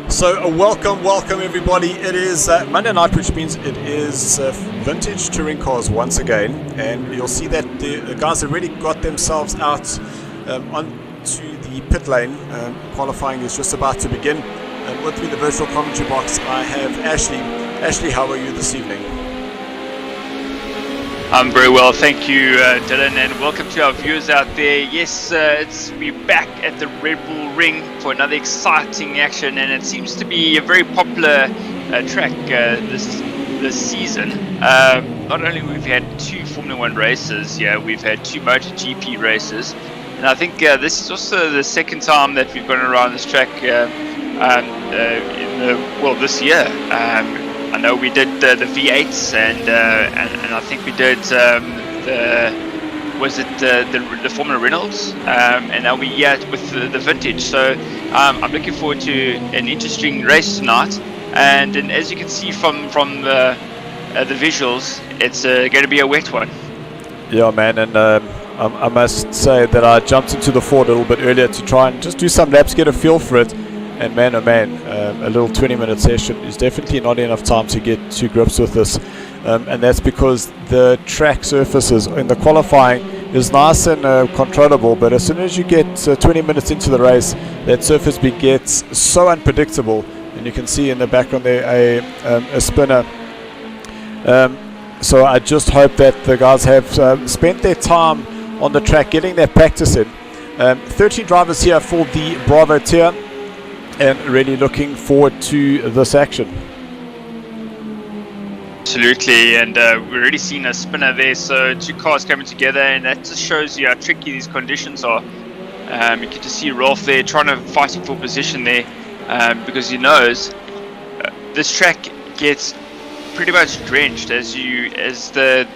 So welcome everybody. It is Monday night, which means it is vintage touring cars once again, and you'll see that the guys have already got themselves out onto the pit lane. Qualifying is just about to begin. With me in the virtual commentary box, I have Ashley. Ashley, how are you this evening? I'm very well, thank you, Dylan, and welcome to our viewers out there. Yes, we're back at the Red Bull Ring for another exciting action, and it seems to be a very popular track this season. Not only we've had 2 Formula 1 races, we've had 2 MotoGP races, and I think this is also the second time that we've gone around this track this year. I know we did the V8s and I think we did the Formula Reynolds, and now we're here with the vintage. So I'm looking forward to an interesting race tonight. And as you can see from the visuals, it's going to be a wet one. Yeah, man, and I must say that I jumped into the Ford a little bit earlier to try and just do some laps, get a feel for it. And man, oh man, a little 20-minute session is definitely not enough time to get to grips with this. And that's because the track surfaces in the qualifying is nice and controllable, but as soon as you get 20 minutes into the race, that surface gets so unpredictable. And you can see in the background there a spinner. So I just hope that the guys have spent their time on the track getting their practice in. 13 drivers here for the Bravo tier, and really looking forward to this action. Absolutely, and we've already seen a spinner there, so 2 cars coming together, and that just shows you how tricky these conditions are. You can just see Rolf there trying to fight for position there, because he knows this track gets pretty much drenched as the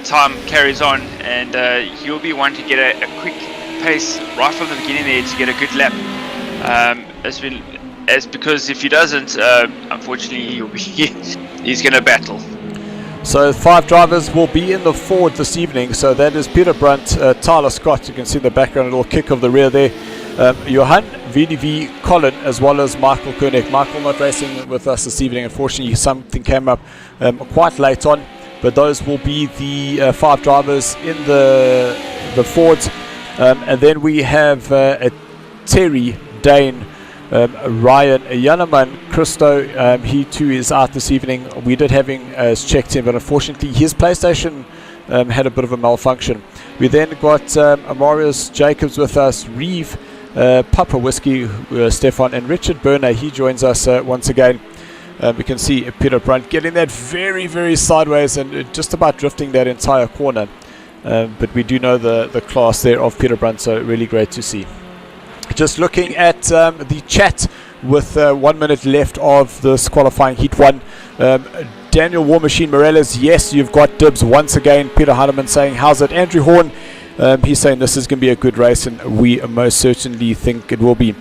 time carries on, and he'll be wanting to get a quick pace right from the beginning there to get a good lap. Because if he doesn't, unfortunately, he's going to battle. So 5 drivers will be in the Ford this evening. So that is Peter Brunt, Tyler Scott. You can see in the background a little kick of the rear there. Johan, VDV, Colin, as well as Michael Koenig. Michael not racing with us this evening. Unfortunately, something came up quite late on. But those will be the 5 drivers in the Fords. And then we have Terry, Dane, Ryan Yanaman, Christo, he too is out this evening. We did have him as checked in, but unfortunately his PlayStation had a bit of a malfunction. We then got Amarius Jacobs with us, Reeve, Papa Whiskey, Stefan, and Richard Berner. He joins us once again. We can see Peter Brunt getting that very, very sideways and just about drifting that entire corner. But we do know the class there of Peter Brunt, so really great to see. Just looking at the chat with 1 minute left of this qualifying Heat 1. Daniel War Machine Morales, yes, you've got dibs once again. Peter Heinemann saying, how's it? Andrew Horn, he's saying this is going to be a good race, and we most certainly think it will be.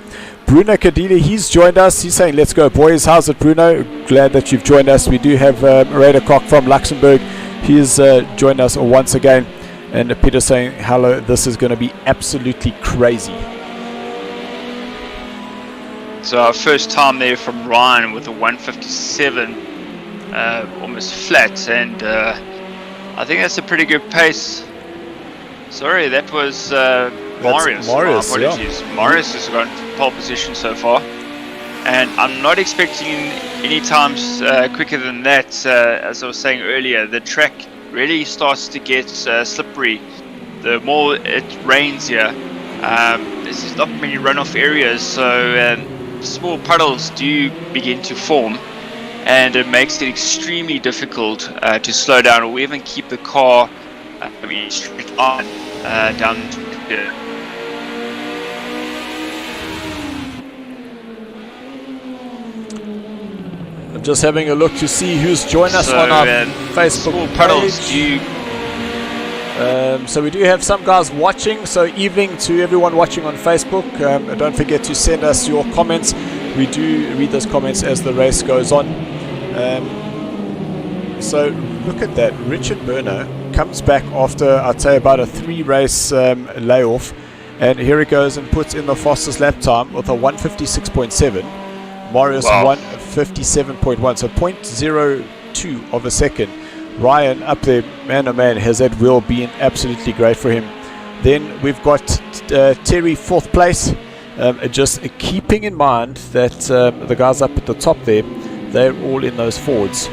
Bruno Cadile, he's joined us. He's saying, let's go, boys. How's it, Bruno? Glad that you've joined us. We do have Raider Cock from Luxembourg. He's joined us once again. And Peter saying, hello, this is going to be absolutely crazy. So our first time there from Ryan with a 157, almost flat, and I think that's a pretty good pace. Sorry, that was Marius. Marius, apologies. Yeah. Marius has got pole position so far, and I'm not expecting any times quicker than that. As I was saying earlier, the track really starts to get slippery the more it rains here. There's not many runoff areas, so small puddles do begin to form, and it makes it extremely difficult to slow down or even keep the car straight on down to the. I'm just having a look to see who's joined us on our Facebook small puddles page. So we do have some guys watching, so evening to everyone watching on Facebook. Don't forget to send us your comments. We do read those comments as the race goes on. So look at that, Richard Berner comes back after, I'd say, about a 3-race layoff, and here he goes and puts in the fastest lap time with a 156.7. Marius Wow. 1:57.1, so 0.02 of a second. Ryan up there, man oh man, has that wheel been absolutely great for him. Then we've got Terry 4th place. Just keeping in mind that the guys up at the top there, they're all in those Fords.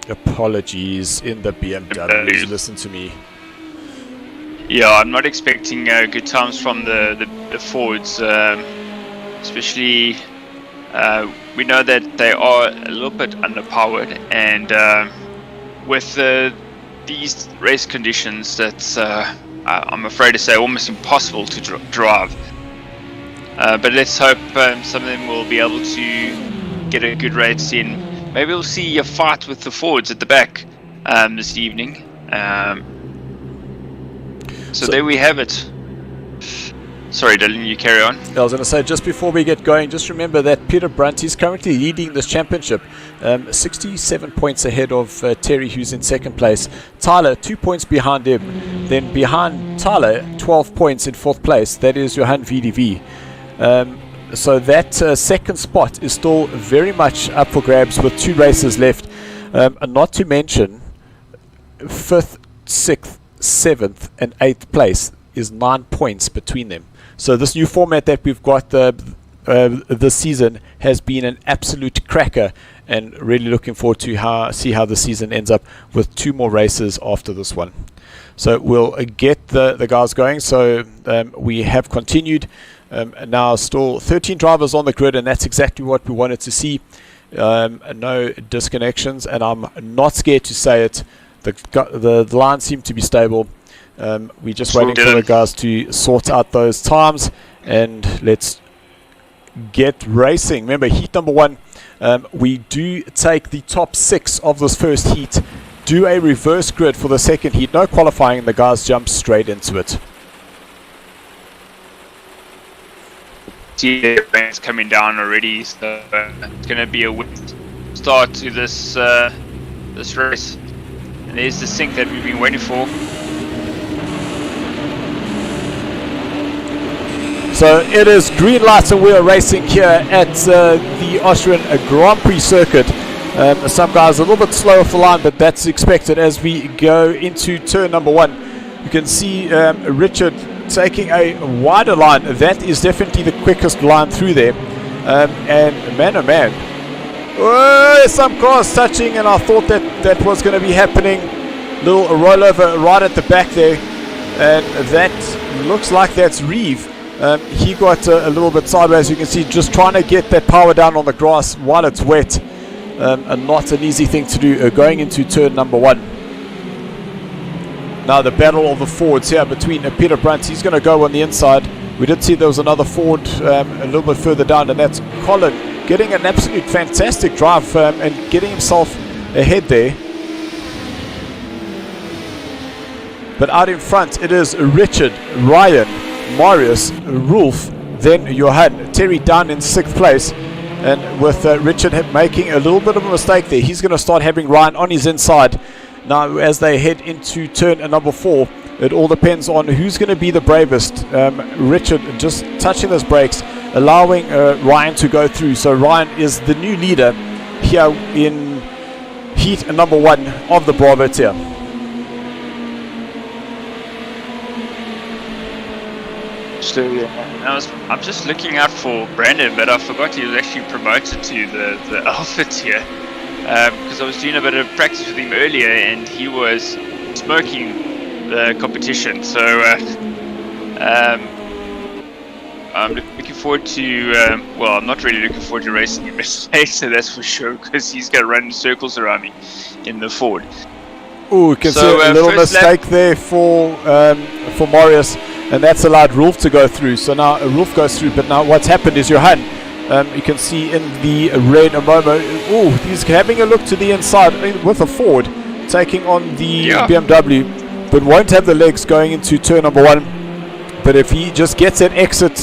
Apologies in the BMWs, listen to me. Yeah, I'm not expecting good times from the Fords, especially we know that they are a little bit underpowered, and with these race conditions, that's I'm afraid to say almost impossible to drive. But let's hope some of them will be able to get a good race in. Maybe we'll see a fight with the Fords at the back this evening. So there we have it. Sorry, Dylan, you carry on. I was going to say, just before we get going, just remember that Peter Brunt is currently leading this championship, 67 points ahead of Terry, who's in 2nd place. Tyler, 2 points behind him. Then behind Tyler, 12 points in 4th place. That is Johan VDV. So that 2nd spot is still very much up for grabs with 2 races left. And not to mention, 5th, 6th, 7th and 8th place is 9 points between them. So this new format that we've got this season has been an absolute cracker, and really looking forward to see how the season ends up with 2 more races after this one. So we'll get the guys going. So we have continued. Now still 13 drivers on the grid, and that's exactly what we wanted to see. No disconnections, and I'm not scared to say it. The lines seem to be stable. We're just waiting for the guys to sort out those times, and let's get racing. Remember, heat number 1, we do take the top 6 of this first heat, do a reverse grid for the second heat, no qualifying, the guys jump straight into it. See the rain's coming down already, so it's going to be a wind start to this this race. And there's the sync that we've been waiting for. So it is green lights, and we are racing here at the Austrian Grand Prix circuit. Some guys a little bit slow off the line, but that's expected as we go into turn number 1. You can see Richard taking a wider line. That is definitely the quickest line through there. And man oh man, some cars touching, and I thought that was going to be happening. Little rollover right at the back there, and that looks like that's Reeve. He got a little bit sideways, you can see, just trying to get that power down on the grass while it's wet. And not an easy thing to do going into turn number 1. Now the battle of the Fords here between Peter Brunt. He's going to go on the inside. We did see there was another Ford a little bit further down, and that's Colin getting an absolute fantastic drive and getting himself ahead there. But out in front it is Richard, Ryan, Marius, Rolf, then Johan. Terry down in 6th place, and with Richard making a little bit of a mistake there, he's going to start having Ryan on his inside. Now as they head into turn number 4, it all depends on who's going to be the bravest. Richard just touching those brakes, allowing Ryan to go through. So Ryan is the new leader here in heat number 1 of the Bravo tier. I'm just looking out for Brandon, but I forgot he was actually promoted to the Alpha tier, because I was doing a bit of practice with him earlier, and he was smoking the competition. So I'm looking forward to, well, I'm not really looking forward to racing him later, that's for sure, because he's going to run in circles around me in the Ford. Oh, you can see a little mistake there for Marius, and that's allowed Rolf to go through. So now Rolf goes through, but now what's happened is Johan, you can see in the red Momo, oh, he's having a look to the inside with a Ford, taking on the BMW, but won't have the legs going into turn number 1. But if he just gets that exit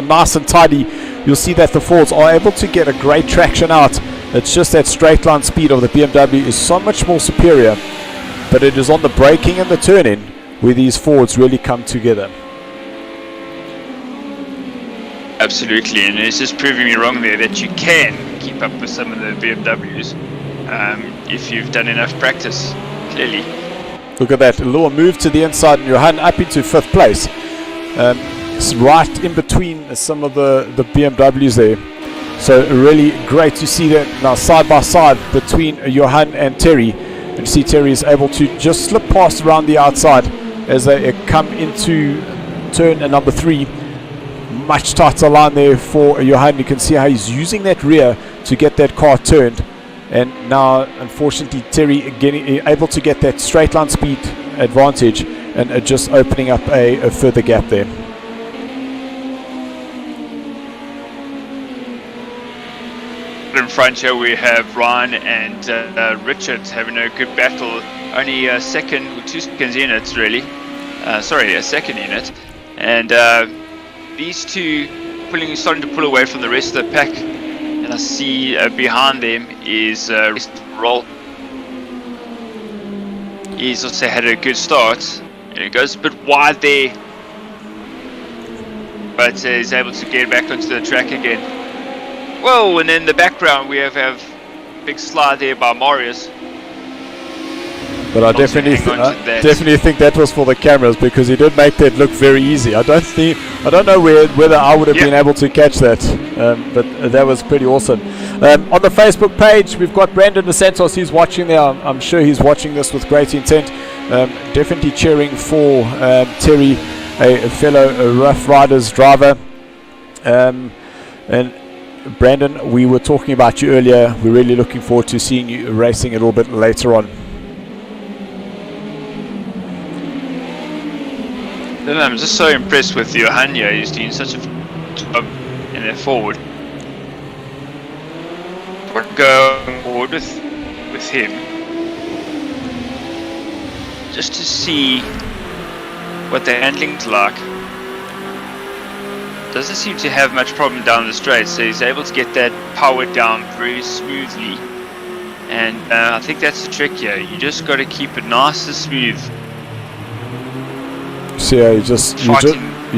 nice and tidy, you'll see that the Fords are able to get a great traction out. It's just that straight line speed of the BMW is so much more superior, but it is on the braking and the turn-in where these Fords really come together. Absolutely, and it's just proving me wrong there that you can keep up with some of the BMWs if you've done enough practice, clearly. Look at that, a little move to the inside and Johan up into 5th place. It's right in between some of the BMWs there. So really great to see that now side by side between Johan and Terry. And you see Terry is able to just slip past around the outside as they come into turn number 3. Much tighter line there for Johan. You can see how he's using that rear to get that car turned. And now, unfortunately, Terry able to get that straight line speed advantage and just opening up a further gap there. In front here we have Ryan and Richard having a good battle. Only a second, 2 seconds in it really. Sorry, a second in it. And these two starting to pull away from the rest of the pack. And I see behind them is Roll. He's also had a good start. And it goes a bit wide there, but he's able to get back onto the track again. Whoa! And in the background we have a big slide there by Marius. But I definitely think that was for the cameras, because he did make that look very easy. I don't know whether I would have been able to catch that, but that was pretty awesome. On the Facebook page, we've got Brandon DeSantos. He's watching there. I'm sure he's watching this with great intent. Definitely cheering for Terry, a fellow Rough Riders driver. And Brandon, we were talking about you earlier. We're really looking forward to seeing you racing a little bit later on. I'm just so impressed with Johan. He's doing such a job in there forward. We're going forward with him just to see what the handling's like. Doesn't seem to have much problem down the straight, so he's able to get that power down very smoothly. And I think that's the trick here. You just got to keep it nice and smooth. So yeah, you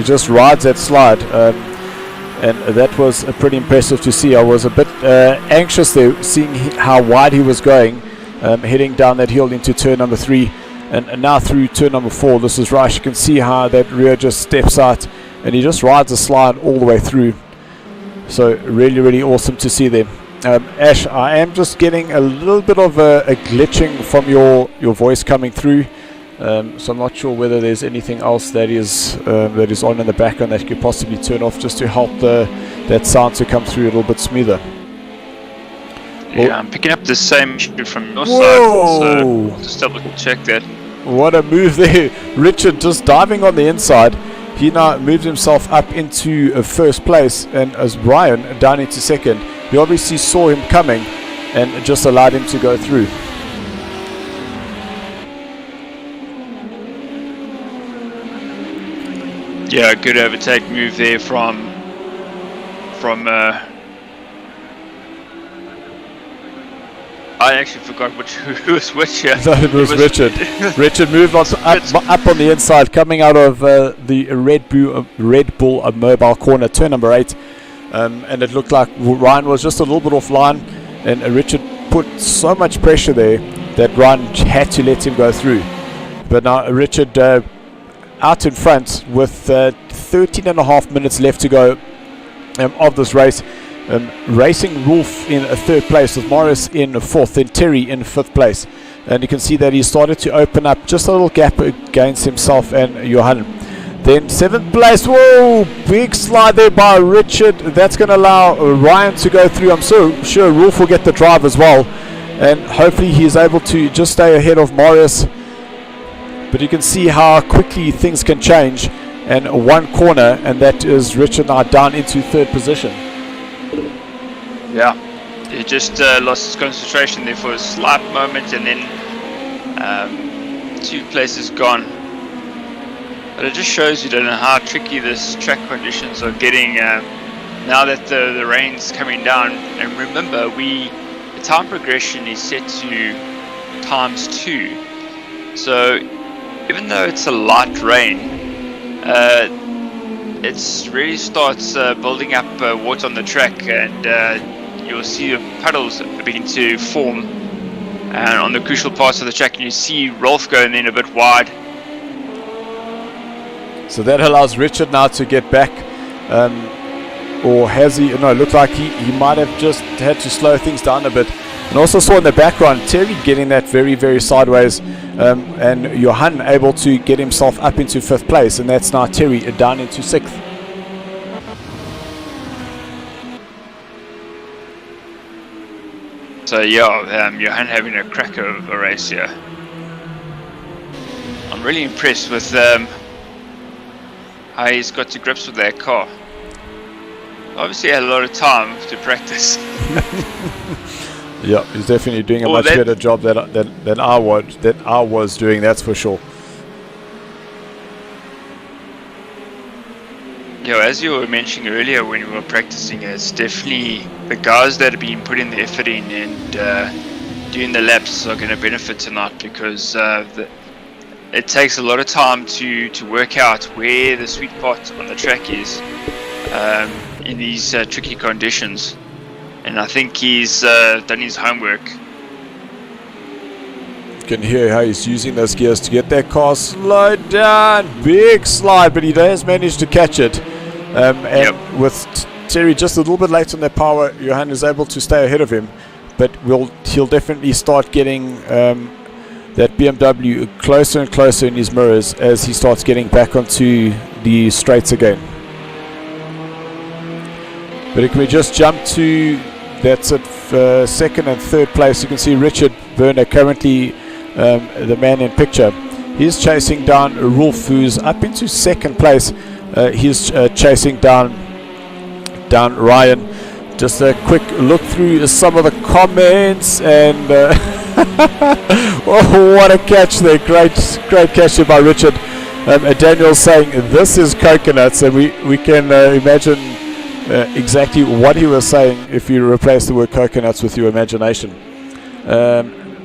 just rides that slide, and that was pretty impressive to see. I was a bit anxious there, seeing how wide he was going, heading down that hill into turn number 3, and now through turn number 4. This is right. You can see how that rear just steps out, and he just rides the slide all the way through. So really, really awesome to see them. Ash, I am just getting a little bit of a glitching from your voice coming through. So I'm not sure whether there's anything else that is on in the background that you could possibly turn off, just to help that sound to come through a little bit smoother. Yeah, I'm picking up the same issue from your side, so I'll just double check that. What a move there. Richard just diving on the inside. He now moved himself up into first place, and as Ryan down into second. He obviously saw him coming and just allowed him to go through. Yeah, good overtake move there from I actually forgot who was which here. No, it was Richard. Richard moved on up on the inside, coming out of the Red Bull mobile corner, turn number 8. And it looked like Ryan was just a little bit offline, and Richard put so much pressure there that Ryan had to let him go through. But now Richard out in front with 13 and a half minutes left to go of this race. Racing Rolf in 3rd place, with Morris in 4th, and Terry in 5th place. And you can see that he started to open up just a little gap against himself and Johan. Then 7th place, whoa, big slide there by Richard. That's going to allow Ryan to go through. I'm so sure Rolf will get the drive as well, and hopefully he's able to just stay ahead of Morris. But you can see how quickly things can change, and one corner, and that is Richard now down into 3rd position. Yeah, he just lost his concentration there for a slight moment, and then 2 places gone. But it just shows you how tricky this track conditions are getting now that the rain's coming down. And remember, the time progression is set to ×2. So even though it's a light rain, it really starts building up water on the track, and you'll see the puddles begin to form on the crucial parts of the track, and you see Rolf going in a bit wide. So that allows Richard now to get back, or has he? No, it looked like he might have just had to slow things down a bit. And also saw in the background Terry getting that very, very sideways, and Johan able to get himself up into 5th place, and that's now Terry down into 6th. So yeah, Johan having a cracker of a race here. I'm really impressed with how he's got to grips with that car. Obviously had a lot of time to practice. Yeah, he's definitely doing a much better job than I was doing, that's for sure. Yeah, as you were mentioning earlier when we were practicing, it's definitely the guys that have been putting the effort in and doing the laps are going to benefit tonight, because it takes a lot of time to work out where the sweet spot on the track is in these tricky conditions. And I think he's done his homework. You can hear how he's using those gears to get that car slowed down. Big slide, but he has managed to catch it. And with Terry just a little bit late on that power, Johan is able to stay ahead of him. But he'll definitely start getting that BMW closer and closer in his mirrors as he starts getting back onto the straights again. But can we just jump to, that's at 2nd and 3rd place. You can see Richard Werner currently the man in picture. He's chasing down Rolf, who's up into 2nd place. He's chasing down Ryan. Just a quick look through some of the comments, and oh, what a catch there. Great catch there by Richard. Daniel saying this is coconuts, and we can imagine exactly what he was saying if you replace the word coconuts with your imagination.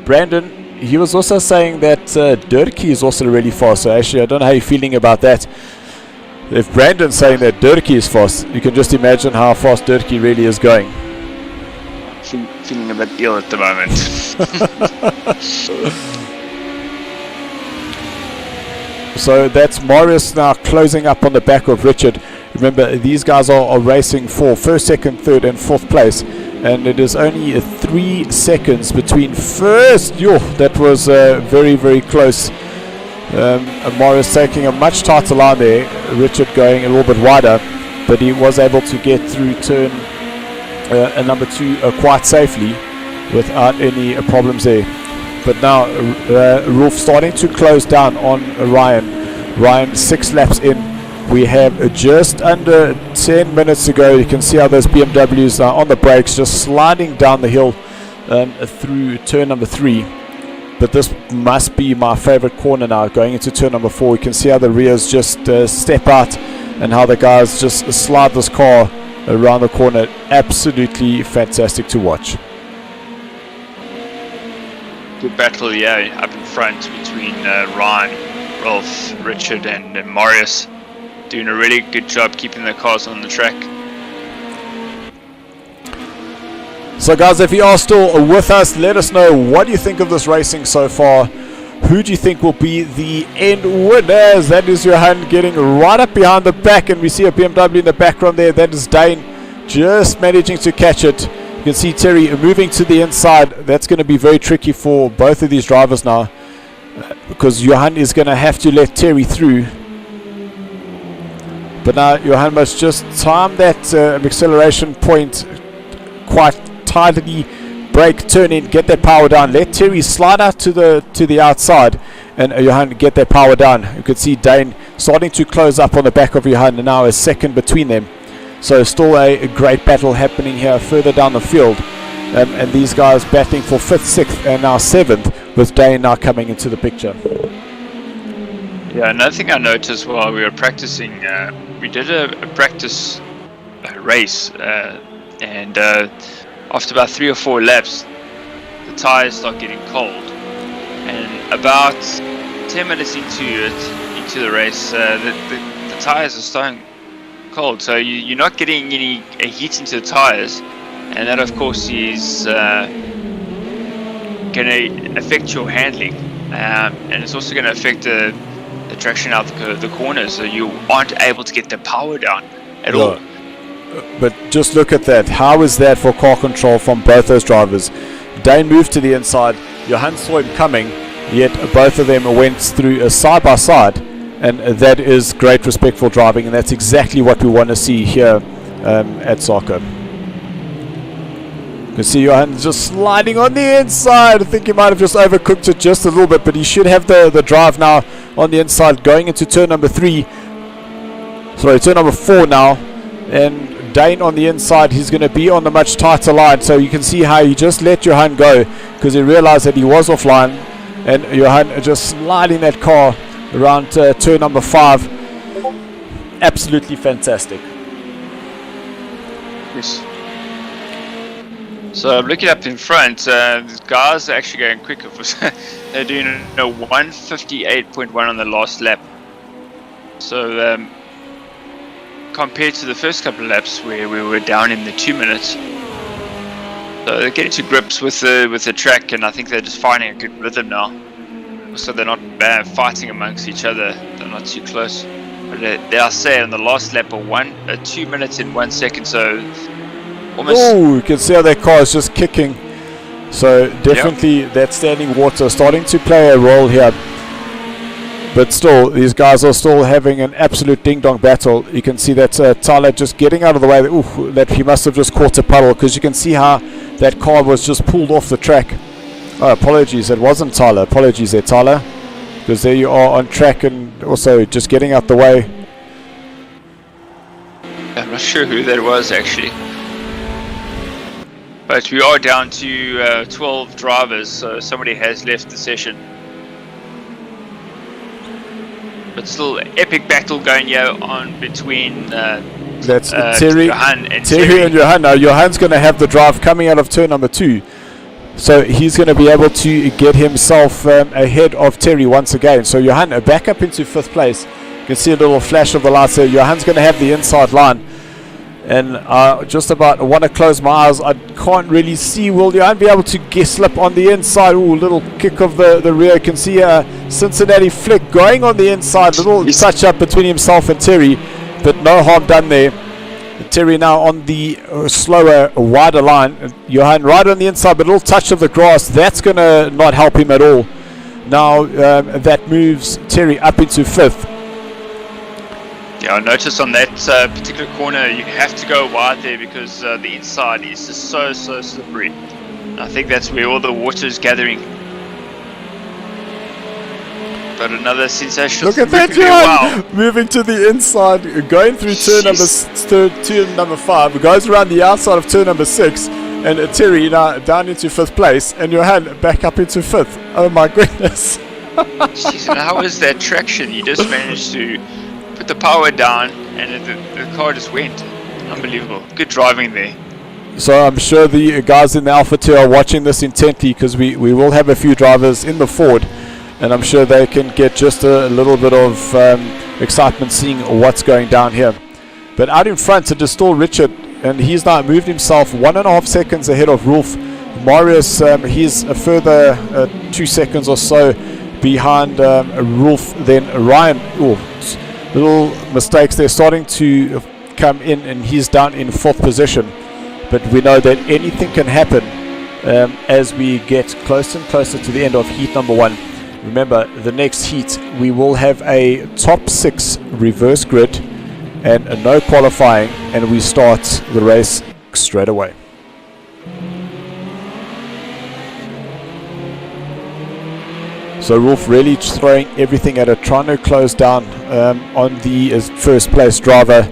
Brandon, he was also saying that Durkee is also really fast. So actually, I don't know how you're feeling about that. If Brandon's saying that Durkee is fast, you can just imagine how fast Durkee really is going. Feeling a bit ill at the moment. So that's Morris now closing up on the back of Richard. Remember, these guys are racing for 1st, 2nd, 3rd and 4th place, and it is only 3 seconds between first. That was very, very close. Morris taking a much tighter line there, Richard going a little bit wider, but he was able to get through turn number 2 quite safely without any problems there. But now Rolf starting to close down on Ryan 6 laps in. We have just under 10 minutes to go. You can see how those BMWs are on the brakes, just sliding down the hill through turn number 3. But this must be my favorite corner now, going into turn number 4. You can see how the rears just step out and how the guys just slide this car around the corner. Absolutely fantastic to watch. Good battle, yeah, up in front between Ryan, Rolf, Richard and Marius. Doing a really good job keeping the cars on the track. So guys, if you are still with us, let us know, what do you think of this racing so far? Who do you think will be the end winners? That is Johan getting right up behind the back, and we see a BMW in the background there. That is Dane just managing to catch it. You can see Terry moving to the inside. That's going to be very tricky for both of these drivers now, because Johan is going to have to let Terry through. But now Johan must just time that acceleration point quite tightly, brake, turn in, get that power down, let Terry slide out to the outside, and Johan get that power down. You can see Dane starting to close up on the back of Johan, and now a second between them. So still a great battle happening here further down the field, and these guys battling for 5th, 6th and now 7th, with Dane now coming into the picture. Yeah, another thing I noticed while we were practicing, we did a practice race, and after about 3 or 4 laps, the tires start getting cold, and about 10 minutes into the race, the tires are starting cold, so you're not getting any heat into the tires, and that of course is going to affect your handling, and it's also going to affect the traction out the corners, so you aren't able to get the power down at all. But just look at that. How is that for car control from both those drivers? Dane moved to the inside, Johan saw him coming, yet both of them went through a side by side, and that is great respectful driving, and that's exactly what we want to see here at SARCO. You can see Johan just sliding on the inside. I think he might have just overcooked it just a little bit, but he should have the drive now on the inside going into turn number 4 now, and Dane on the inside. He's going to be on the much tighter line, so you can see how he just let Johan go because he realized that he was offline, and Johan just sliding that car around turn number 5. Absolutely fantastic. Yes. So I'm looking up in front, the guys are actually going quicker. They're doing a 158.1 on the last lap. So compared to the first couple of laps where we were down in the 2 minutes. So they're getting to grips with the track, and I think they're just finding a good rhythm now. So they're not fighting amongst each other. They're not too close. But they are saying on the last lap are 2 minutes and 1 second. So almost. Oh, you can see how that car is just kicking. So definitely that standing water starting to play a role here. But still, these guys are still having an absolute ding-dong battle. You can see that Tyler just getting out of the way. Ooh, that he must have just caught a puddle, because you can see how that car was just pulled off the track. Oh, apologies, it wasn't Tyler. Apologies there, Tyler. Because there you are on track and also just getting out the way. I'm not sure who that was, actually. But we are down to 12 drivers, so somebody has left the session. But still, epic battle going here on between that's Terry, Johan and Terry and Johan. Now Johan's going to have the drive coming out of turn number 2, so he's going to be able to get himself ahead of Terry once again. So Johan back up into 5th place. You can see a little flash of the lights there. Johan's going to have the inside line, and just about want to close my eyes. I can't really see. Will Johan be able to slip on the inside? Ooh, little kick of the rear. You can see Cincinnati flick going on the inside. Little touch up between himself and Terry, but no harm done there. Terry now on the slower, wider line. Johan right on the inside, but a little touch of the grass. That's going to not help him at all. Now that moves Terry up into 5th. Yeah, I noticed on that particular corner you have to go wide there because the inside is just so slippery. And I think that's where all the water is gathering. But another sensational. Look at that, Johan! Wow. Moving to the inside, going through turn number 5, goes around the outside of turn number 6, and Terry now down into 5th place, and Johan back up into 5th. Oh my goodness! Jeez, and how is that traction? You just managed to put the power down, and the car just went. Unbelievable. Good driving there. So I'm sure the guys in the Alpha 2 are watching this intently, because we will have a few drivers in the Ford, and I'm sure they can get just a little bit of excitement seeing what's going down here. But out in front, it is still Richard, and he's now moved himself 1.5 seconds ahead of Rolf. Marius, he's a further 2 seconds or so behind Rolf, then Ryan. Little mistakes there starting to come in, and he's down in 4th position. But we know that anything can happen as we get closer and closer to the end of heat number 1. Remember, the next heat we will have a top 6 reverse grid and no qualifying, and we start the race straight away. So Rolf really throwing everything at it, trying to close down on the first place driver.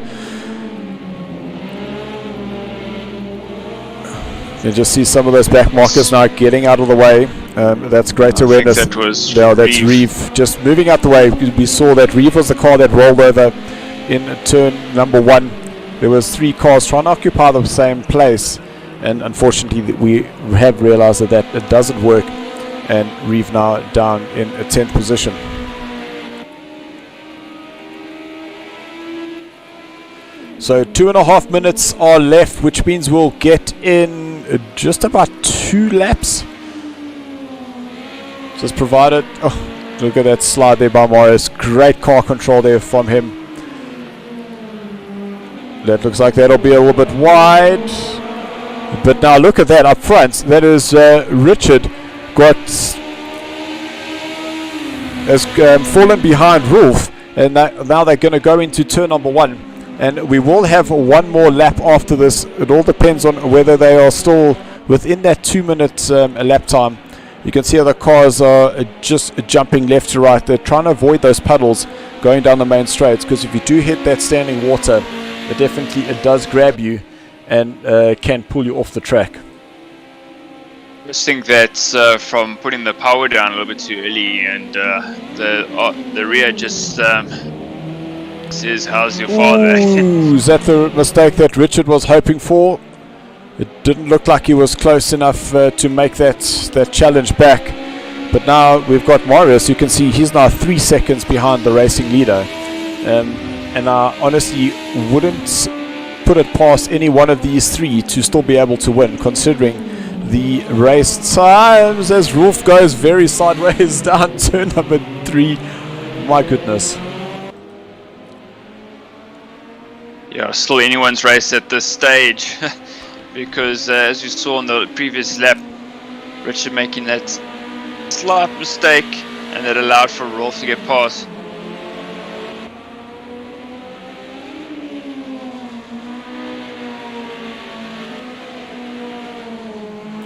You just see some of those back markers now getting out of the way. That's great awareness. That was that's Reeve just moving out the way. We saw that Reeve was the car that rolled over in turn number 1. There was 3 cars trying to occupy the same place, and unfortunately we have realized that it doesn't work, and Reeve now down in a 10th position. 2.5 minutes are left, which means we'll get in just about 2 laps. Just provided. Oh, look at that slide there by Marius. Great car control there from him. That looks like that'll be a little bit wide. But now look at that up front. That is Richard has fallen behind Rolf. And now they're going to go into turn number 1. And we will have one more lap after this. It all depends on whether they are still within that 2-minute lap time. You can see how the cars are just jumping left to right. They're trying to avoid those puddles going down the main straights, because if you do hit that standing water, it does grab you and can pull you off the track. I just think that's from putting the power down a little bit too early, and the rear just says, "How's your father?" Ooh, is that the mistake that Richard was hoping for? It didn't look like he was close enough to make that challenge back. But now we've got Marius. You can see he's now 3 seconds behind the racing leader. And I honestly wouldn't put it past any one of these 3 to still be able to win, considering the race times as Rolf goes very sideways down turn number 3. My goodness. Yeah, still anyone's race at this stage. Because as we saw on the previous lap, Richard making that slight mistake, and that allowed for Rolf to get past.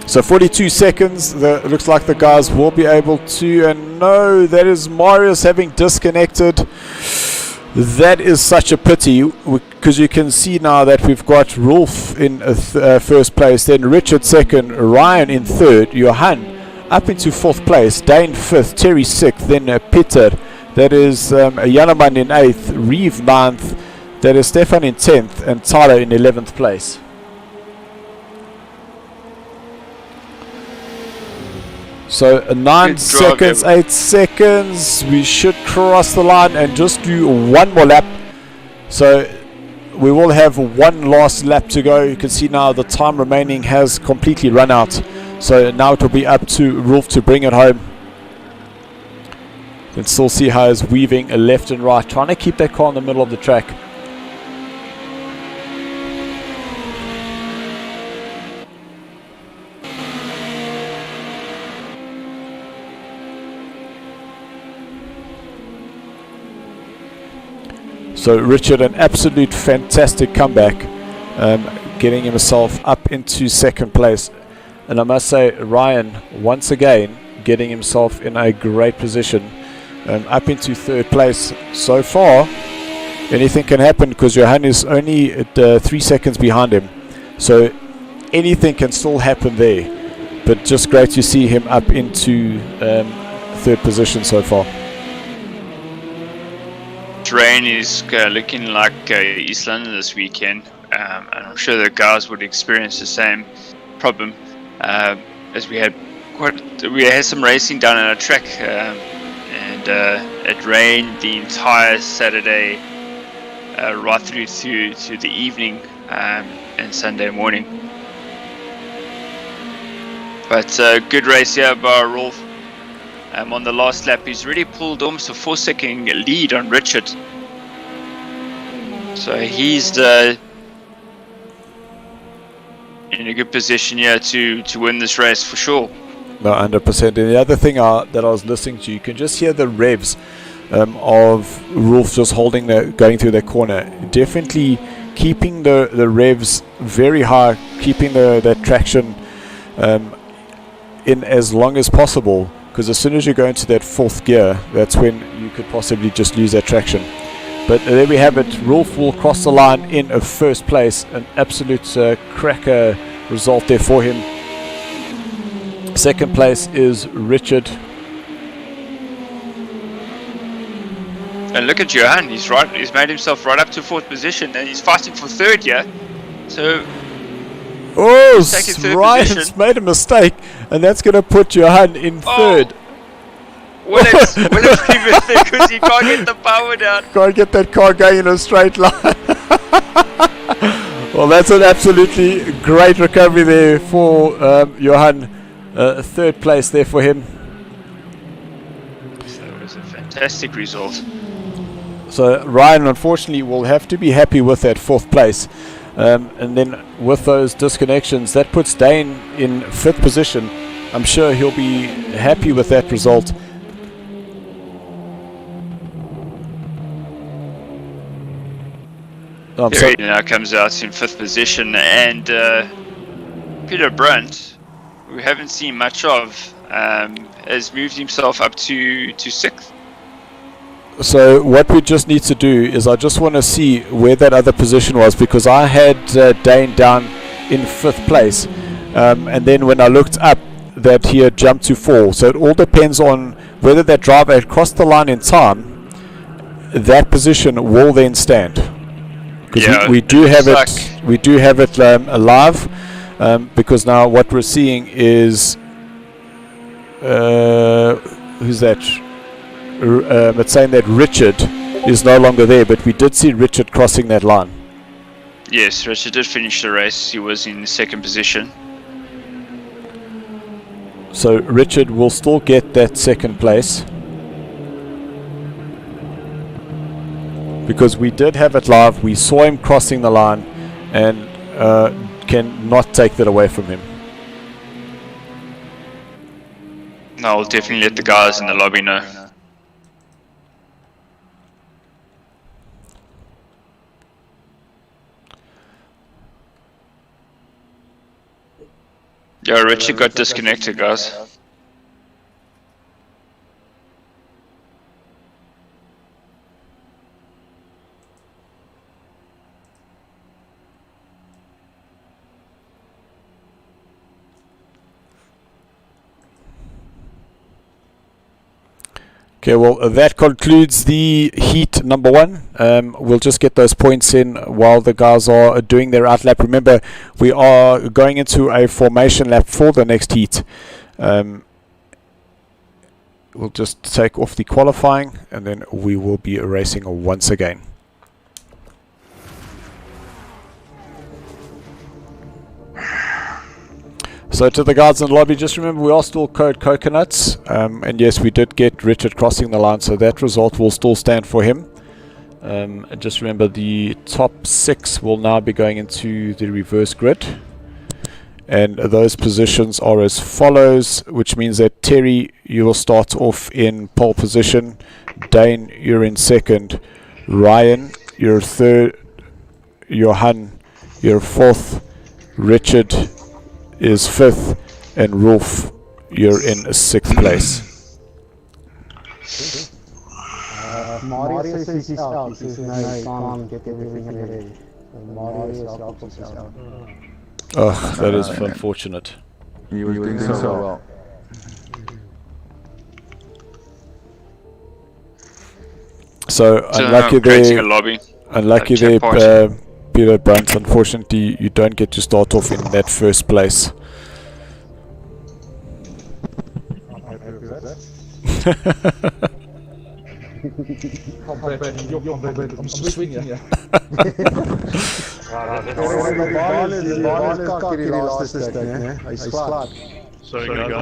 So 42 seconds, it looks like the guys will be able to, and no, that is Marius having disconnected. That is such a pity, because you can see now that we've got Rolf in first place, then Richard second, Ryan in third, Johan up into 4th place, Dane 5th, Terry 6th, then Peter, that is Janaman in 8th, Reeve 9th, that is Stefan in 10th, and Tyler in 11th place. So 9 seconds, 8 seconds, we should cross the line and just do one more lap. So we will have one last lap to go. You can see now the time remaining has completely run out. So now it will be up to Rolf to bring it home. You can still see how he's weaving left and right, trying to keep that car in the middle of the track. So Richard, an absolute fantastic comeback, getting himself up into 2nd place. And I must say, Ryan, once again, getting himself in a great position, up into 3rd place. So far, anything can happen, because Johan is only at 3 seconds behind him. So anything can still happen there. But just great to see him up into 3rd position so far. Rain is looking like East London this weekend, and I'm sure the guys would experience the same problem, as we had some racing down on our track, and it rained the entire Saturday right through to the evening and Sunday morning. But good race here by Rolf. On the last lap, he's already pulled almost a 4-second lead on Richard. So he's in a good position here to win this race for sure. No, 100%. And the other thing that I was listening to, you can just hear the revs of Rolf just going through that corner. Definitely keeping the revs very high, keeping that traction in as long as possible. Because as soon as you go into that 4th gear, that's when you could possibly just lose that traction. But there we have it. Rolf will cross the line in 1st place. An absolute cracker result there for him. 2nd place is Richard. And look at Johan. He's made himself right up to 4th position, and he's fighting for 3rd here. So. Oh, Ryan's made a mistake, and that's going to put Johan in 3rd. Willem's even because he can't get the power down. Can't get that car going in a straight line. Well, that's an absolutely great recovery there for Johan. Third place there for him. So it was a fantastic result. So Ryan, unfortunately, will have to be happy with that fourth place. And then with those disconnections, that puts Dane in fifth position. I'm sure he'll be happy with that result. Terry now comes out in fifth position, and Peter Brunt, who we haven't seen much of, has moved himself up to sixth. So what we just need to do is I just want to see where that other position was, because I had Dane down in fifth place, and then when I looked up that he had jumped to 4. So it all depends on whether that driver had crossed the line in time. That position will then stand, because we do have it. We do have it alive, because now what we're seeing is who's that? It's saying that Richard is no longer there, but we did see Richard crossing that line. Yes, Richard did finish the race. He was in second position. So Richard will still get that second place, because we did have it live. We saw him crossing the line, and cannot take that away from him. No, I'll definitely let the guys in the lobby know. Yeah, Richard got disconnected, guys. Okay, well, that concludes the heat number 1. We'll just get those points in while the guys are doing their out lap. Remember, we are going into a formation lap for the next heat. We'll just take off the qualifying, and then we will be racing once again. So to the guys in the lobby, just remember we are still code coconuts, and yes, we did get Richard crossing the line, so that result will still stand for him. And just remember the top 6 will now be going into the reverse grid, and those positions are as follows, which means that Terry, you will start off in pole position, Dane, you're in second, Ryan, you're third, Johan, you're fourth, Richard is 5th, and Rolf, you're in 6th place. Mario says he's out. He says no, he can't get everything ready. Mario is out. Oh, that is unfortunate. You were doing so well. So unlucky there. Lobby. Unlucky there, Peter Brunt. Unfortunately, you don't get to start off in that first place. I'm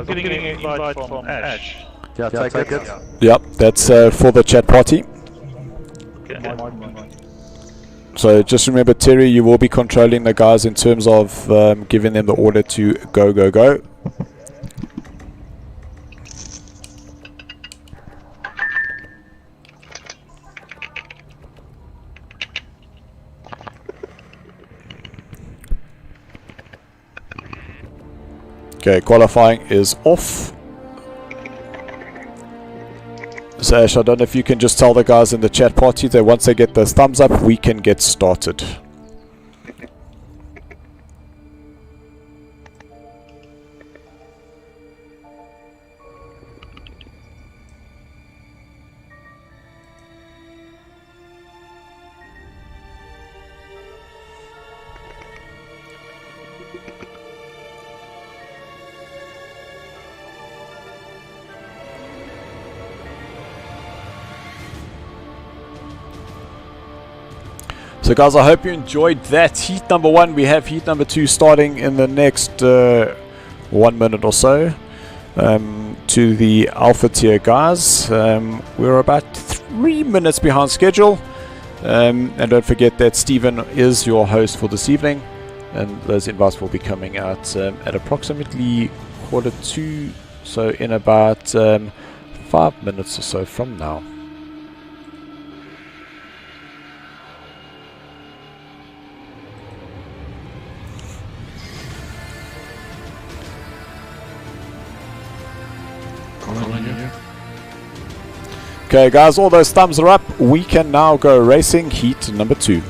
getting an invite from Ash. Yeah, take it. Yep, that's for the chat party. So just remember, Terry, you will be controlling the guys in terms of giving them the order to go, go, go. Okay, qualifying is off. So Ash, I don't know if you can just tell the guys in the chat party that once they get those thumbs up, we can get started. So guys, I hope you enjoyed that. Heat number 1. We have heat number 2 starting in the next 1 minute or so. To the Alpha tier guys. We're about 3 minutes behind schedule. And don't forget that Stephen is your host for this evening. And those invites will be coming out at approximately 1:45. So in about 5 minutes or so from now. Okay guys, all those thumbs are up. We can now go racing heat number 2.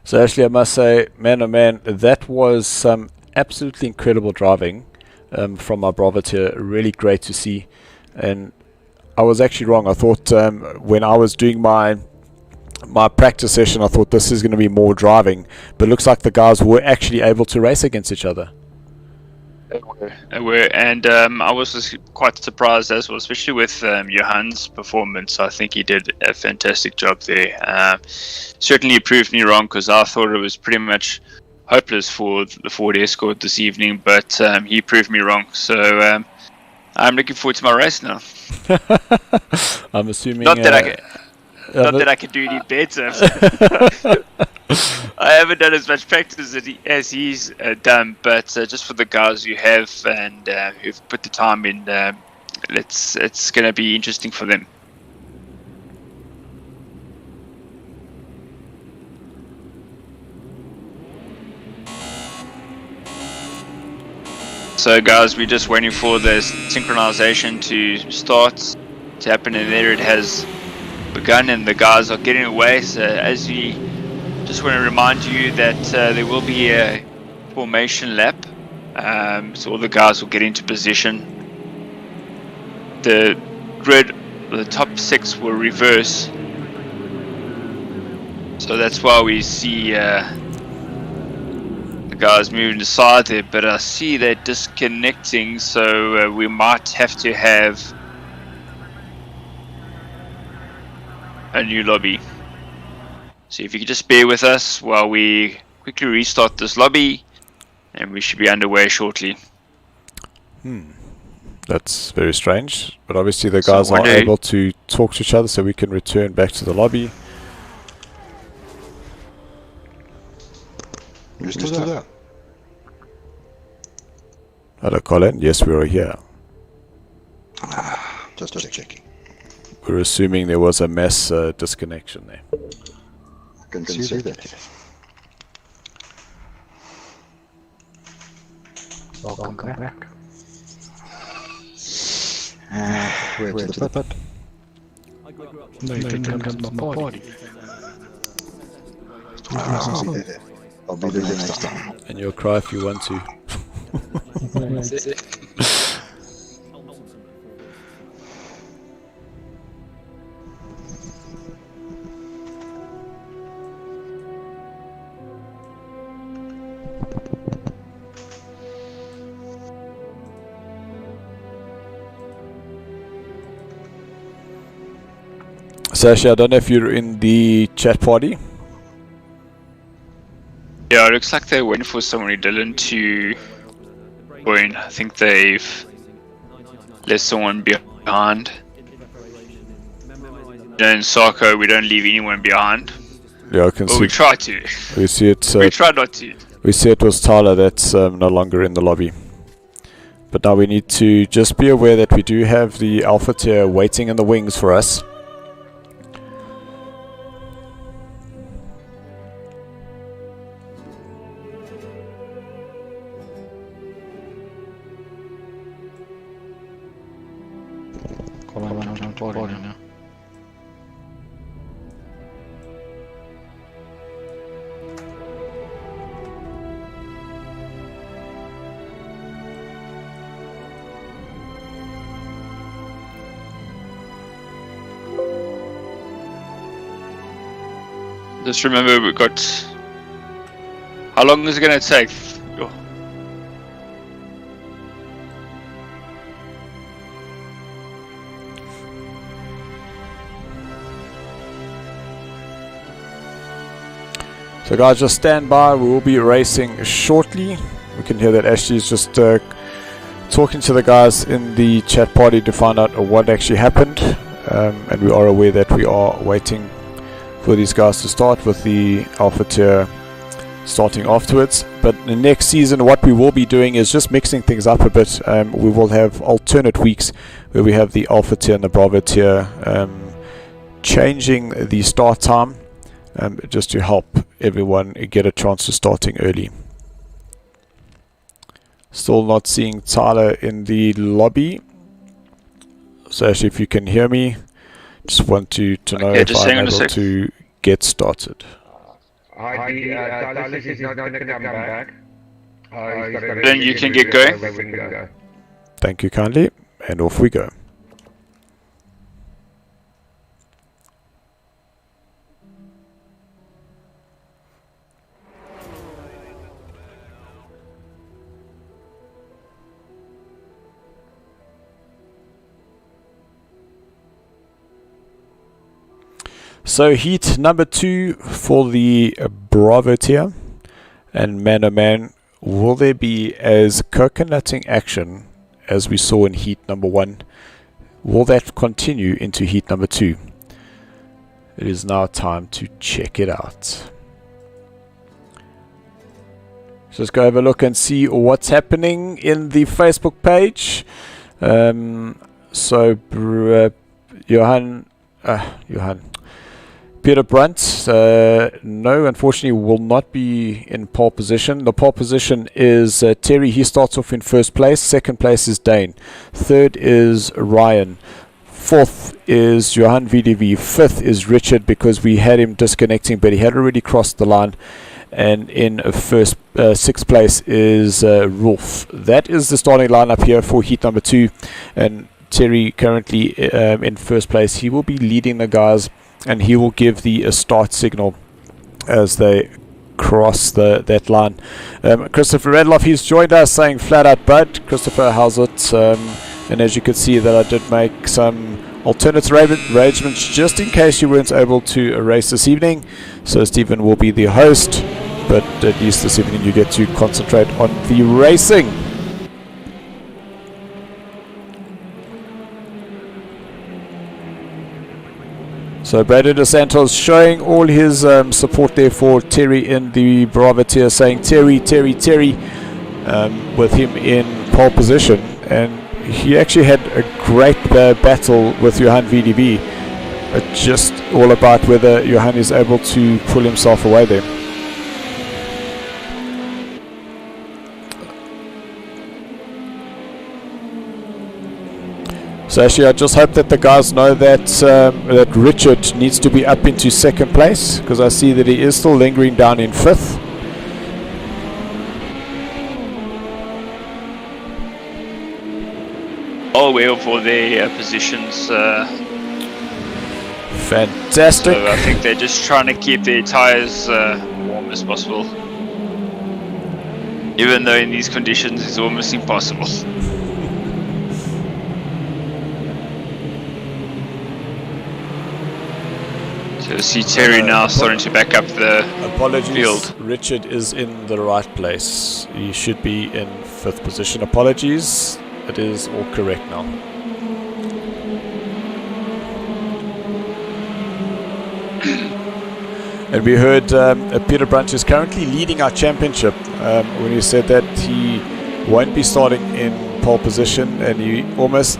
So actually I must say, man oh man, that was some absolutely incredible driving from our Bravo tier. Really great to see. And I was actually wrong. I thought when I was doing my practice session, I thought this is going to be more driving. But it looks like the guys were actually able to race against each other. They were, and I was just quite surprised as well, especially with Johan's performance. I think he did a fantastic job there. Certainly proved me wrong, because I thought it was pretty much hopeless for the Ford Escort this evening, but he proved me wrong. So I'm looking forward to my race now. I'm assuming... Not that I could do any better. I haven't done as much practice as he's done, but just for the guys who have and who've put the time in, it's going to be interesting for them. So guys, we're just waiting for the synchronization to start to happen, and there it has begun, and the guys are getting away. So as we just want to remind you that there will be a formation lap, so all the guys will get into position. The grid, the top 6 will reverse, so that's why we see the guys moving aside there, but I see they're disconnecting, so we might have to have a new lobby. So if you could just bear with us while we quickly restart this lobby, and we should be underway shortly. That's very strange, but obviously the guys are able to talk to each other, so we can return back to the lobby. You're still there? Hello Colin, yes we are here. Just checking. We're assuming there was a mass disconnection there. I can see that. Welcome back. Where to the pit? No, you can come to my party. I'll be there next time. And you'll cry if you want to. Sasha, I don't know if you're in the chat party. Yeah, it looks like they're waiting for someone Dylan to join. I think they've left someone behind. In SARCO, we don't leave anyone behind. Yeah, I can Well, see. we try to. We see it. We try not to. We see it was Tyler that's no longer in the lobby. But now we need to just be aware that we do have the Alpha tier waiting in the wings for us. Just remember, we've got. How long is it going to take? Oh. So guys, just stand by. We will be racing shortly. We can hear that Ashley is just talking to the guys in the chat party to find out what actually happened. And we are aware that we are waiting for these guys to start, with the Alpha Tier starting afterwards. But the next season, what we will be doing is just mixing things up a bit. We will have alternate weeks where we have the Alpha Tier and the Bravo Tier, changing the start time, just to help everyone get a chance to starting early. Still not seeing Tyler in the lobby. So actually, if you can hear me, just want to know if I'm able to get started. Tyler is not going to come back. Then you can get going. Thank you kindly, and off we go. So heat number 2 for the Bravo tier, and man oh man, will there be as coconutting action as we saw in heat number 1? Will that continue into heat number 2? It is now time to check it out. So let's go have a look and see what's happening in the Facebook page. Johan Peter Brunt, no, unfortunately will not be in pole position. The pole position is Terry. He starts off in first place. Second place is Dane. Third is Ryan. Fourth is Johan VDV. Fifth is Richard, because we had him disconnecting, but he had already crossed the line. And in sixth place is Rolf. That is the starting lineup here for heat number 2. And Terry currently in first place. He will be leading the guys, and he will give the start signal as they cross that line. Christopher Redloff, he's joined us saying flat out bud. Christopher, how's it? And as you can see, that I did make some alternate arrangements just in case you weren't able to race this evening. So Stephen will be the host, but at least this evening you get to concentrate on the racing. So Brandon Dos Santos showing all his support there for Terry in the Bravo tier, saying Terry, with him in pole position. And he actually had a great battle with Johan VDB. It's just all about whether Johan is able to pull himself away there. So actually, I just hope that the guys know that that Richard needs to be up into second place, because I see that he is still lingering down in fifth. All well for their positions. Fantastic. So I think they're just trying to keep their tyres warm as possible, even though in these conditions it's almost impossible. So see Terry now starting to back up the field. Richard is in the right place. He should be in fifth position. Apologies. It is all correct now. And we heard Peter Brunt is currently leading our championship when he said that he won't be starting in pole position, and he almost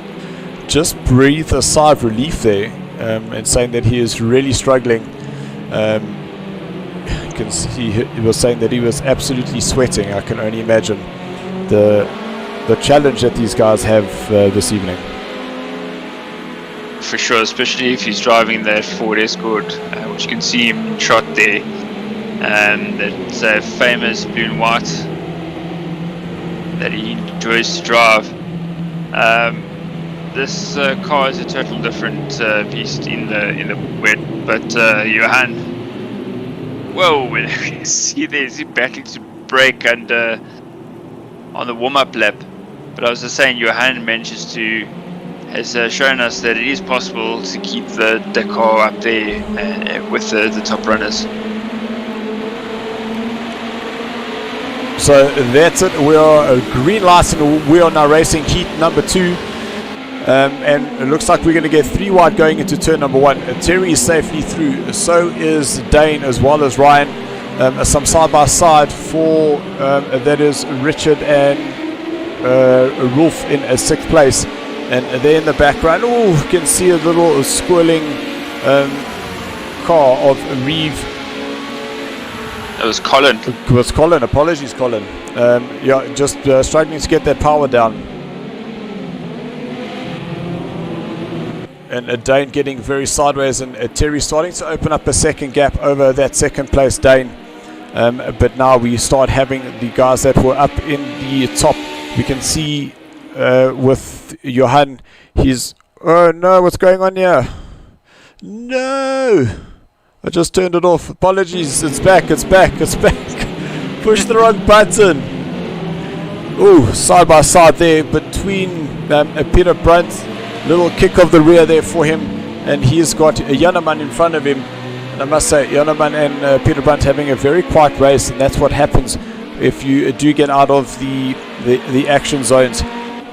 just breathed a sigh of relief there. And saying that he is really struggling. You can see he was saying that he was absolutely sweating. I can only imagine the challenge that these guys have this evening. For sure, especially if he's driving that Ford Escort, which you can see him in shot there. That famous blue and white that he enjoys to drive. This car is a total different beast in the wet, but Johan Whoa, see there's he battling to brake and on the warm-up lap. But I was just saying, Johan has shown us that it is possible to keep the car up there with the top runners. So that's it. We are green light and we are now racing heat number 2. And it looks like we're going to get 3 wide going into turn number 1. Terry is safely through. So is Dane as well as Ryan. Some side by side for that is Richard and Rolf in 6th place. And there in the background, oh, you can see a little squirreling car of Reeve. It was Colin. It was Colin. Apologies, Colin. Yeah, just struggling to get that power down. And Dane getting very sideways, and Terry starting to open up a second gap over that second place Dane. But now we start having the guys that were up in the top. We can see with Johan, he's... Oh no, what's going on here? No! I just turned it off. Apologies, it's back. Push the wrong button. Oh, side by side there between Peter Brunt. Little kick of the rear there for him, and he's got Janneman in front of him. And I must say, Janneman and Peter Brunt having a very quiet race, and that's what happens if you do get out of the action zones.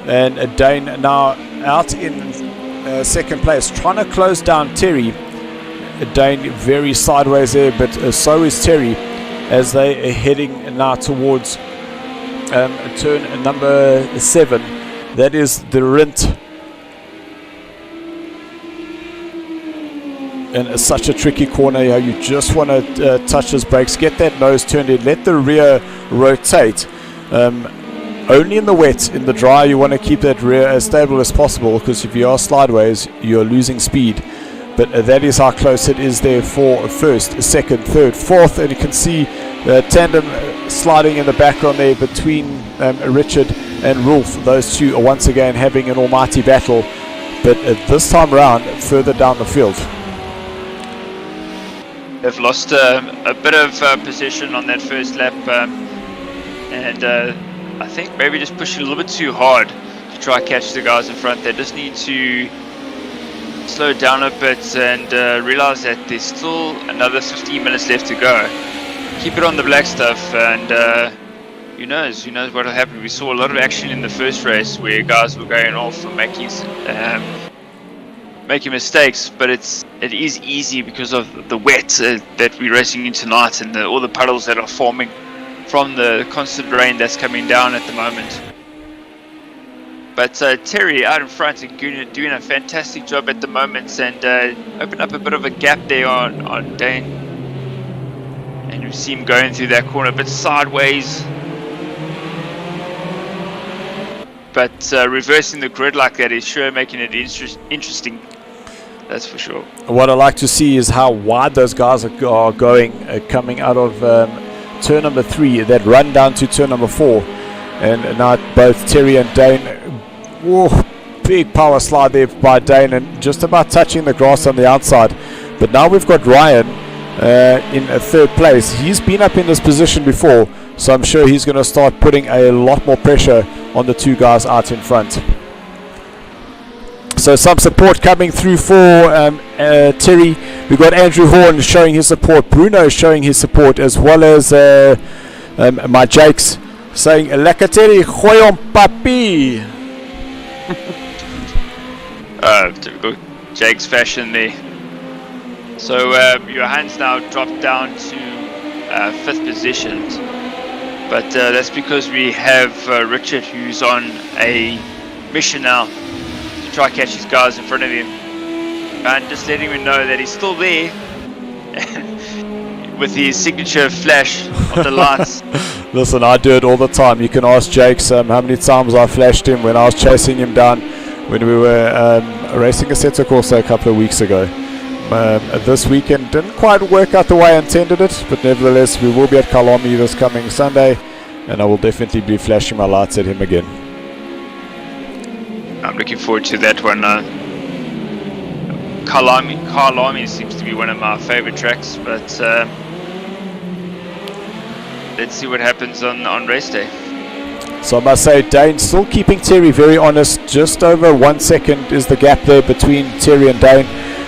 And Dane now out in second place, trying to close down Terry. Dane very sideways there, but so is Terry as they are heading now towards turn number 7. That is the Rint. And it's such a tricky corner here. You just want to touch his brakes, get that nose turned in, let the rear rotate. Only in the wet. In the dry, you want to keep that rear as stable as possible, because if you are sideways, you're losing speed. But that is how close it is there for first, second, third, fourth. And you can see the tandem sliding in the background there between Richard and Rolf. Those two are once again having an almighty battle, but this time around further down the field. They've lost a bit of position on that first lap, and I think maybe just pushing a little bit too hard to try and catch the guys in front. They just need to slow down a bit and realize that there's still another 15 minutes left to go. Keep it on the black stuff, and who knows what will happen. We saw a lot of action in the first race where guys were going off and making mistakes, but it is easy because of the wet that we're racing in tonight, and all the puddles that are forming from the constant rain that's coming down at the moment. But Terry out in front and doing a fantastic job at the moment, and open up a bit of a gap there on Dane, and you see him going through that corner a bit sideways, but reversing the grid like that is sure making it interesting. That's for sure. What I like to see is how wide those guys are going, coming out of turn number 3, that run down to turn number 4. And now both Terry and Dane, whoa, big power slide there by Dane, and just about touching the grass on the outside. But now we've got Ryan in 3rd place. He's been up in this position before, so I'm sure he's going to start putting a lot more pressure on the 2 guys out in front. So some support coming through for Terry. We've got Andrew Horn showing his support, Bruno showing his support, as well as my Jakes saying Lekker Terry, gooi hom papi. Typical Jakes fashion there. So Johan's now dropped down to 5th position, but that's because we have Richard, who's on a mission now to try and catch these guys in front of him, and just letting him know that he's still there with his signature flash of the lights. Listen, I do it all the time. You can ask Jakes how many times I flashed him when I was chasing him down when we were racing a Assetto Corsa a couple of weeks ago. This weekend didn't quite work out the way I intended it, but nevertheless we will be at Kalami this coming Sunday, and I will definitely be flashing my lights at him again. I'm looking forward to that one. Kalami seems to be one of my favorite tracks, but let's see what happens on race day. So I must say, Dane still keeping Terry very honest. Just over 1 second is the gap there between Terry and Dane,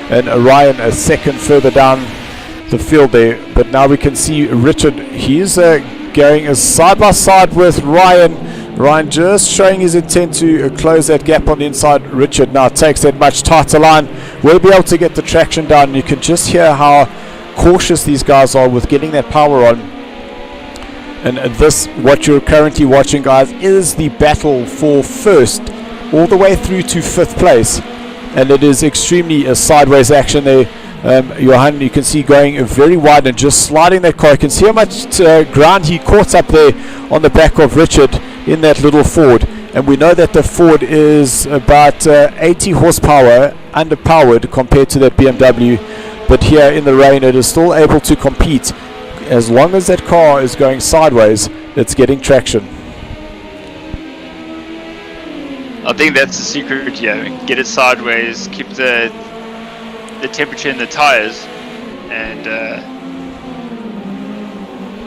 and Ryan a second further down the field there. But now we can see Richard. He's going side by side with Ryan. Ryan just showing his intent to close that gap on the inside. Richard now takes that much tighter line. We'll be able to get the traction down. You can just hear how cautious these guys are with getting that power on. And this, what you're currently watching, guys, is the battle for first all the way through to 5th place. And it is extremely a sideways action there. Johan, you can see going very wide and just sliding that car. You can see how much ground he caught up there on the back of Richard in that little Ford. And we know that the Ford is about 80 horsepower underpowered compared to that BMW. But here in the rain, it is still able to compete. As long as that car is going sideways, it's getting traction. I think that's the secret here. Get it sideways, keep the temperature in the tires, and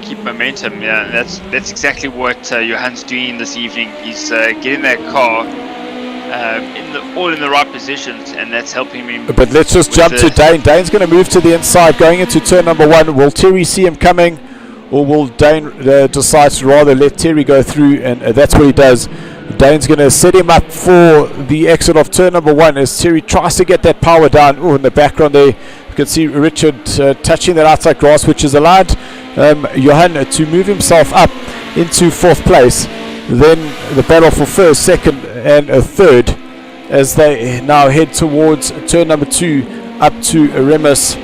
keep momentum. Yeah, that's exactly what Johan's doing this evening. He's getting that car all in the right positions, and that's helping him. But let's just jump to Dane. Dane's going to move to the inside, going into turn number 1. Will Terry see him coming, or will Dane decide to rather let Terry go through? And that's what he does. Dane's going to set him up for the exit of turn number 1 as Terry tries to get that power down. Oh, in the background there, you can see Richard touching that outside grass, which has allowed Johan to move himself up into 4th place. Then the battle for 1st, 2nd, and 3rd as they now head towards turn number 2 up to Remus.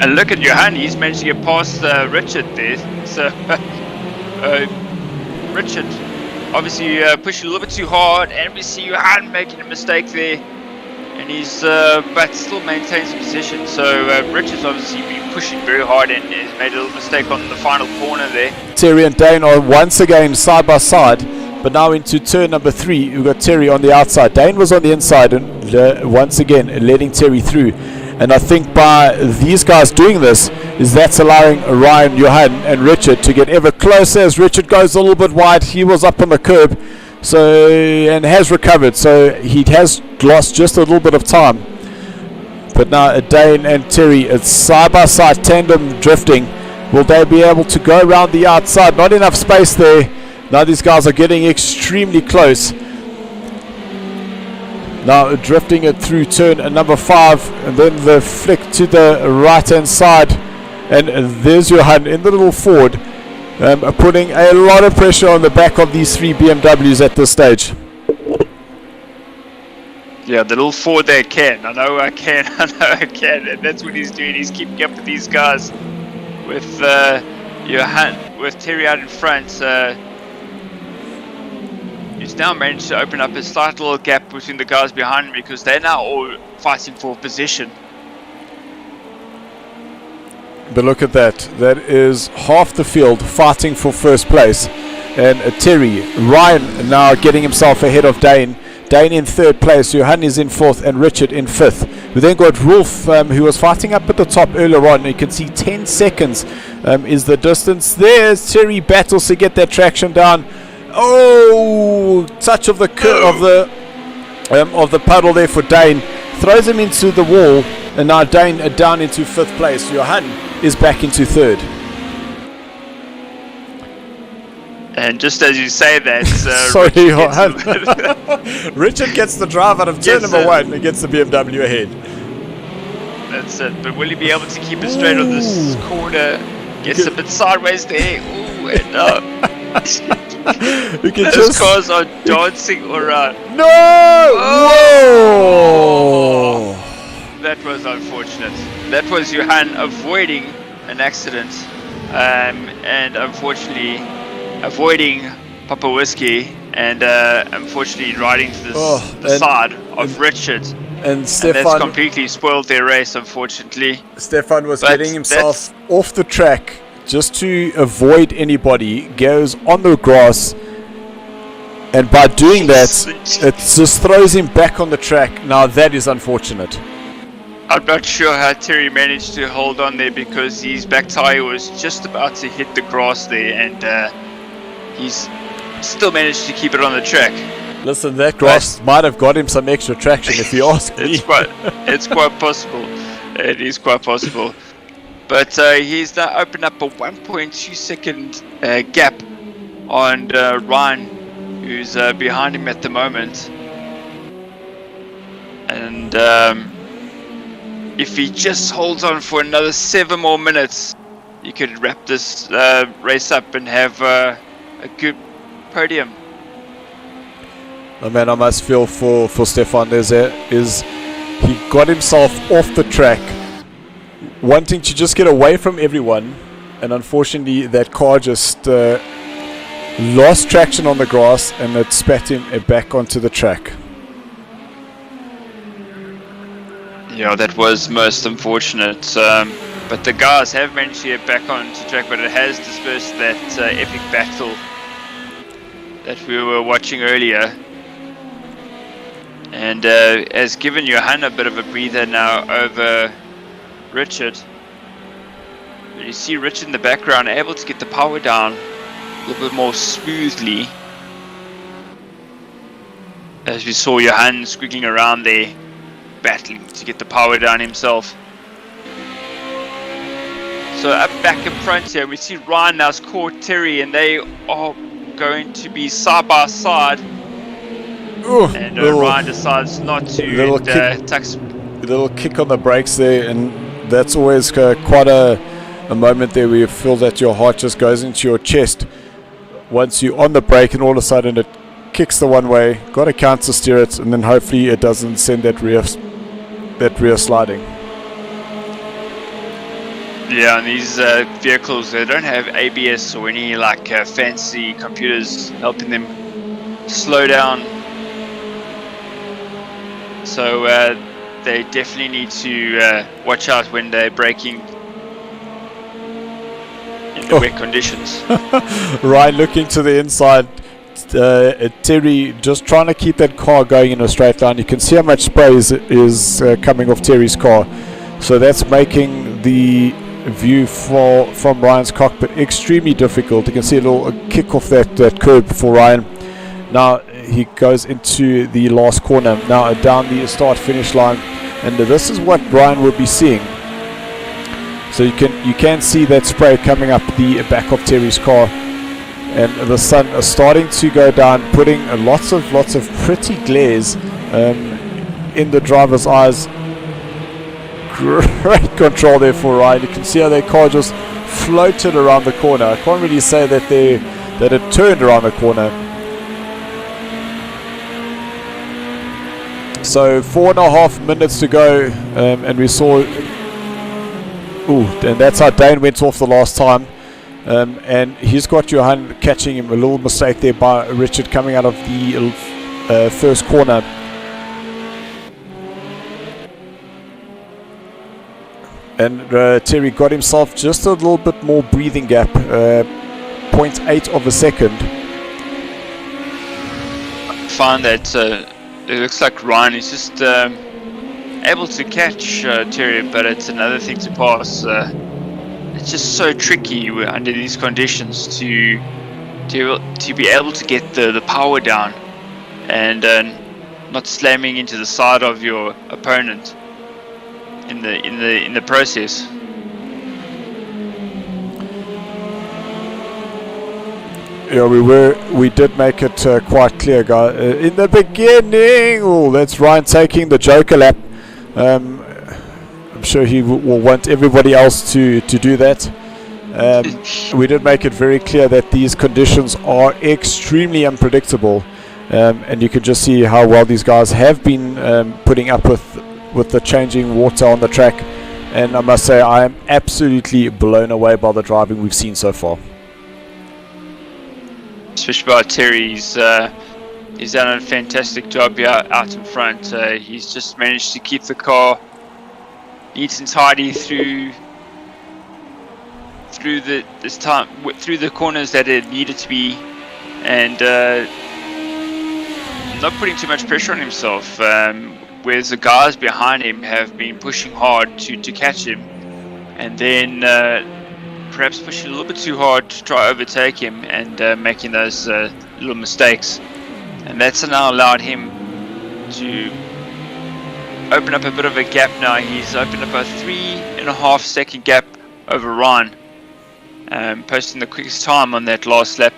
And look at Johan, he's managed to get past Richard there. So Richard obviously pushing a little bit too hard, and we see Johan making a mistake there, and he's but still maintains the position. So Richard's obviously been pushing very hard and has made a little mistake on the final corner there. Terry and Dane are once again side by side, but now into turn number 3, we've got Terry on the outside. Dane was on the inside, and once again letting Terry through. And I think by these guys doing this, that's allowing Ryan, Johan, and Richard to get ever closer as Richard goes a little bit wide. He was up on the curb, and has recovered, so he has lost just a little bit of time. But now Dane and Terry, it's side by side tandem drifting. Will they be able to go around the outside? Not enough space there. Now these guys are getting extremely close. Now drifting it through turn number 5, and then the flick to the right hand side, and there's Johan in the little Ford, putting a lot of pressure on the back of these 3 BMWs at this stage. Yeah, the little Ford there can. I know I can. And that's what he's doing. He's keeping up with these guys. With Johan, with Terry out in front. He's now managed to open up a slight little gap between the guys behind him, because they're now all fighting for position. But look at that. That is half the field fighting for first place. And Terry, Ryan now getting himself ahead of Dane. Dane in 3rd place, Johan is in 4th, and Richard in 5th. We then got Rolf, who was fighting up at the top earlier on. You can see 10 seconds is the distance. There's Terry battles to get that traction down. Oh, touch of the of the puddle there for Dane. Throws him into the wall, and now Dane down into 5th place. Johan is back into 3rd. And just as you say that, sorry, Johan. Richard gets the drive out of turn number 1 and gets the BMW ahead. That's it. But will he be able to keep it straight on this corner? Gets a bit sideways there. Ooh, and those cars are dancing around. No! Oh! Whoa! That was unfortunate. That was Johan avoiding an accident, and unfortunately avoiding Papa Whiskey, and unfortunately riding to the side of Richard. And that's completely spoiled their race, unfortunately. Stefan was getting himself off the track just to avoid anybody, goes on the grass, and by doing that, it just throws him back on the track. Now that is unfortunate. I'm not sure how Terry managed to hold on there, because his back tire was just about to hit the grass there, and he's still managed to keep it on the track. Listen, that grass might have got him some extra traction, if you ask me. It's quite possible. It is quite possible. But he's now opened up a 1.2 second gap on Ryan, who's behind him at the moment. And if he just holds on for another 7 more minutes, you could wrap this race up and have a good podium. Oh man, I must feel for Stefan. He got himself off the track, wanting to just get away from everyone, and unfortunately that car just lost traction on the grass, and it spat him back onto the track. Yeah, that was most unfortunate. But the guys have managed to get back onto track, but it has dispersed that epic battle that we were watching earlier. And has given Johan a bit of a breather now over Richard. But you see Richard in the background able to get the power down a little bit more smoothly. As we saw Johan squiggling around there, battling to get the power down himself. So up back in front here, we see Ryan now's caught Terry, and they are going to be side by side. Ooh, and Ryan decides not to. Little kick on the brakes there, and that's always quite a moment there where you feel that your heart just goes into your chest once you're on the brake, and all of a sudden it kicks the one way. Got to counter steer it, and then hopefully it doesn't send that rear sliding. Yeah, and these vehicles, they don't have ABS or any like fancy computers helping them slow down. So they definitely need to watch out when they're braking in the wet conditions. Ryan looking to the inside. Terry just trying to keep that car going in a straight line. You can see how much spray is coming off Terry's car. So that's making the view from Ryan's cockpit extremely difficult. You can see a little kick off that curb for Ryan. Now he goes into the last corner, now down the start finish line, and this is what Ryan will be seeing. So you can see that spray coming up the back of Terry's car, and the sun is starting to go down, putting lots of pretty glares in the driver's eyes. Great control there for Ryan. You can see how their car just floated around the corner. I can't really say that it turned around the corner. So 4.5 minutes to go, and we saw. And that's how Dane went off the last time. And he's got Johan catching him. A little mistake there by Richard coming out of the first corner. And Terry got himself just a little bit more breathing gap, 0.8 of a second. I find that it looks like Ryan is just able to catch Terry, but it's another thing to pass. It's just so tricky under these conditions to be able to get the power down and not slamming into the side of your opponent in the process. Yeah, we did make it quite clear, guys. In the beginning, that's Ryan taking the Joker lap. I'm sure he will want everybody else to do that. We did make it very clear that these conditions are extremely unpredictable, and you can just see how well these guys have been putting up with the changing water on the track. And I must say, I am absolutely blown away by the driving we've seen so far. Especially by Terry, he's done a fantastic job here out in front. He's just managed to keep the car neat and tidy through the corners that it needed to be, and not putting too much pressure on himself. whereas the guys behind him have been pushing hard to catch him, and then perhaps pushing a little bit too hard to try to overtake him and making those little mistakes, and that's now allowed him to open up a bit of a gap. Now he's opened up a 3.5 second gap over Ryan, posting the quickest time on that last lap.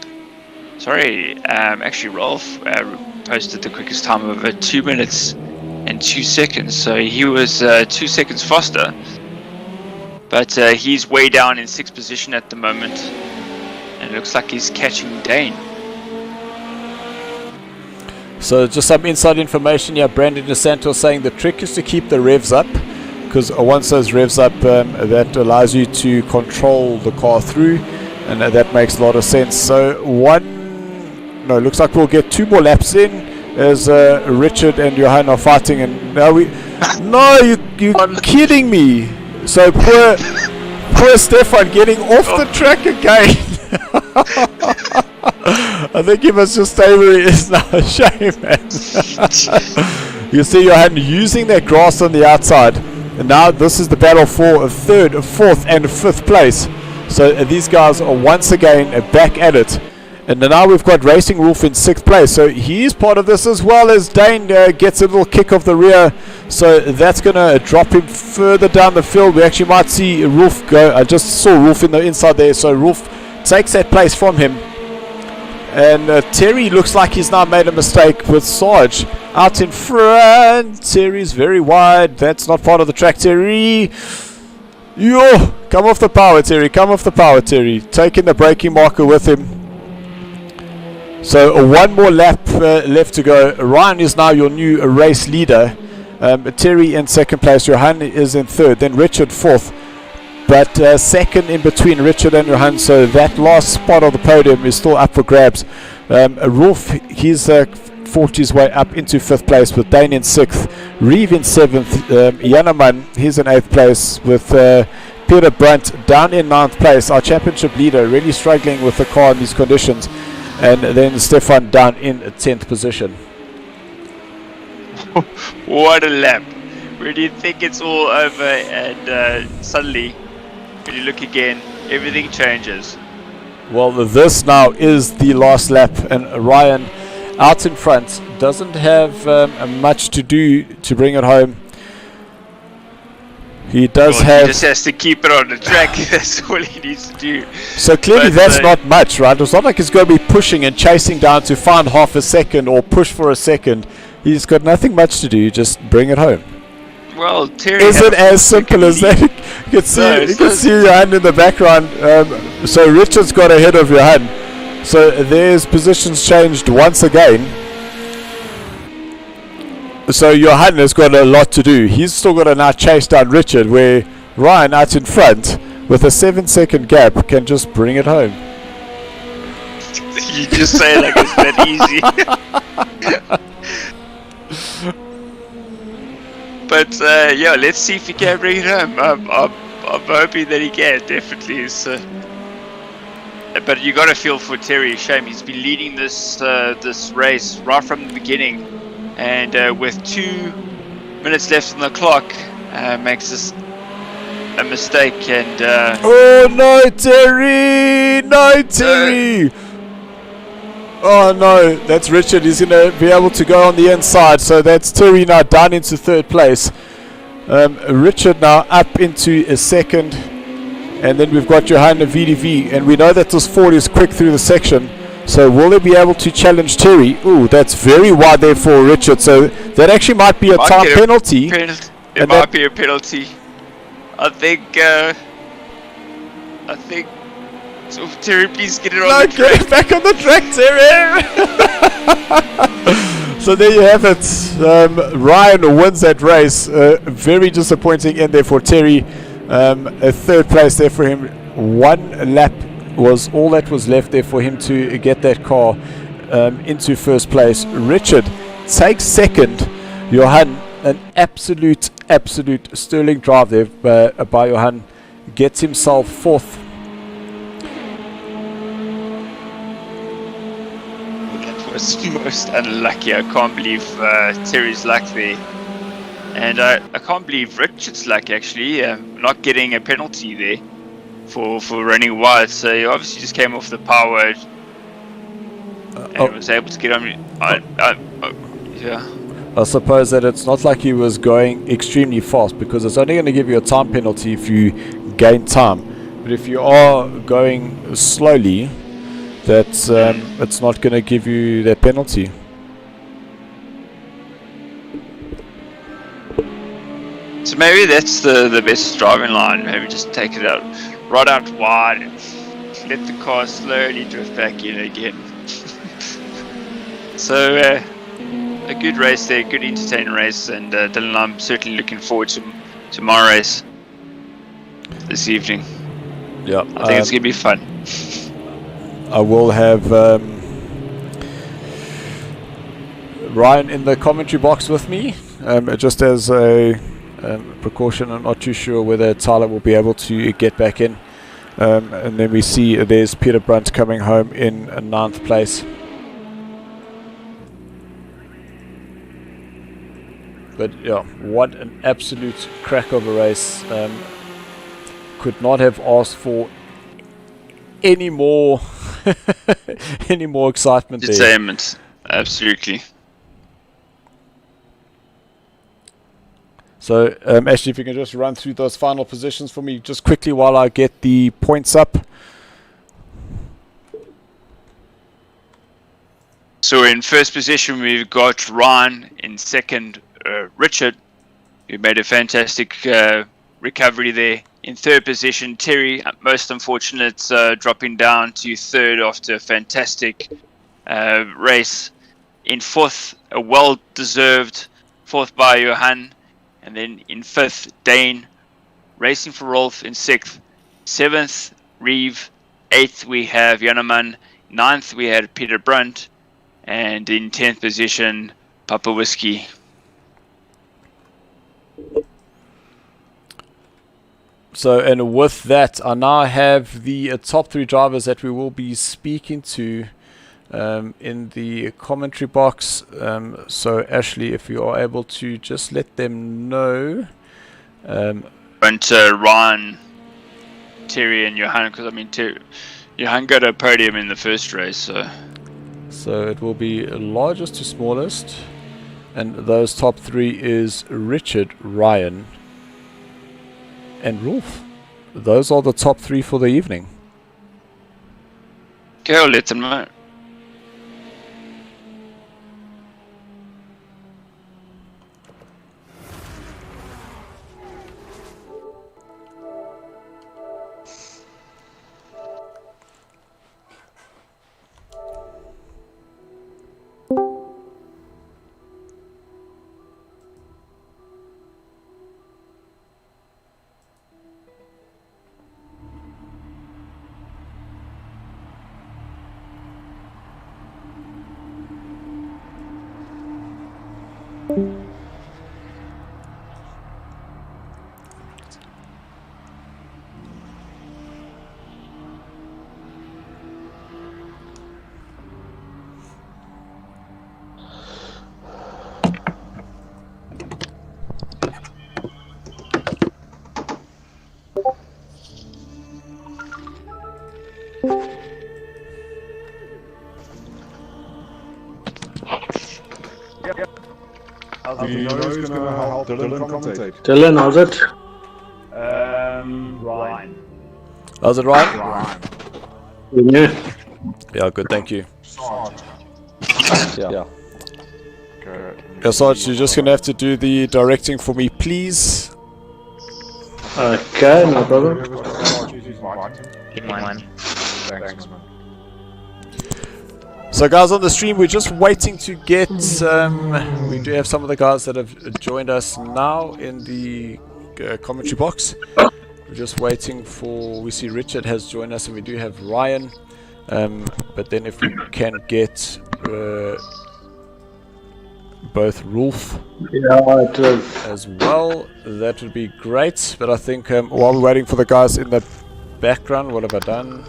Sorry, actually Rolf posted the quickest time of 2 minutes and 2 seconds, so he was 2 seconds faster, but he's way down in 6th position at the moment, and it looks like he's catching Dane. So just some inside information here. Brandon DeSanto saying the trick is to keep the revs up, because once those revs up, that allows you to control the car through, and that makes a lot of sense. So looks like we'll get 2 more laps in as Richard and Johan are fighting, and now you're kidding me. So poor Stefan getting off the track again. I think he must just stay where he is now. Shame, man. You see Johan using that grass on the outside, and now this is the battle for 3rd, 4th and 5th place. So these guys are once again back at it. And now we've got Racing Rolf in 6th place, so he is part of this, as well as Dane gets a little kick of the rear, so that's going to drop him further down the field. We actually might see Rolf go. I just saw Rolf in the inside there, so Rolf takes that place from him. And Terry looks like he's now made a mistake with Sarge out in front. Terry's very wide. That's not part of the track, Terry. Yo, come off the power, Terry. Come off the power, Terry. Taking the braking marker with him. So 1 more lap left to go. Ryan is now your new race leader. Terry in 2nd place. Johan is in 3rd. Then Richard 4th. But 2nd in between Richard and Johan. So that last spot on the podium is still up for grabs. Rolf, he's fought his way up into 5th place with Dane in 6th. Reeve in 7th. Janneman, he's in 8th place with Peter Brunt down in 9th place. Our championship leader really struggling with the car in these conditions. And then Stefan down in 10th position. What a lap. Where do you think it's all over, and suddenly when you look again, everything changes? Well, this now is the last lap, and Ryan out in front doesn't have much to do to bring it home. He does have. He just has to keep it on the track. That's all he needs to do. So clearly that's not much, right? It's not like he's going to be pushing and chasing down to find half a second or push for a second. He's got nothing much to do. Just bring it home. Well, Terry, is it as simple as that? You can see Johan in the background. So Richard's got ahead of Johan. So there's positions changed once again. So Johan has got a lot to do. He's still got to now chase down Richard, where Ryan out in front with a 7-second gap can just bring it home. You just say it like it's that easy. But yeah, let's see if he can bring it home. I'm hoping that he can, definitely. So, but you got to feel for Terry. Shame, he's been leading this this race right from the beginning, and with 2 minutes left on the clock, makes this a mistake. And oh no, Terry! No, Terry! Oh no, that's Richard. He's going to be able to go on the inside. So that's Terry now down into 3rd place. Richard now up into a 2nd. And then we've got Johanna VDV. And we know that this Ford is quick through the section. So will they be able to challenge Terry? Ooh, that's very wide there for Richard. So that actually might be a time penalty. It might be a penalty. I think so Terry, please get it on the track. Get back on the track, Terry! So there you have it. Ryan wins that race. Very disappointing end there for Terry. A 3rd place there for him. 1 lap was all that was left there for him to get that car into 1st place. Richard takes 2nd. Johan, an absolute sterling drive there by Johan. Gets himself 4th. Was most unlucky. I can't believe Terry's luck there. And I can't believe Richard's luck actually not getting a penalty there for running wide. So he obviously just came off the power and was able to get on. Yeah. I suppose that it's not like he was going extremely fast, because it's only going to give you a time penalty if you gain time. But if you are going slowly, that's it's not going to give you that penalty. So maybe that's the best driving line. Maybe just take it out, right out wide, and let the car slowly drift back in again. So a good race there, good entertaining race, and Dylan, I'm certainly looking forward to my race this evening. Yeah, I think it's gonna be fun. I will have Ryan in the commentary box with me, just as a precaution. I'm not too sure whether Tyler will be able to get back in. And then we see there's Peter Brunt coming home in 9th place. But yeah, what an absolute crack of a race. Could not have asked for any more any more excitement there. Entertainment, absolutely. So Ashley, if you can just run through those final positions for me just quickly while I get the points up. So in first position we've got Ryan, in second Richard, who made a fantastic recovery there. In third position Terry, most unfortunate, dropping down to third after a fantastic race. In fourth, a well-deserved fourth by Johan. And then in fifth, Dane, racing for Rolf in sixth. Seventh, Reeve. Eighth, we have Jonaman. Ninth, we had Peter Brunt. And in 10th position, Papa Whiskey. So, and with that, I now have the top 3 drivers that we will be speaking to in the commentary box. So Ashley, if you are able to just let them know. Went Ryan, Terry and Johan, because I mean Johan got a podium in the first race. So it will be largest to smallest, and those top 3 is Richard, Ryan and Rolf. Those are the top 3 for the evening. Okay, I'll let them know. You know who's going to help Dylan commentate? Dylan, how's it? Ryan. How's it, Ryan? Yeah. Yeah, good, thank you. Yeah. Yeah, Sarge, you're just going to have to do the directing for me, please. Okay, no problem. Thanks, man. So guys, on the stream, we're just waiting to get, we do have some of the guys that have joined us now in the commentary box. We're just waiting for, we see Richard has joined us and we do have Ryan. But then if we can get both Rolf as well, that would be great. But I think while we're waiting for the guys in the background, what have I done?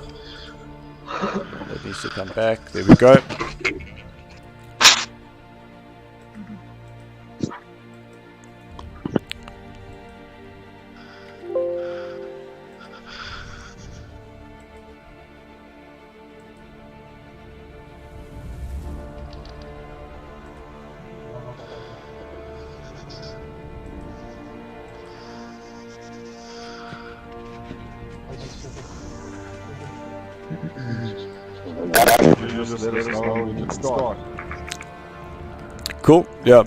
That needs to come back. There we go. just let us know when you can start. Cool. Yeah.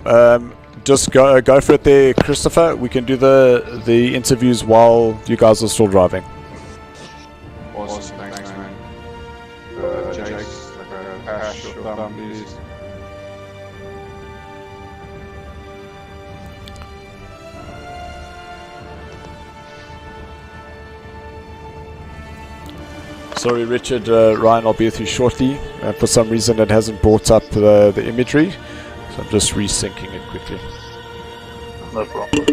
Just go for it there, Christopher. We can do the interviews while you guys are still driving. Awesome, thanks man. Jace, like a hash or thumb, please. Sorry, Richard. Ryan, I'll be with you shortly. For some reason, it hasn't brought up the imagery, so I'm just resyncing it quickly. No problem.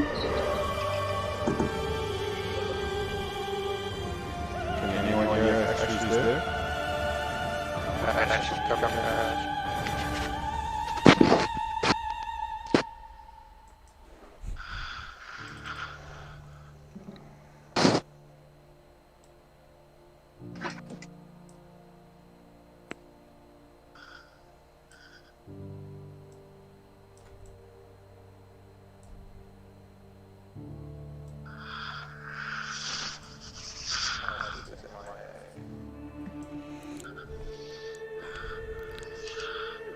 Can anyone hear Ashley's there? Ash, come Ash.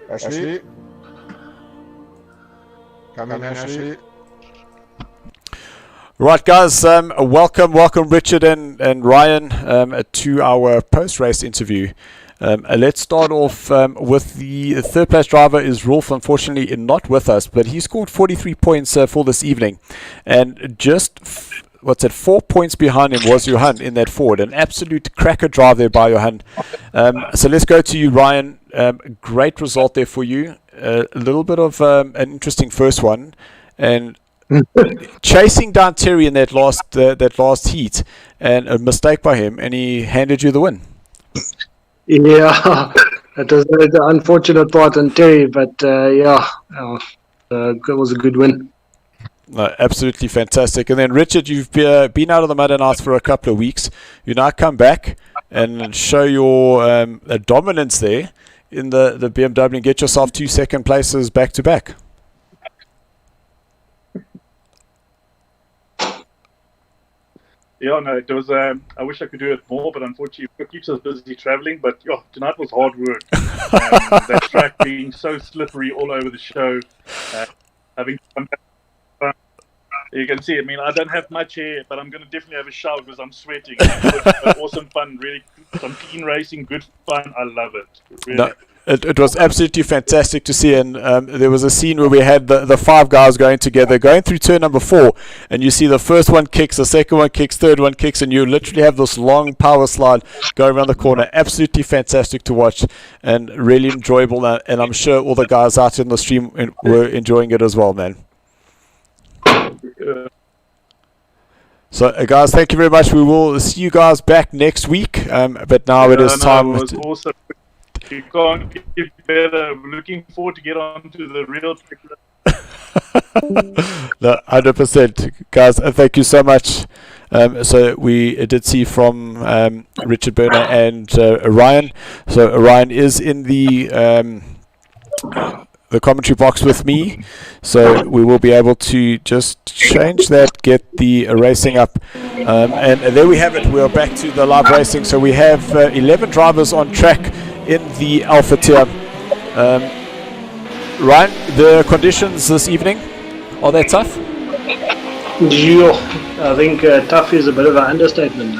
Ashley? Come in, Ashley. Right, guys. Welcome, Richard and Ryan, to our post-race interview. Let's start off with the third place driver is Rolf, unfortunately not with us, but he scored 43 points for this evening, and just 4 points behind him was Johan in that Ford. An absolute cracker drive there by Johan. So let's go to you, Ryan. Great result there for you. A little bit of an interesting first one, and chasing down Terry in that last heat, and a mistake by him, and he handed you the win. Yeah, that was the unfortunate part on Terry, but it was a good win. No, absolutely fantastic. And then Richard, you've been out of the mud and ice for a couple of weeks. You now come back and show your dominance there in the BMW and get yourself 2 second places back to back. Yeah, no, it was. I wish I could do it more, but unfortunately, it keeps us busy traveling. But yeah, tonight was hard work. That track being so slippery all over the show, having fun. You can see. I mean, I don't have much hair, but I'm going to definitely have a shower because I'm sweating. Awesome fun, really. Some clean racing, good fun. I love it. Really. No, it was absolutely fantastic to see, and there was a scene where we had the 5 guys going together, going through turn number 4, and you see the first one kicks, the second one kicks, third one kicks, and you literally have this long power slide going around the corner. Absolutely fantastic to watch, and really enjoyable, and I'm sure all the guys out in the stream were enjoying it as well, man. So guys, thank you very much. We will see you guys back next week, but now it is time. It was awesome. You can't get better. Looking forward to get on to the real track. No, 100%, guys. Thank you so much. So we did see from Richard Berner and Ryan. So Ryan is in the commentary box with me, so we will be able to just change that, get the racing up, and there we have it. We're back to the live racing. So we have 11 drivers on track in the Alpha tier. Ryan, the conditions this evening, are they tough? Yeah, I think tough is a bit of an understatement.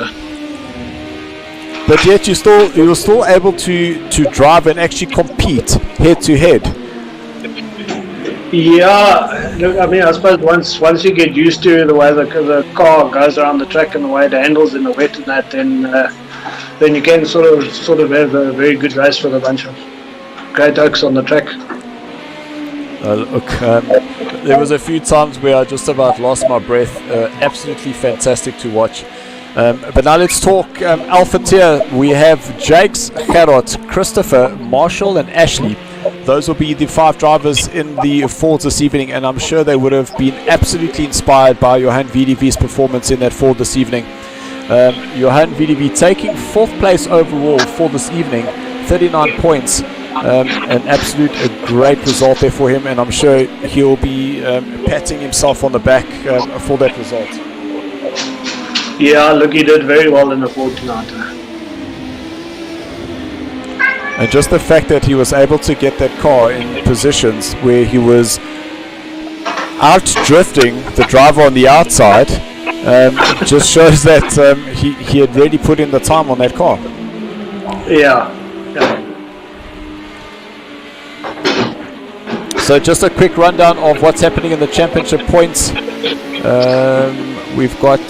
But yet you're still able to drive and actually compete head to head. Yeah, look, I mean, I suppose once you get used to the way the car goes around the track and the way it handles in the wet and that, then you can sort of have a very good race with a bunch of great oaks on the track. Look, there was a few times where I just about lost my breath. Absolutely fantastic to watch. But now let's talk Alpha tier. We have Jakes, Gerard, Christopher, Marshall and Ashley. Those will be the 5 drivers in the Fords this evening, and I'm sure they would have been absolutely inspired by Johan VDV's performance in that Ford this evening. Johan VDV taking 4th place overall for this evening, 39 points. An absolute great result there for him, and I'm sure he'll be patting himself on the back for that result. Yeah, look, he did very well in the Ford tonight. And just the fact that he was able to get that car in positions where he was out drifting the driver on the outside just shows that he had really put in the time on that car. Yeah. So just a quick rundown of what's happening in the championship points. We've got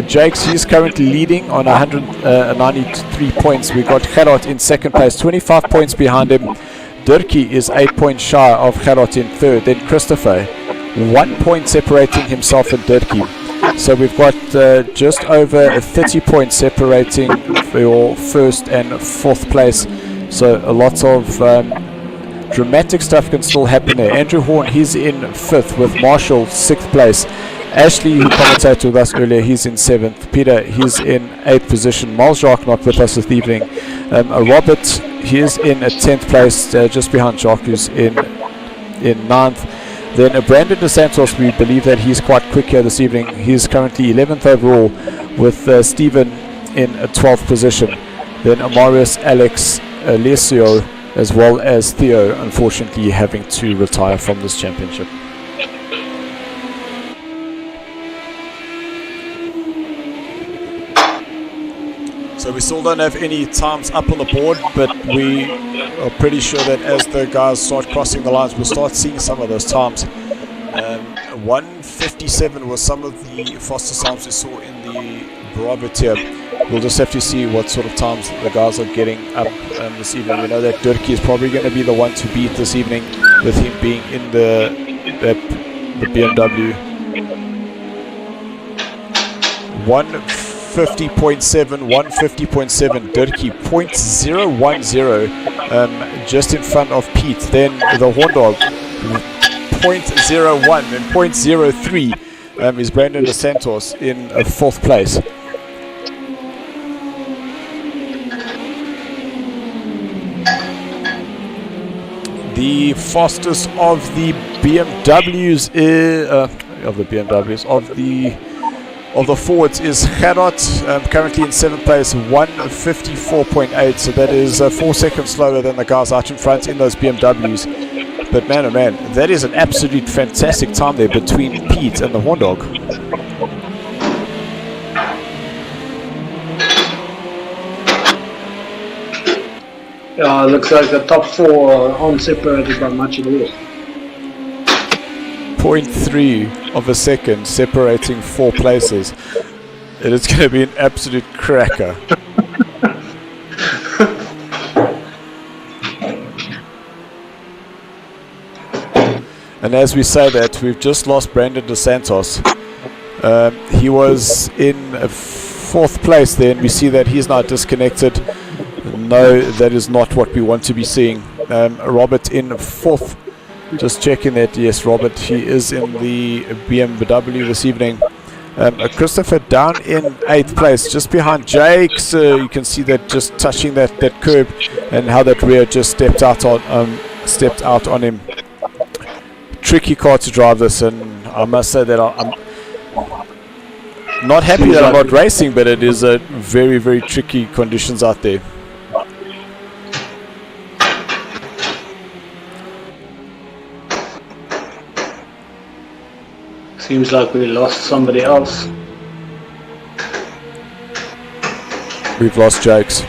Jakes, he's currently leading on 193 points. We've got Gerard in second place, 25 points behind him. Dirkie is 8 points shy of Gerard in third. Then Christopher, 1 point separating himself and Dirkie. So we've got just over 30 points separating for first and fourth place. So a lot of dramatic stuff can still happen there. Andrew Horn, he's in fifth with Marshall sixth place. Ashley, who commentated with us earlier, he's in seventh. Peter, he's in eighth position. Miles Jacques not with us this evening. Robert, he is in 10th place, just behind Jacques, who's in ninth. Then Brandon DeSantos, we believe that he's quite quick here this evening. He's currently 11th overall with Stephen in 12th position. Then Amarius, Alex, Alessio, as well as Theo, unfortunately having to retire from this championship. So we still don't have any times up on the board, but we are pretty sure that as the guys start crossing the lines, we'll start seeing some of those times. 1:57 was some of the fastest times we saw in the Bravo tier. We'll just have to see what sort of times the guys are getting up this evening. We know that Dirkie is probably going to be the one to beat this evening, with him being in the BMW. 150.7, 150.7, Dirkie 0.010, just in front of Pete. Then the Horn Dog 0.01 and 0.03 is Brandon DeSantos in fourth place. The fastest of the BMWs of the forwards is Gerard, currently in 7th place, 154.8, so that is 4 seconds slower than the guys out in front in those BMWs. But man, oh man, that is an absolute fantastic time there between Pete and the Horn Dog. Yeah, looks like the top four aren't separated by much at all. 0.3 of a second separating 4 places. It is going to be an absolute cracker. And as we say that, we've just lost Brandon DeSantos. He was in 4th place there, and we see that he's now disconnected. No, that is not what we want to be seeing. Robert in 4th. Just checking that, yes, Robert, he is in the BMW this evening. Christopher down in 8th place, just behind Jake. So you can see that just touching that curb, and how that rear just stepped out on him. Tricky car to drive this, and I must say that I'm not happy that I'm not racing, but it is a very, very tricky conditions out there. Seems like we lost somebody else. We've lost Jakes.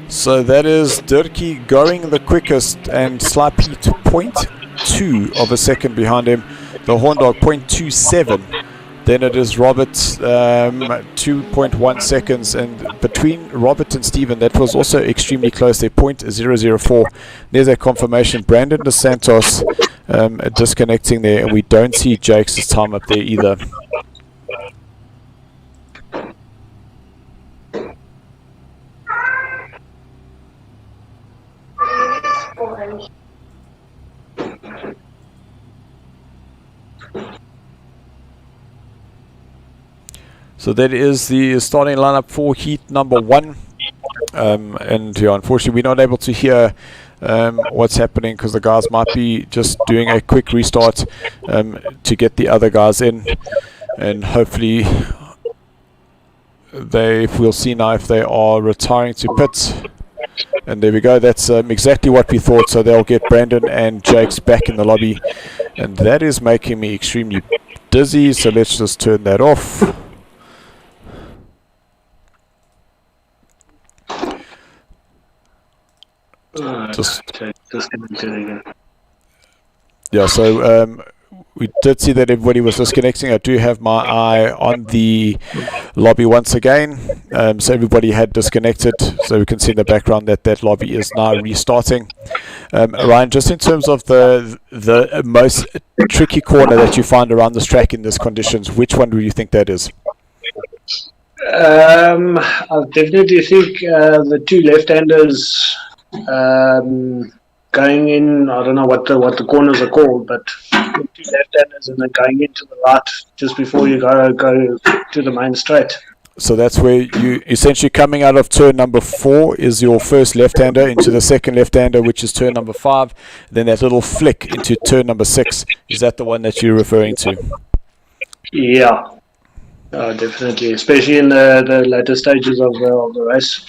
So that is Dirkie going the quickest, and Sly Pete 0.2 of a second behind him. The Horn Dog 0.27. Then it is Robert 2.1 seconds, and between Robert and Stephen, that was also extremely close there, 0.004. There's a confirmation. Brandon DeSantos disconnecting there, and we don't see Jake's time up there either. So that is the starting lineup for heat number 1. And yeah, unfortunately we're not able to hear what's happening, because the guys might be just doing a quick restart to get the other guys in. and hopefully we'll see now if they are retiring to pits. And there we go, that's exactly what we thought. So they'll get Brandon and Jakes back in the lobby, and that is making me extremely dizzy, so let's just turn that off. Yeah, so we did see that everybody was disconnecting. I do have my eye on the lobby once again. So everybody had disconnected, so we can see in the background that that lobby is now restarting. Ryan, just in terms of the most tricky corner that you find around this track in these conditions, which one do you think that is? I definitely think the two left-handers going in. I don't know what the corners are called, but the two left-handers and then going into the right just before you go to the main straight. So that's where you essentially coming out of turn number 4 is your first left-hander into the second left-hander, which is turn number 5. Then that little flick into turn number 6. Is that the one that you're referring to? Yeah, definitely. Especially in the later stages of the race.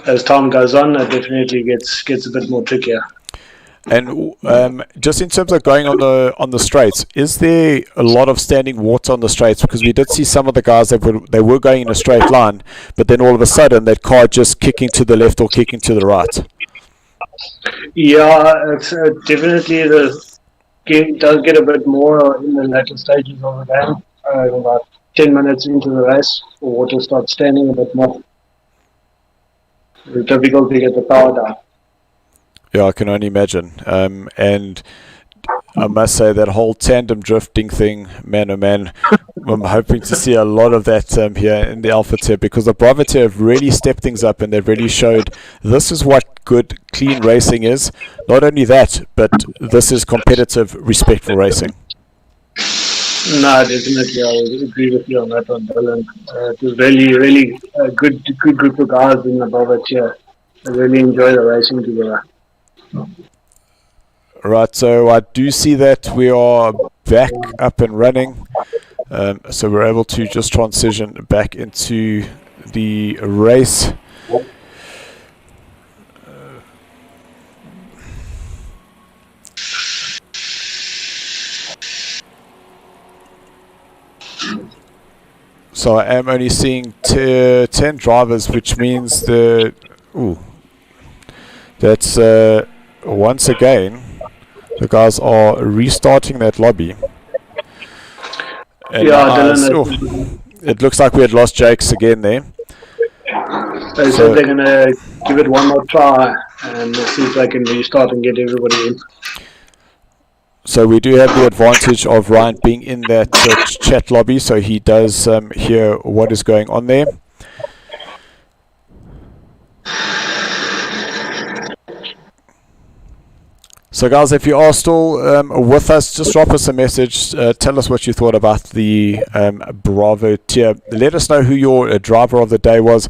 As time goes on, it definitely gets a bit more trickier. And just in terms of going on the straights, is there a lot of standing water on the straights? Because we did see some of the guys that were going in a straight line, but then all of a sudden that car just kicking to the left or kicking to the right. Yeah, it's definitely the game does get a bit more in the later stages of the game. About 10 minutes into the race, the water starts standing a bit more. It's difficult to get the power down. Yeah, I can only imagine. And I must say that whole tandem drifting thing, man oh man, I'm hoping to see a lot of that here in the Alpha tier, because the Bravo tier have really stepped things up and they've really showed this is what good, clean racing is. Not only that, but this is competitive, respectful racing. No, definitely, I would agree with you on that one, Dylan. It was really a good group of guys in the Bravo tier. I really enjoy the racing together. Right, so I do see that we are back up and running. So we're able to just transition back into the race. So I am only seeing 10 drivers, which means that's once again the guys are restarting that lobby. And it looks like we had lost Jakes again there. They said they're going to give it one more try and see if they can restart and get everybody in. So we do have the advantage of Ryan being in that chat lobby, so he does hear what is going on there. So guys, if you are still with us, just drop us a message. Tell us what you thought about the Bravo tier. Let us know who your driver of the day was,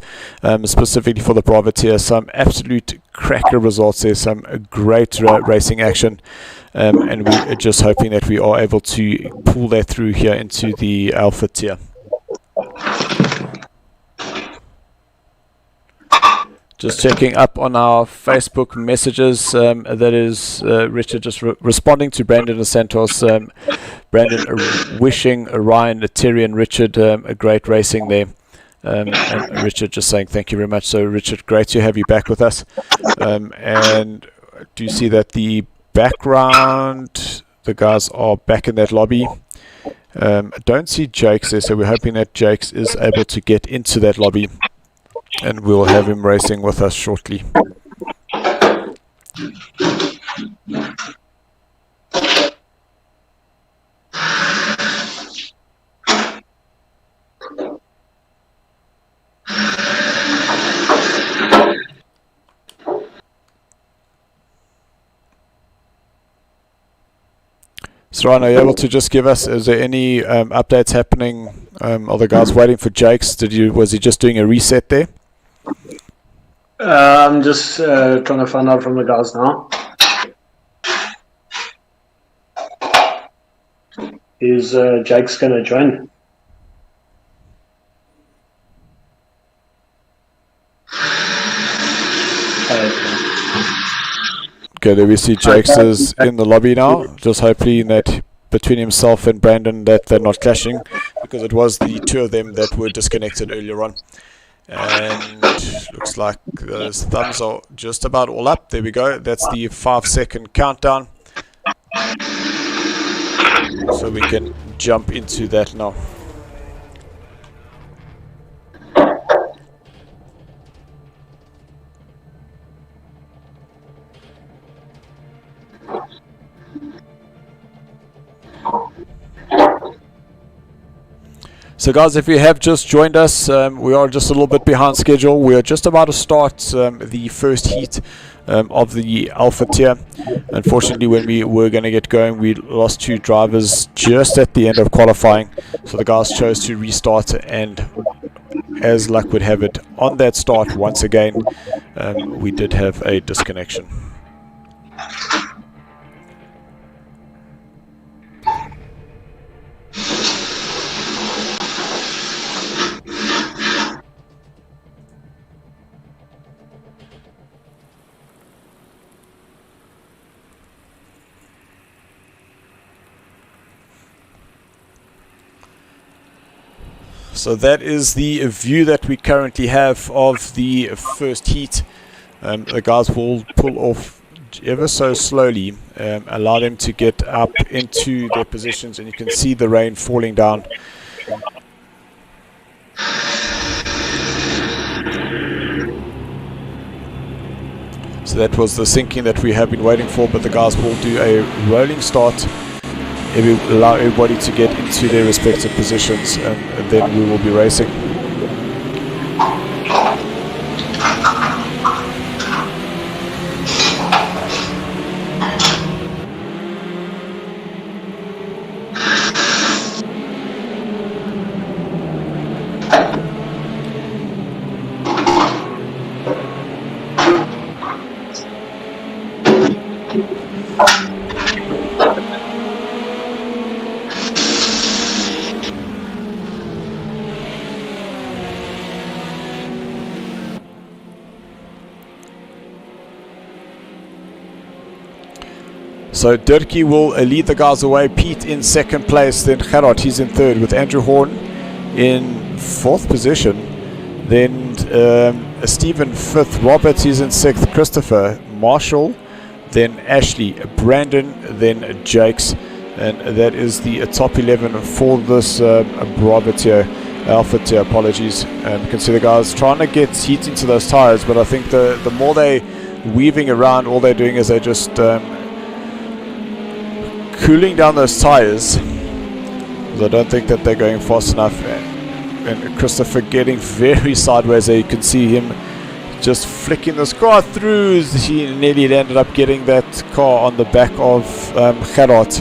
specifically for the Bravo tier. Some absolute cracker results there, some great racing action. And we're just hoping that we are able to pull that through here into the Alpha tier. Just checking up on our Facebook messages. That is Richard just responding to Brandon Dos Santos. Brandon wishing Ryan, Terry and Richard a great racing there. And Richard just saying thank you very much. So Richard, great to have you back with us. And do you see that the background, the guys are back in that lobby? Don't see Jakes there, so we're hoping that Jakes is able to get into that lobby. And we'll have him racing with us shortly. So Ryan, are you able to just give us, is there any updates happening? Are the guys waiting for Jakes? Was he just doing a reset there? I'm just trying to find out from the guys now. Is Jake's going to join? Okay, there we see Jakes is in the lobby now, just hoping that between himself and Brandon that they're not clashing, because it was the two of them that were disconnected earlier on. And looks like those thumbs are just about all up. There we go, that's the 5-second countdown. So we can jump into that now. So guys, if you have just joined us, we are just a little bit behind schedule. We are just about to start the first heat of the Alpha tier. Unfortunately, when we were going to get going, we lost 2 drivers just at the end of qualifying. So the guys chose to restart, and as luck would have it, on that start once again, we did have a disconnection. So that is the view that we currently have of the first heat. The guys will pull off ever so slowly, allow them to get up into their positions, and you can see the rain falling down. So that was the sinking that we have been waiting for, but the guys will do a rolling start. It will allow everybody to get into their respective positions, and then we will be racing. So Dirkie will lead the guys away. Pete in second place, then Gerard, he's in third, with Andrew Horn in fourth position. Then Stephen fifth, Robert he's in sixth, Christopher, Marshall, then Ashley, Brandon, then Jakes, and that is the top 11 for this Bravo tier, Alpha tier, apologies. You can see the guys trying to get heat into those tires, but I think the more they're weaving around, all they're doing is they're just cooling down those tires, because I don't think that they're going fast enough. And Christopher getting very sideways there. You can see him just flicking this car through. He nearly ended up getting that car on the back of Gerard.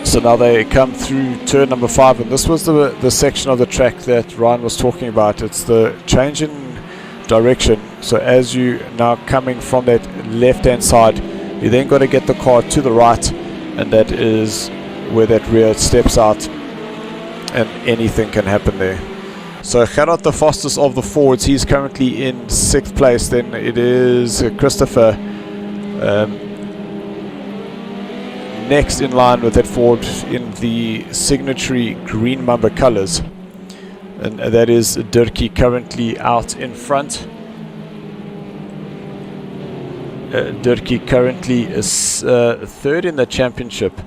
So now they come through turn number 5, and this was the section of the track that Ryan was talking about. It's the change in direction. So as you now coming from that left hand side, you then got to get the car to the right, and that is where that rear steps out, and anything can happen there. So Gerard, the fastest of the forwards, he's currently in 6th place. Then it is Christopher next in line with that Ford in the signatory green Mamba colors, and that is Dirkie currently out in front. Dirkie currently is third in the championship,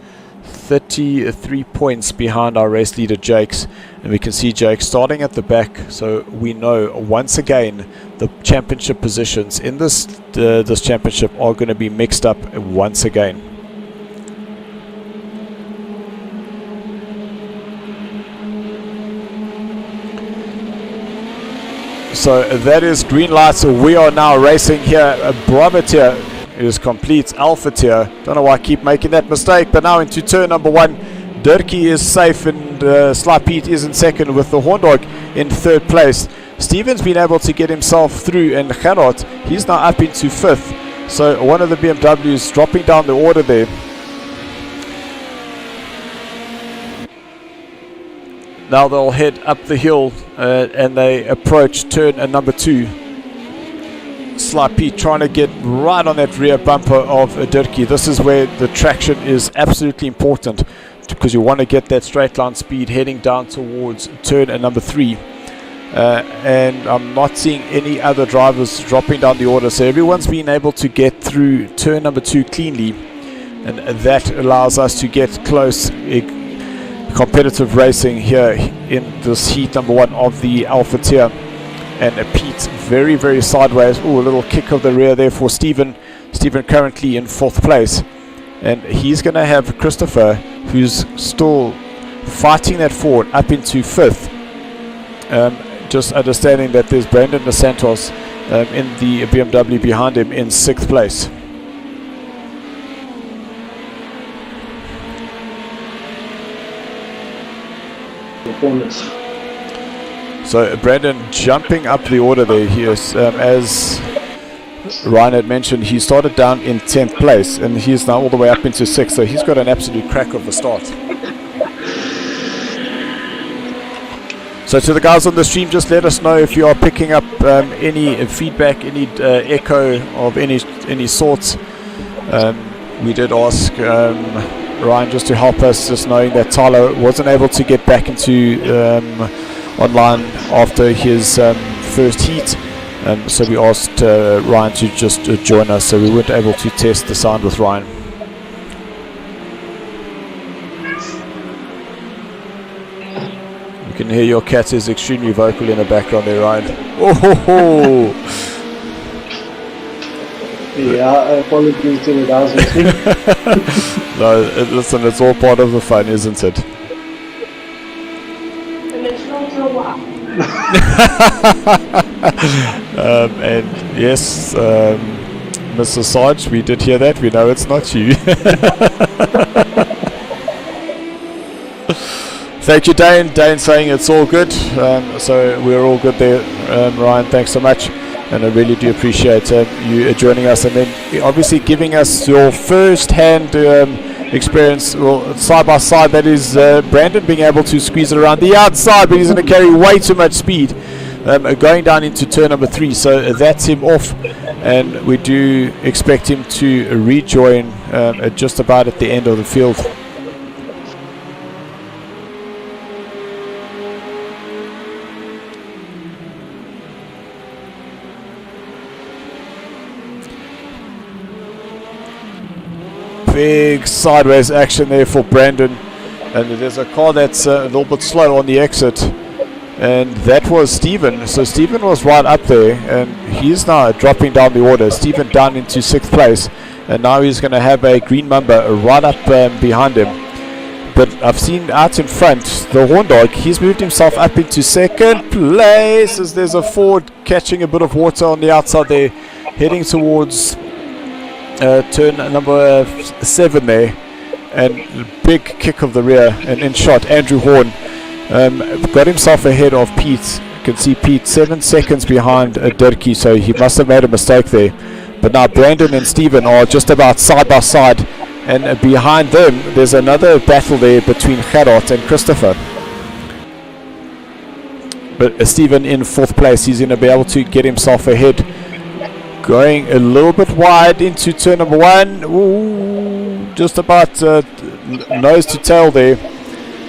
33 points behind our race leader Jakes, and we can see Jakes starting at the back. So we know once again the championship positions in this championship are going to be mixed up once again. So that is green light, so we are now racing here. Bravo tier is complete, Alpha tier. Don't know why I keep making that mistake, but now into turn number 1. Dirkie is safe, and Sly Pete is in second, with the Horn Dog in third place. Steven's been able to get himself through, and Gerard, he's now up into 5th. So one of the BMWs dropping down the order there. Now they'll head up the hill and they approach turn number 2. Sly Pete trying to get right on that rear bumper of Dirkie. This is where the traction is absolutely important, because you want to get that straight line speed heading down towards turn number 3. And I'm not seeing any other drivers dropping down the order, so everyone's been able to get through turn number 2 cleanly, and that allows us to get close competitive racing here in this heat number 1 of the Alpha tier. And Pete very, very sideways. Oh, a little kick of the rear there for Stephen. Stephen currently in 4th place, and he's going to have Christopher, who's still fighting that forward, up into 5th. Just understanding that there's Brandon Dos Santos in the BMW behind him in 6th place. So Brandon jumping up the order there. He is, as Ryan had mentioned, he started down in 10th place and he's now all the way up into 6th, so he's got an absolute crack of a start. So to the guys on the stream, just let us know if you are picking up any feedback, any echo of any sorts. We did ask Ryan just to help us, just knowing that Tyler wasn't able to get back into online after his first heat, so we asked Ryan to just join us, so we weren't able to test the sound with Ryan. You can hear your cat is extremely vocal in the background there, Ryan. Oh ho ho! Yeah, apologies to the guys. No, listen, it's all part of the fun, isn't it? And yes, Mr. Sarge, we did hear that. We know it's not you. Thank you, Dane. Dane saying it's all good. So we're all good there. Ryan, thanks so much. And I really do appreciate you joining us, and then obviously giving us your first-hand experience, well, side by side. That is Brandon being able to squeeze it around the outside, but he's going to carry way too much speed going down into turn number 3. So that's him off, and we do expect him to rejoin just about at the end of the field. Big sideways action there for Brandon, and there's a car that's a little bit slow on the exit, and that was Stephen. So Stephen was right up there, and he's now dropping down the order. Stephen down into 6th place, and now he's going to have a green Mamba right up behind him. But I've seen out in front the Horn Dog, he's moved himself up into 2nd place as there's a Ford catching a bit of water on the outside there, heading towards turn number 7 there, and big kick of the rear, and in shot Andrew Horn got himself ahead of Pete. You can see Pete 7 seconds behind Dirkie, so he must have made a mistake there. But now Brandon and Stephen are just about side by side, and behind them there's another battle there between Gerard and Christopher. But Stephen in 4th place, he's going to be able to get himself ahead. Going a little bit wide into turn number 1. Ooh, just about nose to tail there.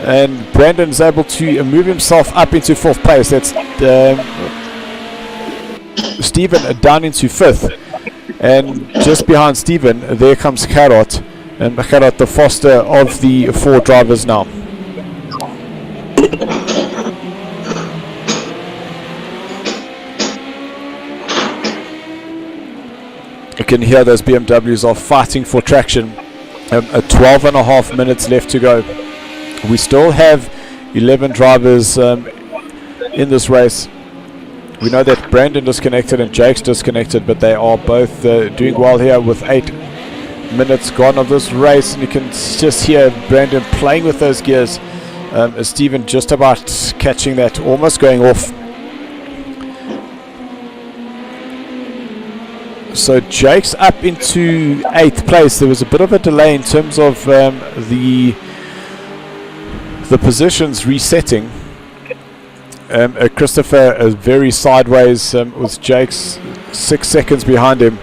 And Brandon's able to move himself up into 4th place. That's Stephen down into 5th. And just behind Stephen, there comes Gerard. And Gerard, the faster of the 4 drivers now. You can hear those BMWs are fighting for traction. 12.5 minutes left to go. We still have 11 drivers in this race. We know that Brandon disconnected and Jake's disconnected, but they are both doing well here with 8 minutes gone of this race. And you can just hear Brandon playing with those gears. Stephen just about catching that, almost going off. So Jake's up into 8th place. There was a bit of a delay in terms of the positions resetting. Christopher very sideways with Jake's 6 seconds behind him,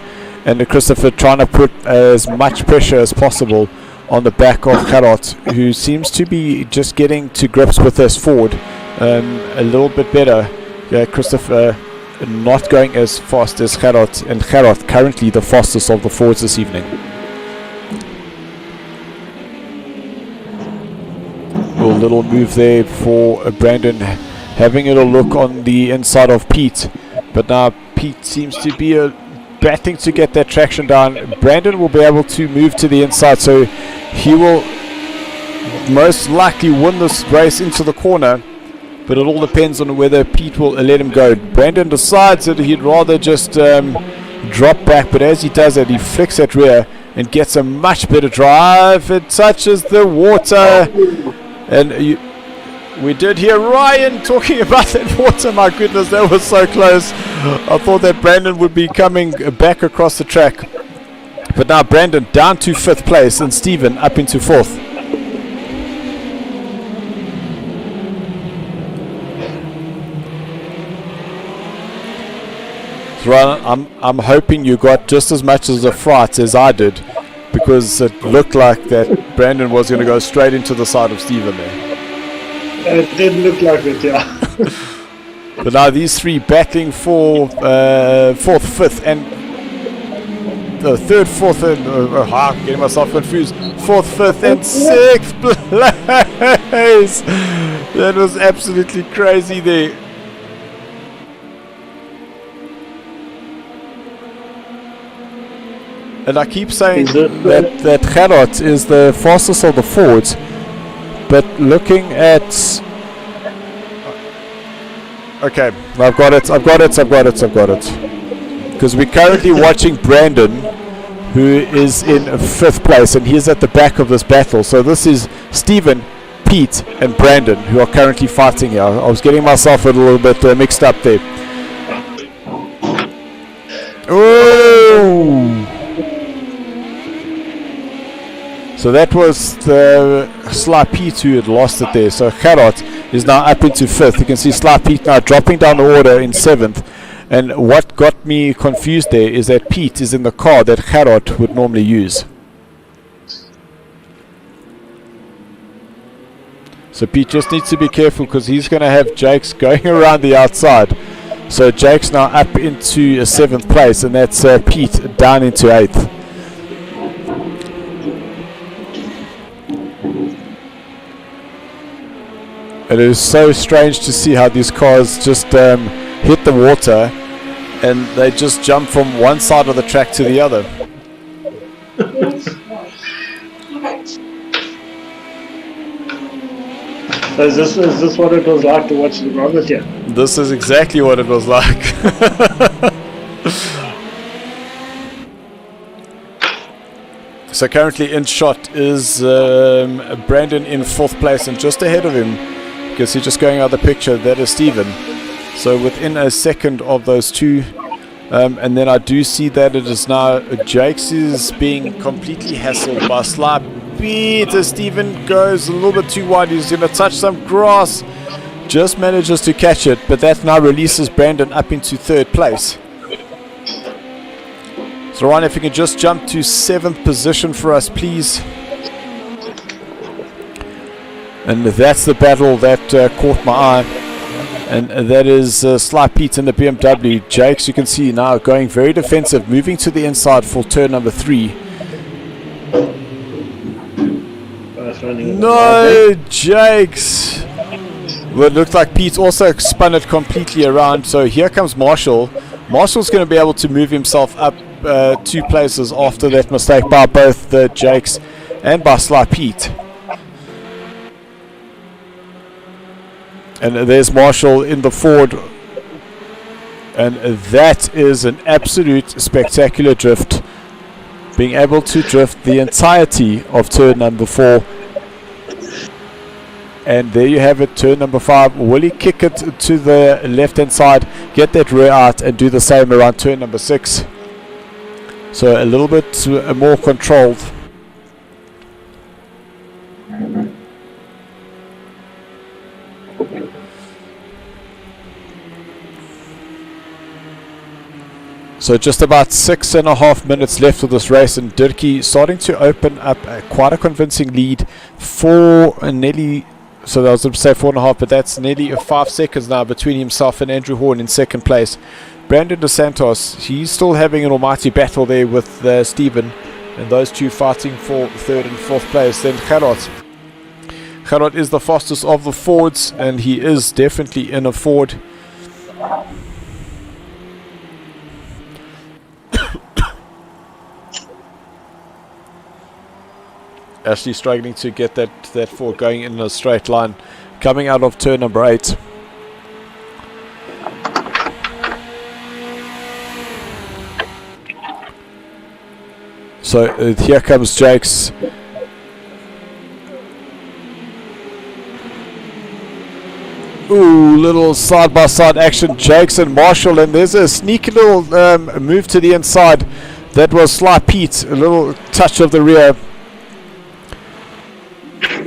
and Christopher trying to put as much pressure as possible on the back of Gerard, who seems to be just getting to grips with this Ford a little bit better. Christopher not going as fast as Gerard, and Gerard currently the fastest of the Fords this evening. A little move there for Brandon, having a look on the inside of Pete, but now Pete seems to be battling to get that traction down. Brandon will be able to move to the inside, so he will most likely win this race into the corner, but it all depends on whether Pete will let him go. Brandon decides that he'd rather just drop back, but as he does that, he flicks that rear and gets a much better drive. It touches the water, and we did hear Ryan talking about that water. My goodness, that was so close. I thought that Brandon would be coming back across the track, but now Brandon down to 5th place and Stephen up into 4th. So I'm hoping you got just as much as a fright as I did, because it looked like that Brandon was going to go straight into the side of Stephen there. It did look like it, yeah. But now these three battling for 4th, 5th, and 3rd, 4th, and I'm getting myself confused. 4th, 5th, and 6th place. That was absolutely crazy there. And I keep saying that Gerard is the fastest of the Fords, but looking at... Okay, I've got it. Because we're currently watching Brandon, who is in 5th place, and he's at the back of this battle. So this is Stephen, Pete, and Brandon, who are currently fighting here. I was getting myself a little bit mixed up there. Oh! So that was the Sly Pete who had lost it there. So Gerard is now up into 5th. You can see Sly Pete now dropping down the order in 7th. And what got me confused there is that Pete is in the car that Gerard would normally use. So Pete just needs to be careful, because he's going to have Jake's going around the outside. So Jake's now up into 7th place, and that's Pete down into 8th. It is so strange to see how these cars just hit the water and they just jump from one side of the track to the other. So is this what it was like to watch the Robert here? This is exactly what it was like. So currently in shot is Brandon in 4th place, and just ahead of him, you can see just going out of the picture, that is Stephen. So within a second of those two, and then I do see that it is now Jake's is being completely hassled by Sly Pete. As Stephen goes a little bit too wide, he's going to touch some grass, just manages to catch it, but that now releases Brandon up into 3rd place. So Ryan, if you can just jump to 7th position for us, please. And that's the battle that caught my eye, and that is Sly Pete in the BMW. Jakes, you can see now going very defensive, moving to the inside for turn number 3. No, Jakes! Well, it looked like Pete also spun it completely around. So here comes Marshall. Marshall's going to be able to move himself up 2 places after that mistake by both the Jakes and by Sly Pete. And there's Marshall in the Ford, and that is an absolute spectacular drift, being able to drift the entirety of turn number 4. And there you have it, turn number 5. Will he kick it to the left hand side, get that rear out, and do the same around turn number 6? So a little bit more controlled. So just about 6.5 minutes left of this race, and Dirkie starting to open up quite a convincing lead for nearly, so I was going to say 4.5, but that's nearly 5 seconds now between himself and Andrew Horn in second place. Brandon Dos Santos, he's still having an almighty battle there with Stephen, and those two fighting for third and fourth place. Then Gerard is the fastest of the Fords, and he is definitely in a Ford. Actually struggling to get that Ford going in a straight line, coming out of turn number 8. So here comes Jakes. Ooh, little side-by-side action, Jakes and Marshall, and there's a sneaky little move to the inside. That was Sly Pete, a little touch of the rear.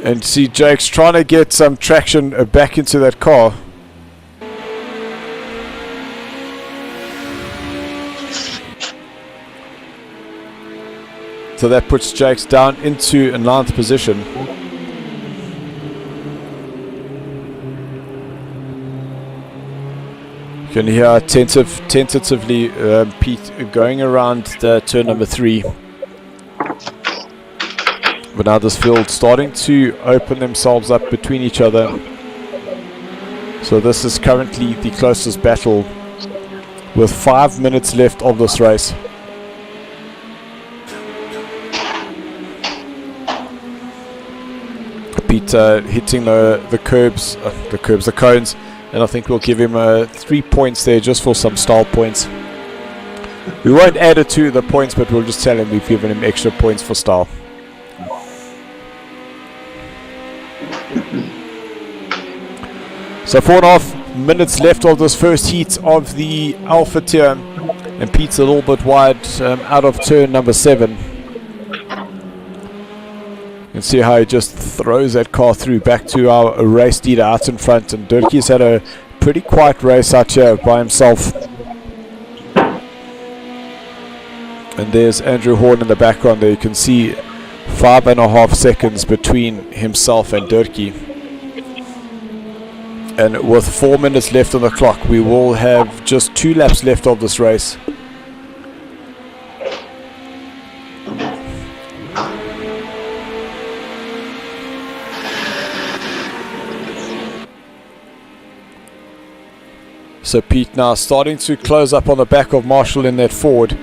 And see Jakes trying to get some traction back into that car. So that puts Jakes down into a 9th position. You can hear tentatively Pete going around the turn number 3. But now this field starting to open themselves up between each other. So this is currently the closest battle with 5 minutes left of this race. Pete hitting the cones, and I think we'll give him 3 points there just for some style points. We won't add it to the points, but we'll just tell him we've given him extra points for style. So 4.5 minutes left of this first heat of the Alpha tier, and Pete's a little bit wide out of turn number 7. You can see how he just throws that car through back to our race leader out in front, and Dirkie's had a pretty quiet race out here by himself. And there's Andrew Horn in the background there. You can see 5.5 seconds between himself and Dirkie. And with 4 minutes left on the clock, we will have just 2 laps left of this race. So Pete now starting to close up on the back of Marshall in that Ford.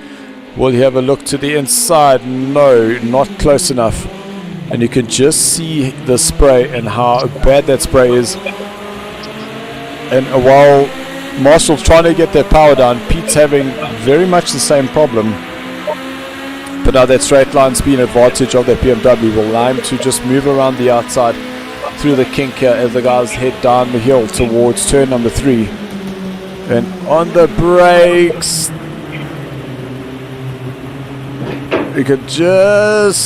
Will he have a look to the inside? No, not close enough. And you can just see the spray and how bad that spray is. And while Marshall's trying to get that power down, Pete's having very much the same problem. But now that straight line speed advantage of that BMW will allow him to just move around the outside through the kink here as the guys head down the hill towards turn number 3. And on the brakes, you could just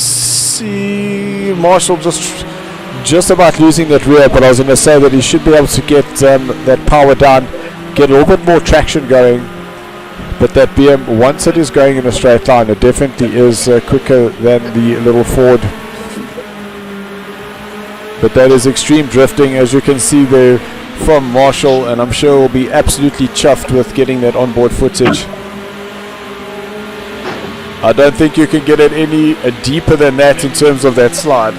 see Marshall just about losing that rear, but I was going to say that he should be able to get that power down, get a little bit more traction going. But that BM, once it is going in a straight line, it definitely is quicker than the little Ford. But that is extreme drifting, as you can see there from Marshall, and I'm sure will be absolutely chuffed with getting that onboard footage. I don't think you can get it any deeper than that in terms of that slide.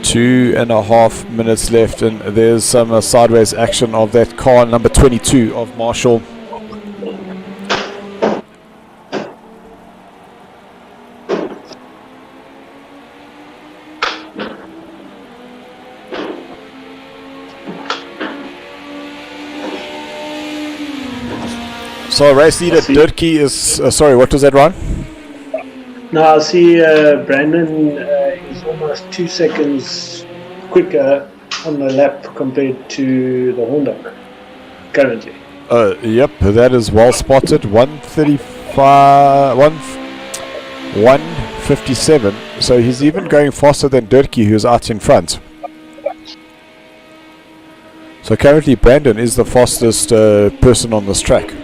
Two and a half minutes left, and there's some sideways action of that car number 22 of Marshall. So race leader Dirkie is sorry, what was that, Ron? No, I see Brandon almost 2 seconds quicker on the lap compared to the Honda currently. Yep, that is well spotted. 157. So he's even going faster than Dirkie, who's out in front. So currently Brandon is the fastest person on this track.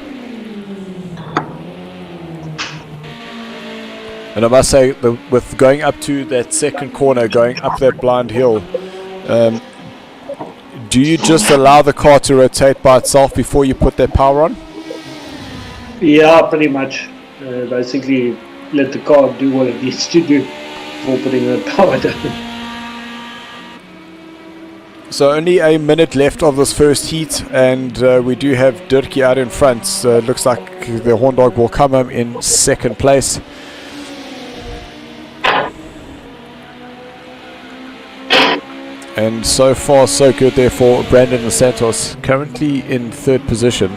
And I must say, with going up to that second corner, going up that blind hill, do you just allow the car to rotate by itself before you put that power on? Yeah, pretty much. Basically, let the car do what it needs to do before putting the power down. So only a minute left of this first heat, and we do have Dirkie out in front. So it looks like the Horn Dog will come home in second place. And so far so good there for Brandon and Santos, currently in third position.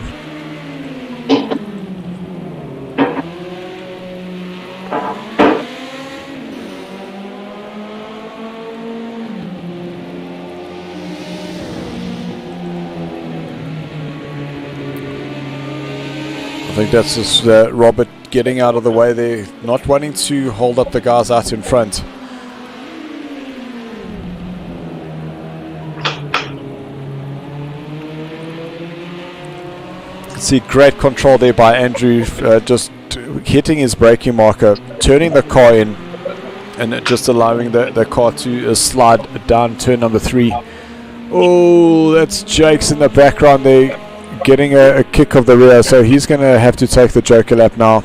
I think that's just Robert getting out of the way there, not wanting to hold up the guys out in front. See great control there by Andrew, just hitting his braking marker, turning the car in, and just allowing the car to slide down turn number 3. Oh, that's Jake's in the background there, getting a kick of the rear, so he's going to have to take the Joker lap now.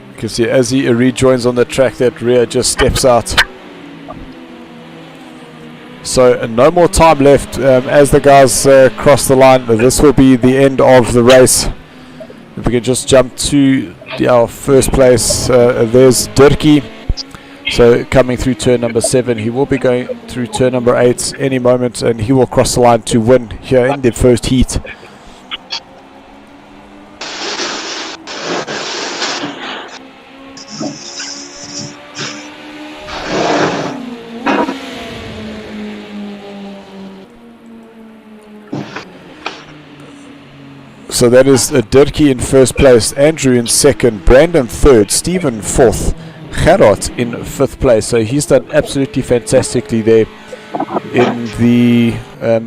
You can see as he rejoins on the track, that rear just steps out. So no more time left as the guys cross the line. This will be the end of the race. If we can just jump to our first place, there's Dirkie. So coming through turn number 7, he will be going through turn number 8 any moment, and he will cross the line to win here in the first heat. So that is Dirkie in first place, Andrew in second, Brandon third, Stephen fourth, Gerard in 5th place. So he's done absolutely fantastically there in the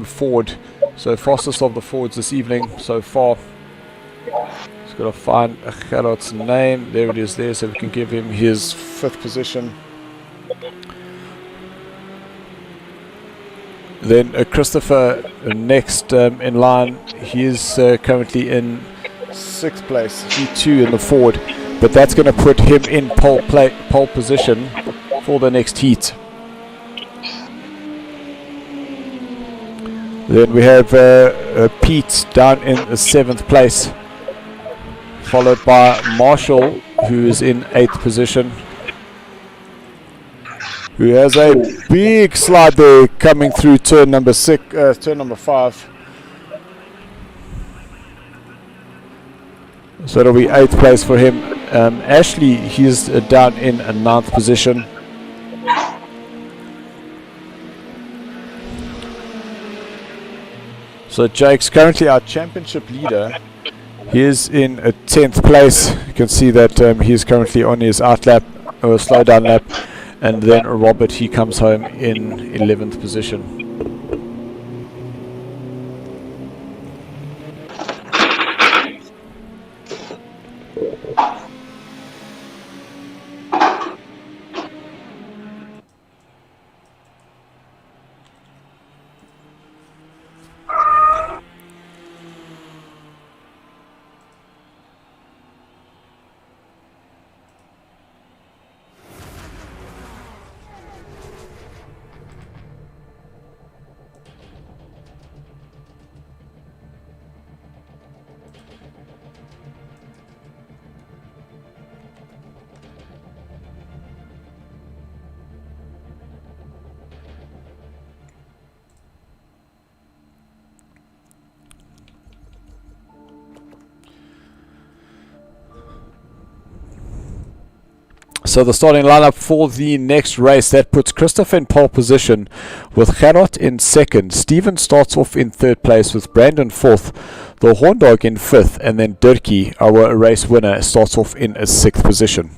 Ford. So fastest of the Fords this evening so far. Just got to find Gerard's name. There it is there, so we can give him his 5th position. Then Christopher next in line. He is currently in 6th place, G2 in the Ford, but that's going to put him in pole position for the next heat. Then we have Pete down in the 7th place, followed by Marshall, who is in 8th position, who has a big slide there coming through turn number 5. So it'll be 8th place for him. Ashley, he's down in a 9th position. So Jake's currently our championship leader. He is in a 10th place. You can see that he's currently on his out lap, or slow down lap. And then Robert, he comes home in 11th position. So the starting lineup for the next race, that puts Christopher in pole position with Gerard in second. Steven starts off in third place with Brandon fourth, the Horn Dog in fifth, and then Dirkie, our race winner, starts off in a sixth position.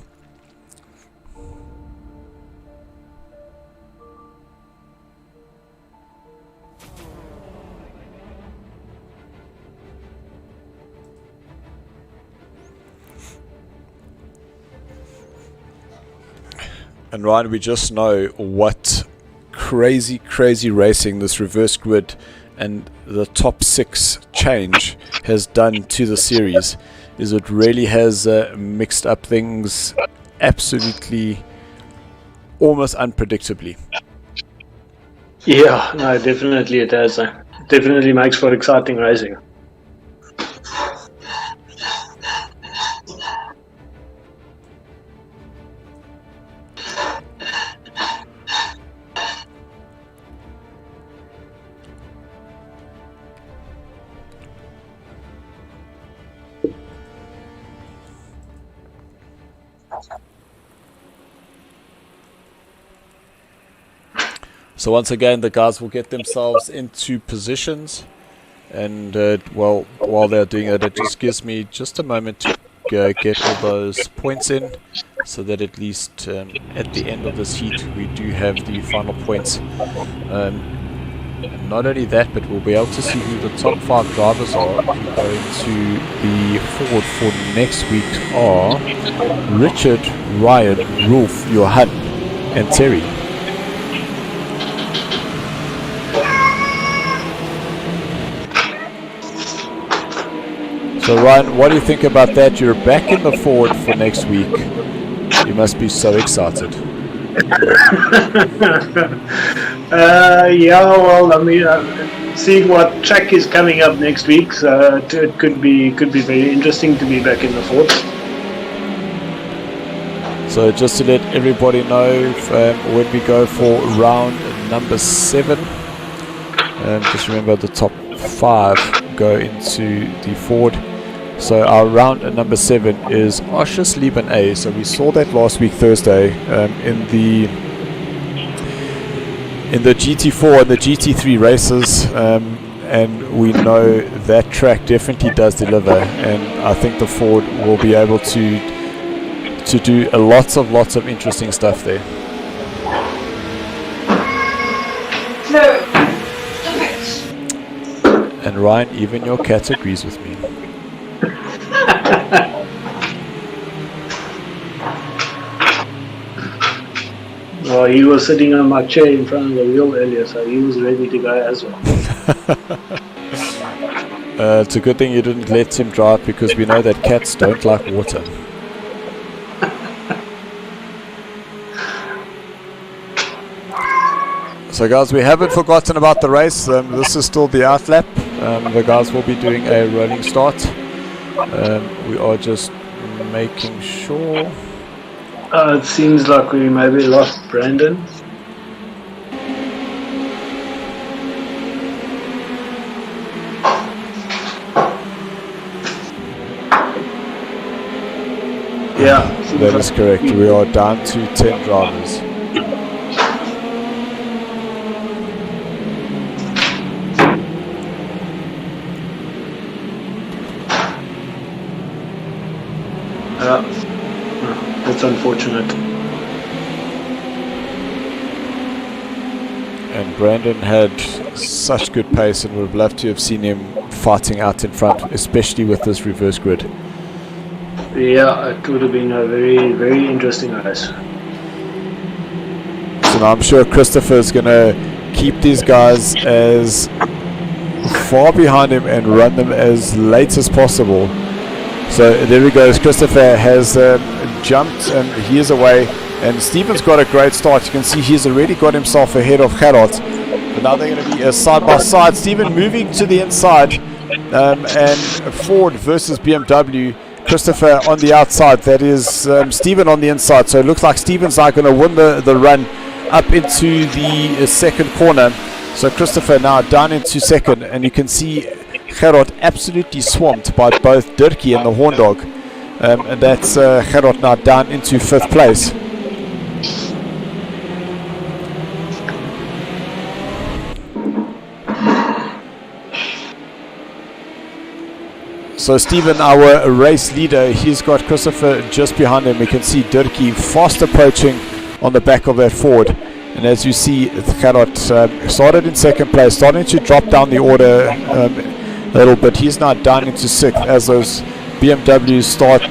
And Ryan, we just know what crazy racing this reverse grid and the top 6 change has done to the series. Is it really has mixed up things absolutely almost unpredictably. Yeah, no, definitely it has. Definitely makes for exciting racing. So once again, the guys will get themselves into positions, and well, while they're doing it, it just gives me just a moment to get all those points in, so that at least at the end of this heat we do have the final points. And not only that, but we'll be able to see who the top 5 drivers are who go into the Ford for next week are Richard, Ryan, Rolf, Johan and Terry. So Ryan, what do you think about that? You're back in the Ford for next week. You must be so excited. Yeah, well, I mean, seeing what track is coming up next week, so it could be very interesting to be back in the Ford. So just to let everybody know, when we go for round number 7, just remember the top 5 go into the Ford. So our round number 7 is Oshus Lieben A. So we saw that last week Thursday in the GT4 and the GT3 races, and we know that track definitely does deliver, and I think the Ford will be able to do lots of interesting stuff there. And Ryan, even your cat agrees with me. Well, he was sitting on my chair in front of the wheel earlier, so he was ready to go as well. It's a good thing you didn't let him drive, because we know that cats don't like water. So guys, we haven't forgotten about the race. This is still the outlap. The guys will be doing a rolling start. We are just making sure. It seems like we maybe lost Brandon. Yeah, that is correct. We are down to 10 drivers. That's unfortunate. And Brandon had such good pace, and would have loved to have seen him fighting out in front, especially with this reverse grid. Yeah, it would have been a very interesting race. So now I'm sure Christopher is going to keep these guys as far behind him and run them as late as possible. So there we go. Christopher has jumped, and he is away. And Steven's got a great start. You can see he's already got himself ahead of Gerard. But now they're going to be side by side. Steven moving to the inside, and Ford versus BMW. Christopher on the outside. That is Steven on the inside. So it looks like Steven's now going to win the run up into the second corner. So Christopher now down into second, and you can see Gerard absolutely swamped by both Dirkie and the Horn Dog. And that's Gerard now down into 5th place. So Stephen, our race leader, he's got Christopher just behind him. We can see Dirkie fast approaching on the back of that Ford. And as you see, Gerard started in 2nd place, starting to drop down the order a little bit. He's now down into 6th as those BMWs start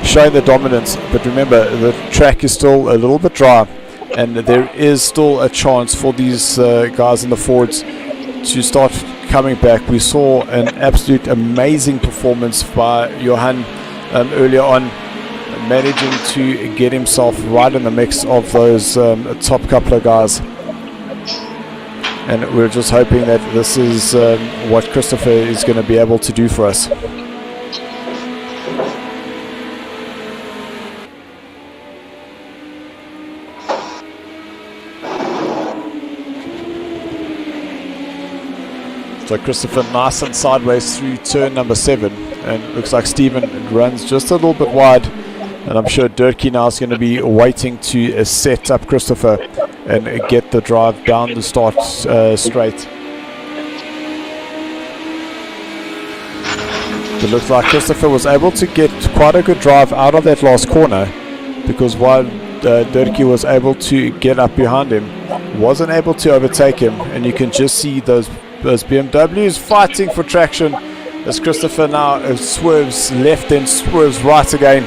showing the dominance. But remember, the track is still a little bit dry, and there is still a chance for these guys in the Fords to start coming back. We saw an absolute amazing performance by Johan earlier on, managing to get himself right in the mix of those top couple of guys. And we're just hoping that this is what Christopher is going to be able to do for us. So Christopher nice and sideways through turn number 7, and looks like Stephen runs just a little bit wide, and I'm sure Dirkie now is going to be waiting to set up Christopher and get the drive down the start straight. It looks like Christopher was able to get quite a good drive out of that last corner, because while Dirkie was able to get up behind him, wasn't able to overtake him, and you can just see those BMWs fighting for traction as Christopher now swerves left then swerves right again.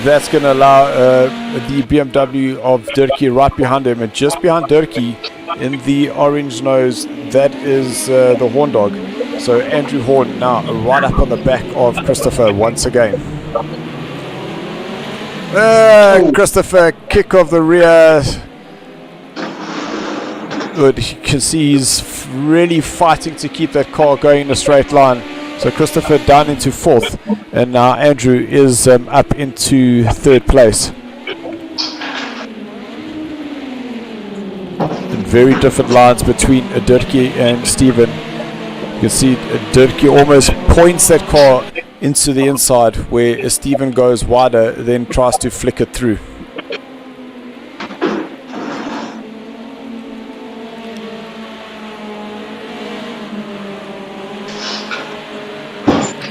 That's going to allow the BMW of Dirkie right behind him, and just behind Dirkie in the orange nose, that is the Horn Dog. So Andrew Horn now right up on the back of Christopher once again. Christopher, kick of the rear. Good. You can see he's really fighting to keep that car going in a straight line. So Christopher down into 4th, and now Andrew is up into 3rd place. And very different lines between Dirkie and Stephen. You can see Dirkie almost points that car into the inside, where Stephen goes wider, then tries to flick it through.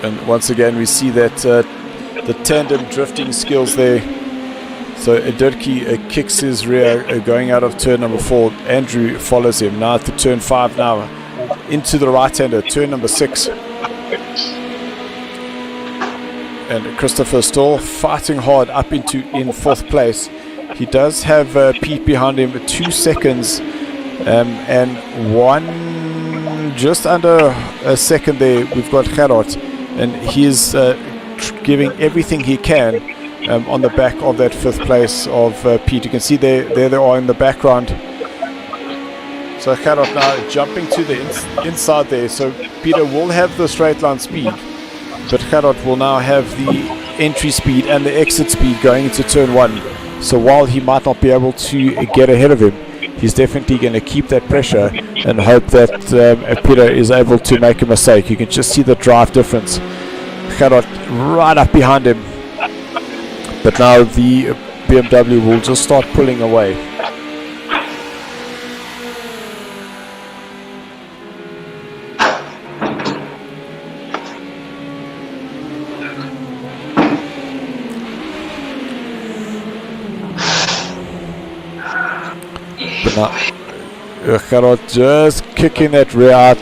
And once again we see that the tandem drifting skills there. So Dirkie kicks his rear going out of turn number 4. Andrew follows him now at the turn 5 now into the right-hander, turn number 6. And Christopher still fighting hard up in 4th place. He does have Pete behind him 2 seconds and just under a second there we've got Gerard. And he is giving everything he can on the back of that 5th place of Pete. You can see there they are in the background. So Gerard now jumping to the inside there. So Peter will have the straight line speed, but Gerard will now have the entry speed and the exit speed going into turn 1. So while he might not be able to get ahead of him, he's definitely going to keep that pressure and hope that Peter is able to make a mistake. You can just see the drive difference. Gerard right up behind him. But now the BMW will just start pulling away. But now Gerard just kicking that rear out.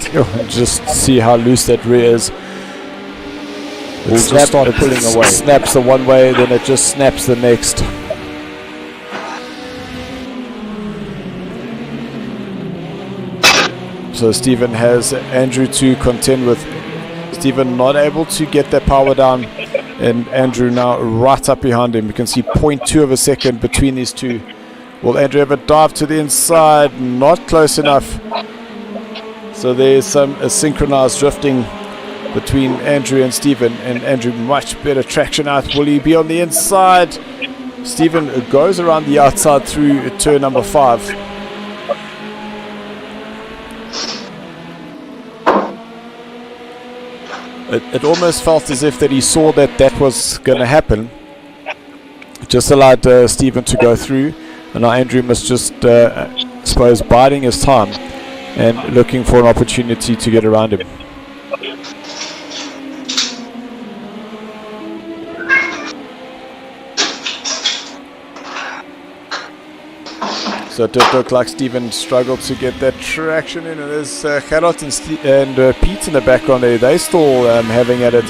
Just see how loose that rear is. We'll just start pulling away. Snaps the one way, then it just snaps the next. So Stephen has Andrew to contend with. Stephen not able to get that power down, and Andrew now right up behind him. You can see 0.2 of a second between these two. Will Andrew ever dive to the inside? Not close enough. So there's some synchronized drifting between Andrew and Stephen, and Andrew much better traction out. Will he be on the inside? Stephen goes around the outside through turn number 5. it almost felt as if that he saw that was going to happen. Just allowed Stephen to go through, and now Andrew must just, I suppose, biding his time and looking for an opportunity to get around him. So it did look like Stephen struggled to get that traction in, and there's Gerard and Pete in the background there. They're still having at it.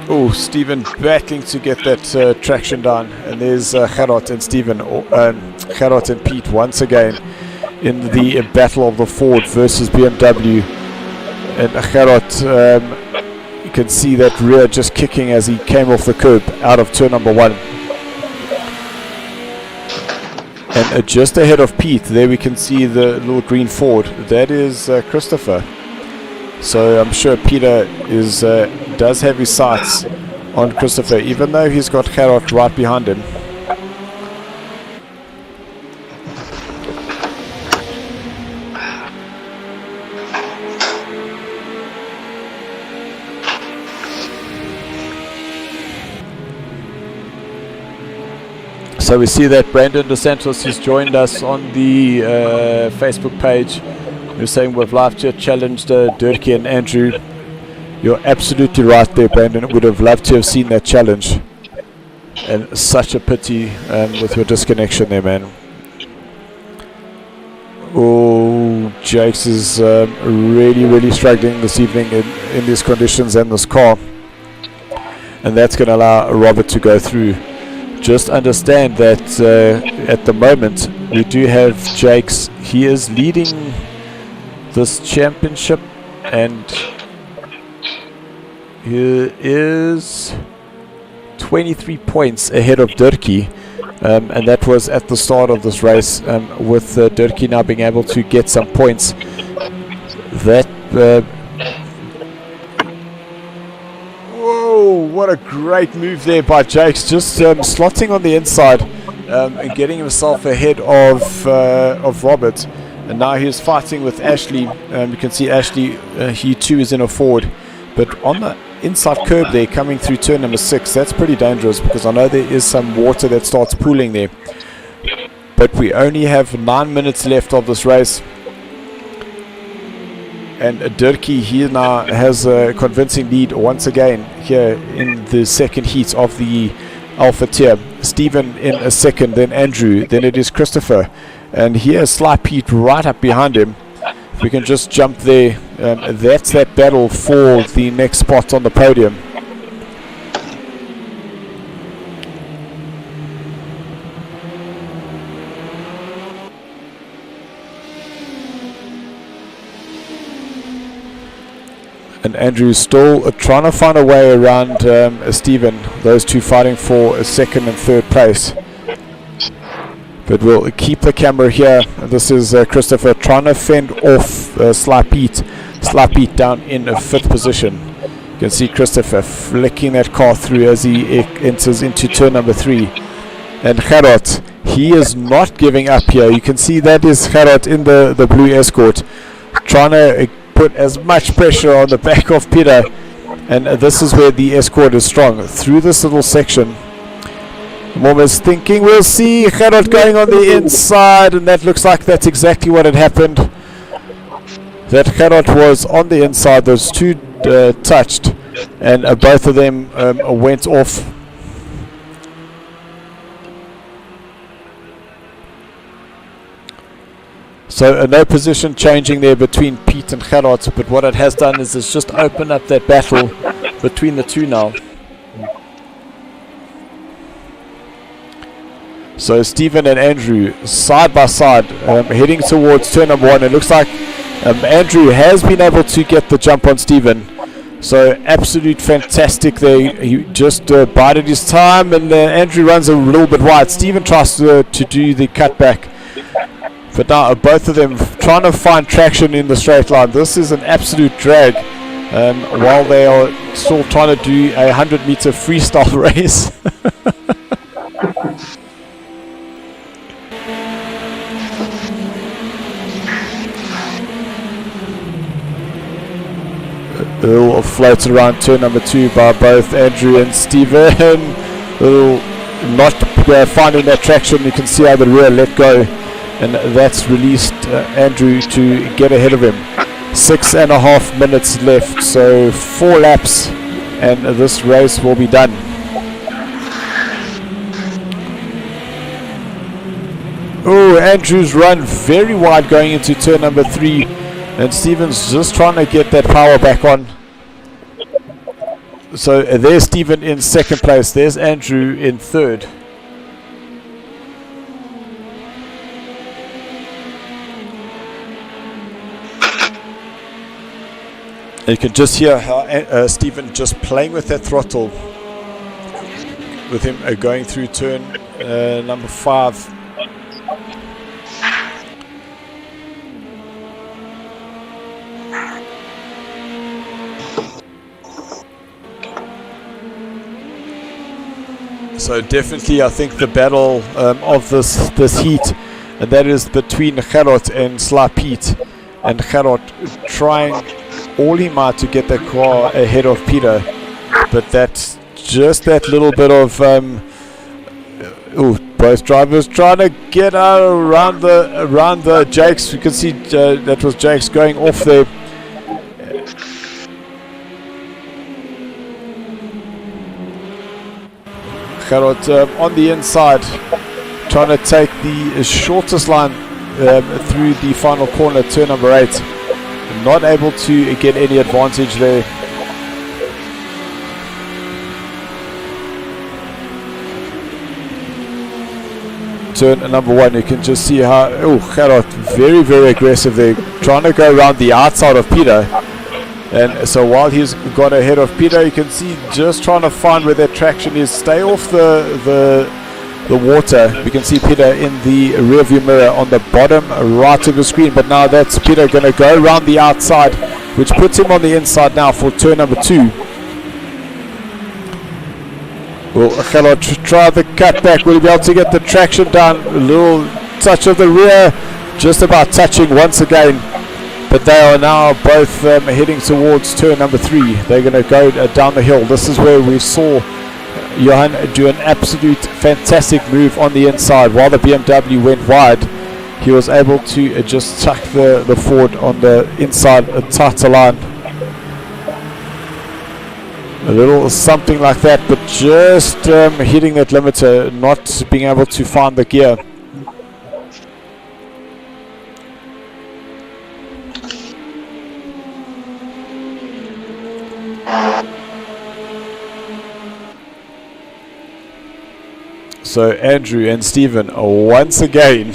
Oh, Stephen battling to get that traction down, and there's Gerard and Stephen, Gerard and Pete once again in the battle of the Ford versus BMW. And Gerard, you can see that rear just kicking as he came off the curb out of turn number 1. And just ahead of Pete, there we can see the little green Ford. That is Christopher. So I'm sure Peter does have his sights on Christopher, even though he's got Gerard right behind him. So we see that Brandon DeSantos has joined us on the Facebook page. We're saying we've live chat challenged Dirkie and Andrew. You're absolutely right there, Brandon. Would have loved to have seen that challenge. And such a pity with your disconnection there, man. Oh, Jakes is really struggling this evening in these conditions and this car. And that's going to allow Robert to go through. Just understand that at the moment we do have Jakes. He is leading this championship, and he is 23 points ahead of Dirkie, and that was at the start of this race, with Dirkie now being able to get some points. That whoa, what a great move there by Jakes, just slotting on the inside and getting himself ahead of Robert. And now he's fighting with Ashley. You can see Ashley, he too is in a Ford. But on the inside curb there, coming through turn number 6, that's pretty dangerous, because I know there is some water that starts pooling there. But we only have 9 minutes left of this race. And Dirkie, he now has a convincing lead once again here in the second heat of the Alpha tier. Stephen in a second, then Andrew, then it is Christopher. And here's Sly Pete right up behind him. If we can just jump there, that's that battle for the next spot on the podium. And Andrew still trying to find a way around Stephen. Those two fighting for a second and third place. But we'll keep the camera here. This is Christopher trying to fend off Sly Pete. Sly Pete down in a 5th position. You can see Christopher flicking that car through as he enters into turn number 3. And Gerard, he is not giving up here. You can see that is Gerard in the blue Escort, trying to put as much pressure on the back of Peter. And this is where the Escort is strong, through this little section. I'm almost thinking we'll see Gerard going on the inside, and that looks like that's exactly what had happened. That Gerard was on the inside, those two touched, and both of them went off. So no position changing there between Pete and Gerard, but what it has done is it's just opened up that battle between the two now. So Stephen and Andrew side by side, heading towards turn number 1. It looks like Andrew has been able to get the jump on Stephen. So absolute fantastic there. He just bided his time, and Andrew runs a little bit wide. Stephen tries to do the cutback. But now both of them trying to find traction in the straight line. This is an absolute drag while they are still trying to do a 100-meter freestyle race. little floats around turn number 2 by both Andrew and Stephen. Little not finding that traction. You can see how the rear let go, and that's released Andrew to get ahead of him. 6.5 minutes left, so 4 laps and this race will be done. Oh, Andrew's run very wide going into turn number 3, and Stephen's just trying to get that power back on. So there's Stephen in 2nd place, there's Andrew in 3rd. You can just hear how Stephen just playing with that throttle, with him going through turn number 5. So definitely I think the battle of this heat, and that is between Gerard and Sla Piet, and Gerard trying all he might to get the car ahead of Peter, but that's just that little bit of both drivers trying to get out around the Jakes. You can see that was Jakes going off there. Gerard on the inside, trying to take the shortest line through the final corner, turn number 8. Not able to get any advantage there. Turn number 1, you can just see how Gerard very, very aggressive there, trying to go around the outside of Peter. And so while he's got ahead of Peter, you can see just trying to find where that traction is, stay off the water. We can see Peter in the rear view mirror on the bottom right of the screen, but now that's Peter going to go around the outside, which puts him on the inside now for turn number 2. Will Gerard try the cutback? Will he be able to get the traction down? A little touch of the rear, just about touching once again. But they are now both heading towards turn number 3. They're going to go down the hill. This is where we saw Johan do an absolute fantastic move on the inside. While the BMW went wide, he was able to just tuck the Ford on the inside, a tighter line. A little something like that, but just hitting that limiter, not being able to find the gear. So Andrew and Stephen once again.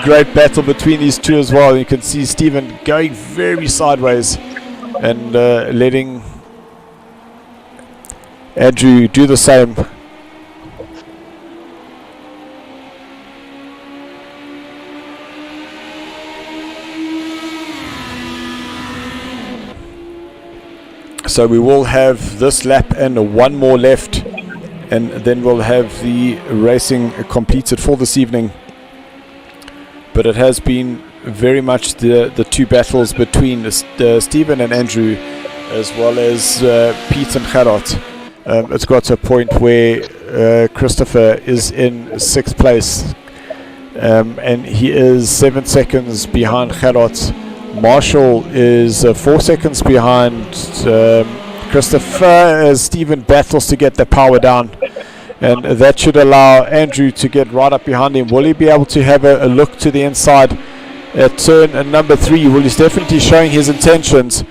Great battle between these two as well. You can see Stephen going very sideways and letting Andrew do the same. So we will have this lap and one more left, and then we'll have the racing completed for this evening. But it has been very much the two battles between Stephen and Andrew, as well as Pete and Gerard. It's got to a point where Christopher is in 6th place, and he is 7 seconds behind Gerard. Marshall is 4 seconds behind Christopher, as Stephen battles to get the power down, and that should allow Andrew to get right up behind him. Will he be able to have a look to the inside at turn number 3? Well, he's definitely showing his intentions.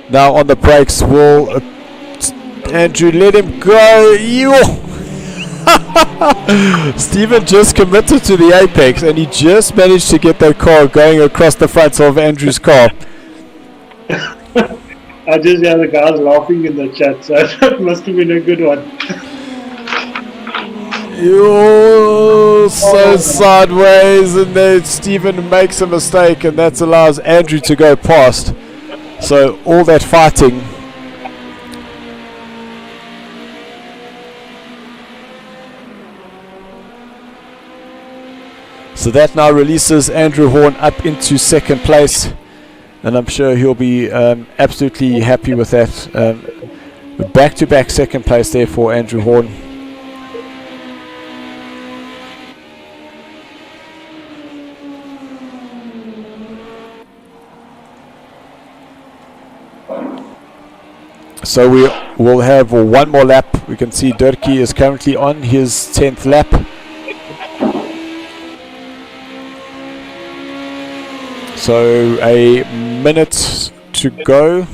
Now on the brakes, will Andrew let him go? Stephen just committed to the apex, and he just managed to get that car going across the front of Andrew's car. I just hear the guys laughing in the chat, so that must have been a good one. So sideways, and then Stephen makes a mistake, and that allows Andrew to go past. So all that fighting. So that now releases Andrew Horn up into second place, and I'm sure he'll be absolutely happy with that. Back-to-back second place there for Andrew Horn. So we will have one more lap. We can see Durkee is currently on his 10th lap. So a minute to go.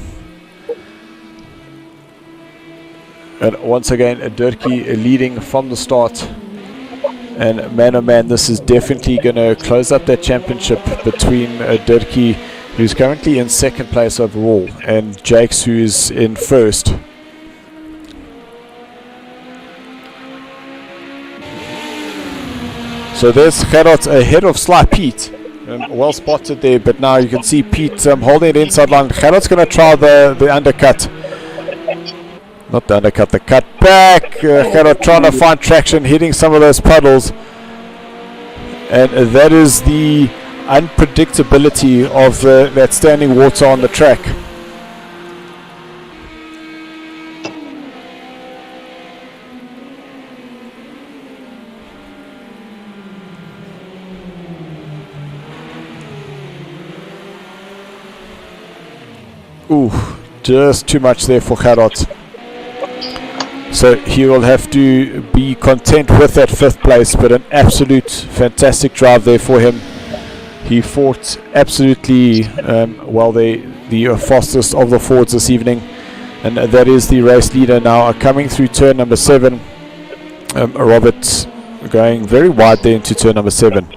And once again, Durkee leading from the start. And man oh man, this is definitely going to close up that championship between Durkee, who's currently in second place overall, and Jakes, who is in first. So there's Gerard ahead of Sly Pete. Well spotted there, but now you can see Pete holding the inside line. Gerard's going to try the undercut. Not the undercut, the cut back. Gerard trying to find traction, hitting some of those puddles. And that is the unpredictability of that standing water on the track. Ooh, just too much there for Gerard. So he will have to be content with that 5th place, but an absolute fantastic drive there for him. He fought absolutely well, the fastest of the Fords this evening, and that is the race leader now coming through turn number 7. Robert going very wide there into turn number 7,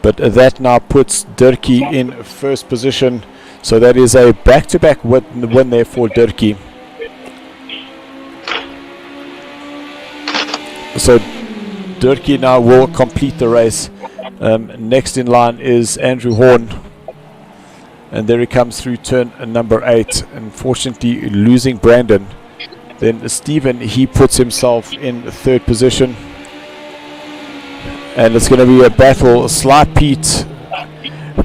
but that now puts Durkee in first position. So that is a back-to-back win there for Durkee. So Durkee now will complete the race. Next in line is Andrew Horn, and there he comes through turn number 8, unfortunately losing Brandon. Then Stephen, he puts himself in 3rd position, and it's going to be a battle, Sly Pete,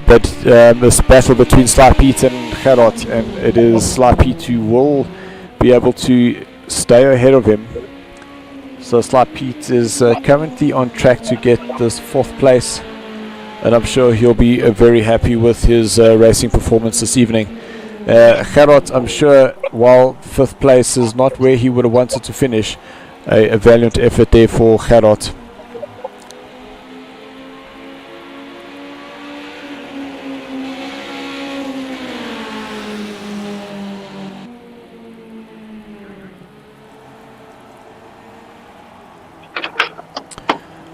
but this battle between Sly Pete and Gerard, and it is Sly Pete who will be able to stay ahead of him. So Sly Pete is currently on track to get this 4th place, and I'm sure he'll be very happy with his racing performance this evening. Gerard, I'm sure, while 5th place is not where he would have wanted to finish, a valiant effort there for Gerard.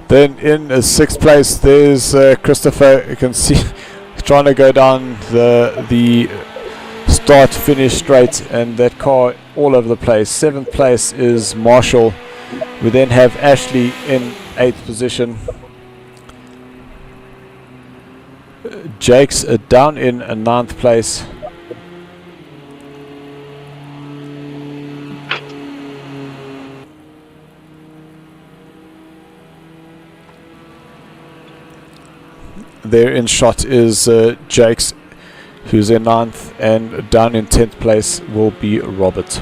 Then in 6th place there's Christopher. You can see trying to go down the start finish straight, and that car all over the place. 7th place is Marshall. We then have Ashley in 8th position. Jakes down in 9th place. There in shot is Jakes, who's in 9th, and down in 10th place will be Robert.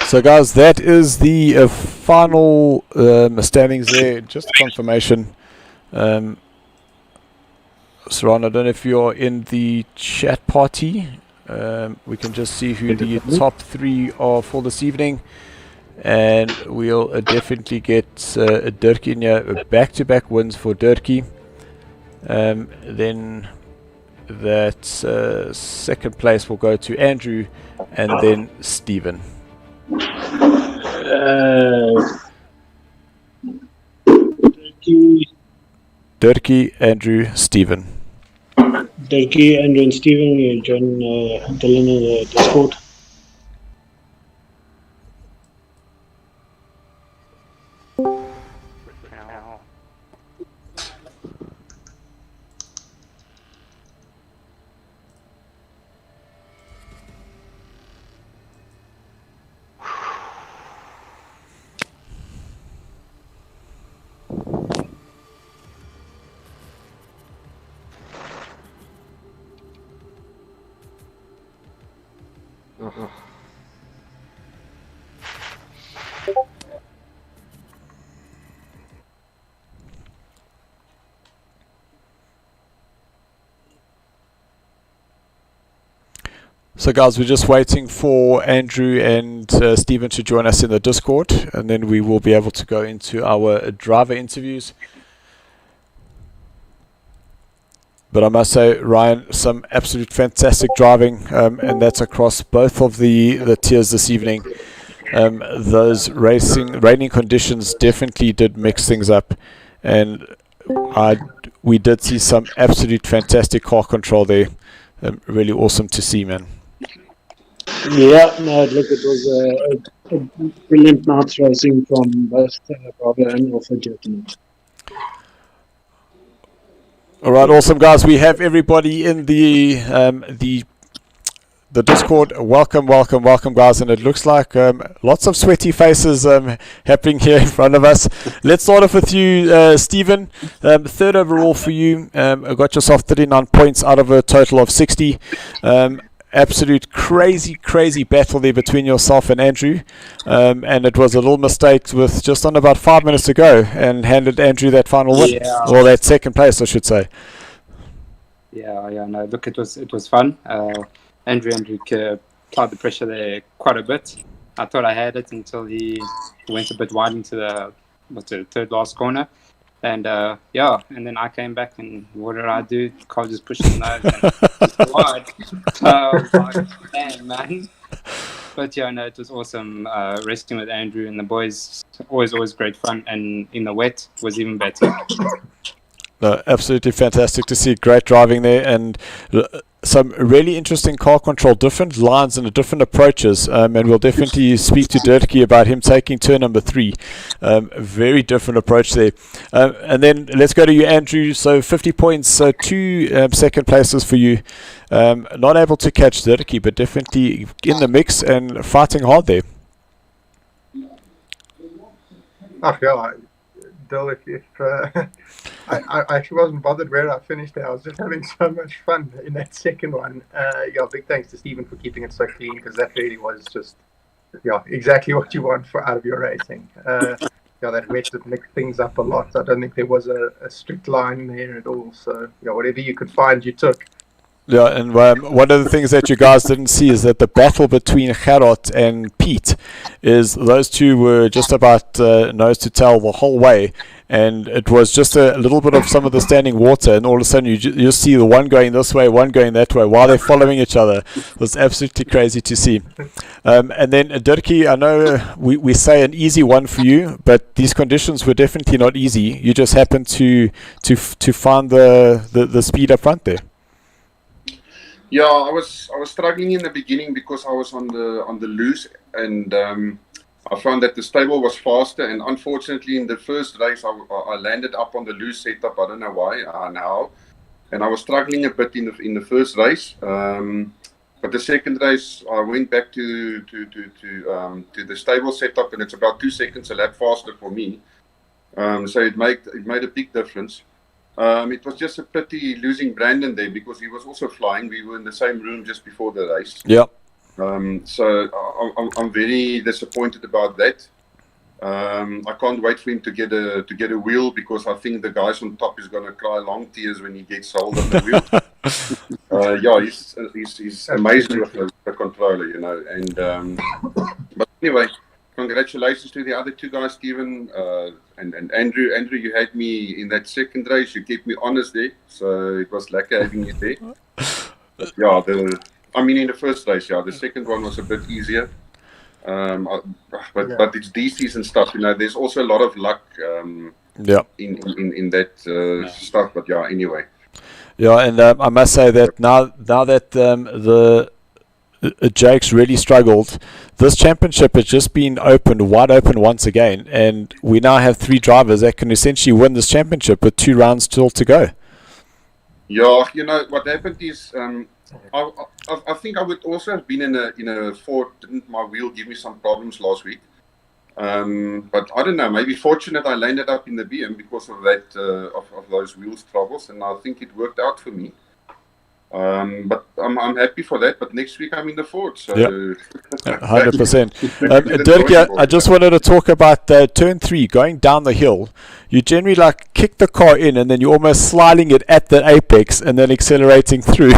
So guys, that is the final standings there. Just confirmation. Saran, I don't know if you're in the chat party. We can just see who the top 3 are for this evening. And we'll definitely get Durkee in here. Back-to-back wins for Durkee. Then that 2nd place will go to Andrew, and then Stephen. Dirkie, Andrew, Stephen. Dirkie, Andrew, and Stephen, you join Dylan in the Discord. So guys, we're just waiting for Andrew and Stephen to join us in the Discord, and then we will be able to go into our driver interviews. But I must say, Ryan, some absolute fantastic driving, and that's across both of the tiers this evening. Those raining conditions definitely did mix things up, and we did see some absolute fantastic car control there. Really awesome to see, man. Yeah, no, look, it was a brilliant night's racing from both Bravo and Alpha Gentlemen. All right, awesome guys. We have everybody in the Discord. Welcome guys, and it looks like lots of sweaty faces happening here in front of us. Let's start off with you, Stephen. Third overall for you. Got yourself 39 points out of a total of 60. Absolute crazy battle there between yourself and Andrew, and it was a little mistake with just on about 5 minutes to go and handed Andrew that final win, or that second place I should say. Yeah, no, look, it was fun. Andrew applied the pressure there quite a bit. I thought I had it until he went a bit wide into the third last corner. And and then I came back, and what did I do? The car just pushed the nose and just wide. So I was like, damn, man. But yeah, no, it was awesome racing with Andrew and the boys. Always great fun, and in the wet was even better. No, absolutely fantastic to see. Great driving there, and some really interesting car control, different lines and different approaches, and we'll definitely speak to Dirkie about him taking turn number 3. Very different approach there. And then let's go to you, Andrew. So 50 points, 2 second places for you. Not able to catch Dirkie, but definitely in the mix and fighting hard there. Dill, if I actually wasn't bothered where I finished there. I was just having so much fun in that second one. Big thanks to Stephen for keeping it so clean, because that really was just exactly what you want out of your racing. That wet mixed things up a lot. I don't think there was a strict line there at all. So whatever you could find, you took. Yeah, and one of the things that you guys didn't see is that the battle between Gerard and Pete is those two were just about nose to tail the whole way, and it was just a little bit of some of the standing water, and all of a sudden you see the one going this way, one going that way, while they're following each other. It was absolutely crazy to see. And then Dirkie, I know we say an easy one for you, but these conditions were definitely not easy. You just happened to find the speed up front there. Yeah, I was struggling in the beginning because I was on the loose, and I found that the stable was faster. And unfortunately, in the first race, I landed up on the loose setup. I don't know why now, and I was struggling a bit in the first race. But the second race, I went back to the stable setup, and it's about 2 seconds a lap faster for me. So it made a big difference. It was just a pity losing Brandon there, because he was also flying. We were in the same room just before the race. Yeah. So I'm very disappointed about that. I can't wait for him to get a wheel, because I think the guys on top is gonna cry long tears when he gets hold of the wheel. He's amazing with the controller, And but anyway. Congratulations to the other 2 guys, Stephen and Andrew. Andrew, you had me in that second race. You kept me honest there, so it was lucky having you there. In the first race, the second one was a bit easier. But it's DCs and stuff, There's also a lot of luck in that stuff. But yeah, anyway. Yeah, and I must say that now that the Jake's really struggled, this championship has just been wide open once again, and we now have 3 drivers that can essentially win this championship with 2 rounds still to go. Yeah, you know what happened is, I think I would also have been in a Ford. Didn't my wheel give me some problems last week? But I don't know. Maybe fortunate I landed up in the BM because of that of those wheels troubles, and I think it worked out for me. But I'm happy for that. But next week I'm in the Ford, so 100%. Dirk, I just wanted to talk about turn 3 going down the hill. You generally like kick the car in, and then you're almost sliding it at the apex, and then accelerating through.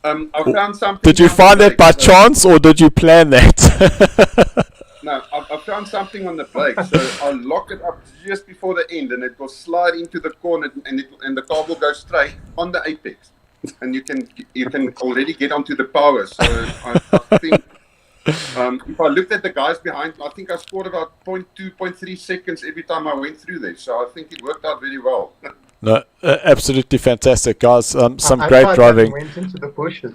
I found something. Did you find that by chance, or did you plan that? No, I found something on the brake, so I lock it up just before the end, and it will slide into the corner, and the car will go straight on the apex, and you can already get onto the power. So I think if I looked at the guys behind, I think I scored about 0.2, 0.3 seconds every time I went through there. So I think it worked out very well. No, absolutely fantastic, guys. Some great driving. Went into the bushes.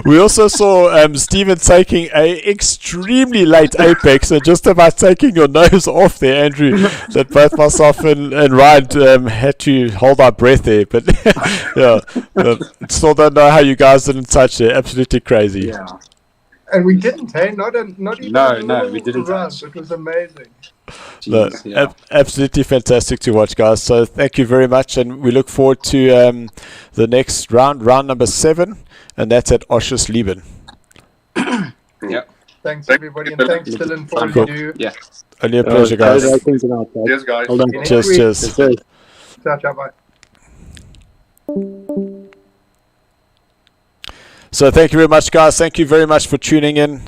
We also saw Stephen taking a extremely late apex and just about taking your nose off there, Andrew. That both myself and Ryan had to hold our breath there. But yeah, still don't know how you guys didn't touch it. Absolutely crazy. Yeah. And we didn't, hey? Not even we didn't touch. It was amazing. Jeez, yeah. Absolutely fantastic to watch, guys. So thank you very much, and we look forward to the next round number 7, and that's at Oschersleben. Yeah. Thanks everybody, and thanks Dylan for all you do. Yeah. Only a pleasure, guys. Cheers, guys. Cheers. Ciao, bye. So thank you very much, guys. Thank you very much for tuning in.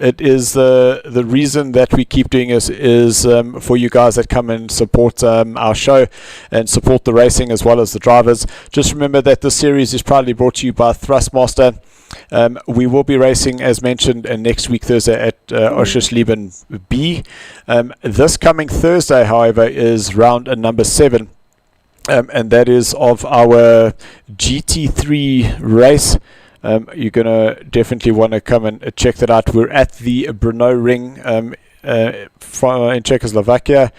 It is the reason that we keep doing this is for you guys that come and support our show and support the racing as well as the drivers. Just remember that this series is proudly brought to you by Thrustmaster. We will be racing, as mentioned, next week Thursday at Oschersleben B. This coming Thursday, however, is round number 7. And that is of our GT3 race. You're going to definitely want to come and check that out. We're at the Brno Ring in Czechoslovakia.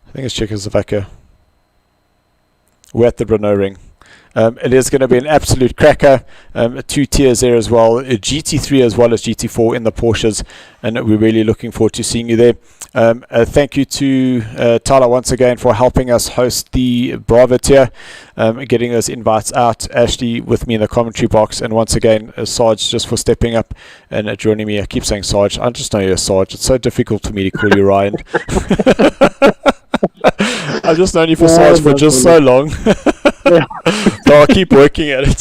I think it's Czechoslovakia. We're at the Brno Ring. It is going to be an absolute cracker. 2 tiers there as well. A GT3 as well as GT4 in the Porsches. And we're really looking forward to seeing you there. Thank you to Tyler once again for helping us host the Bravo tier, getting those invites out. Ashley with me in the commentary box, and once again Sarge just for stepping up and joining me. I keep saying Sarge, I just know you're Sarge. It's so difficult for me to call you Ryan. I've just known you for Sarge for just so long. So I'll keep working at it.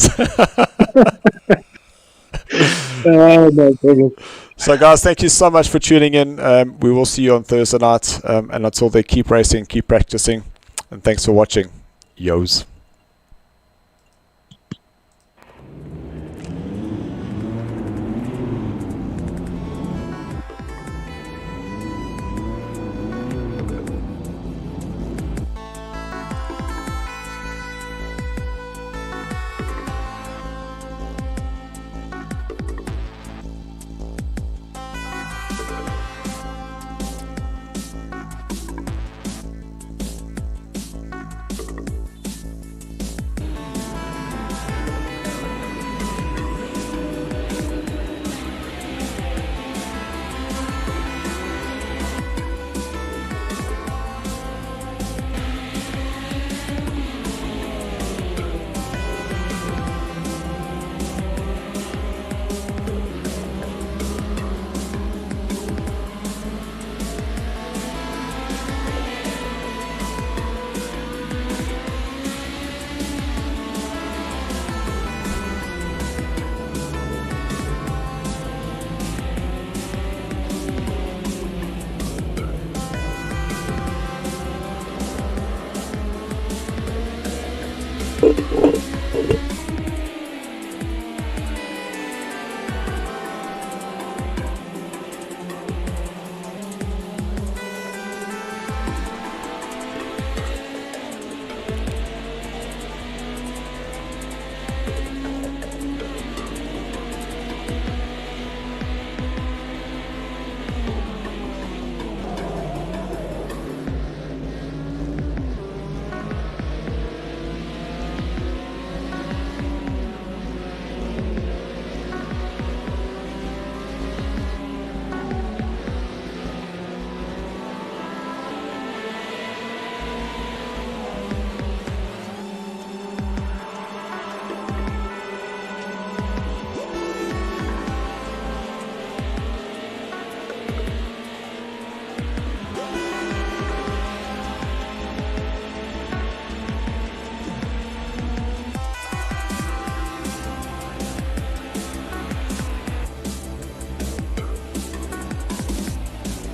So guys, thank you so much for tuning in. We will see you on Thursday night, and until then, keep racing, keep practicing, and thanks for watching. Yos.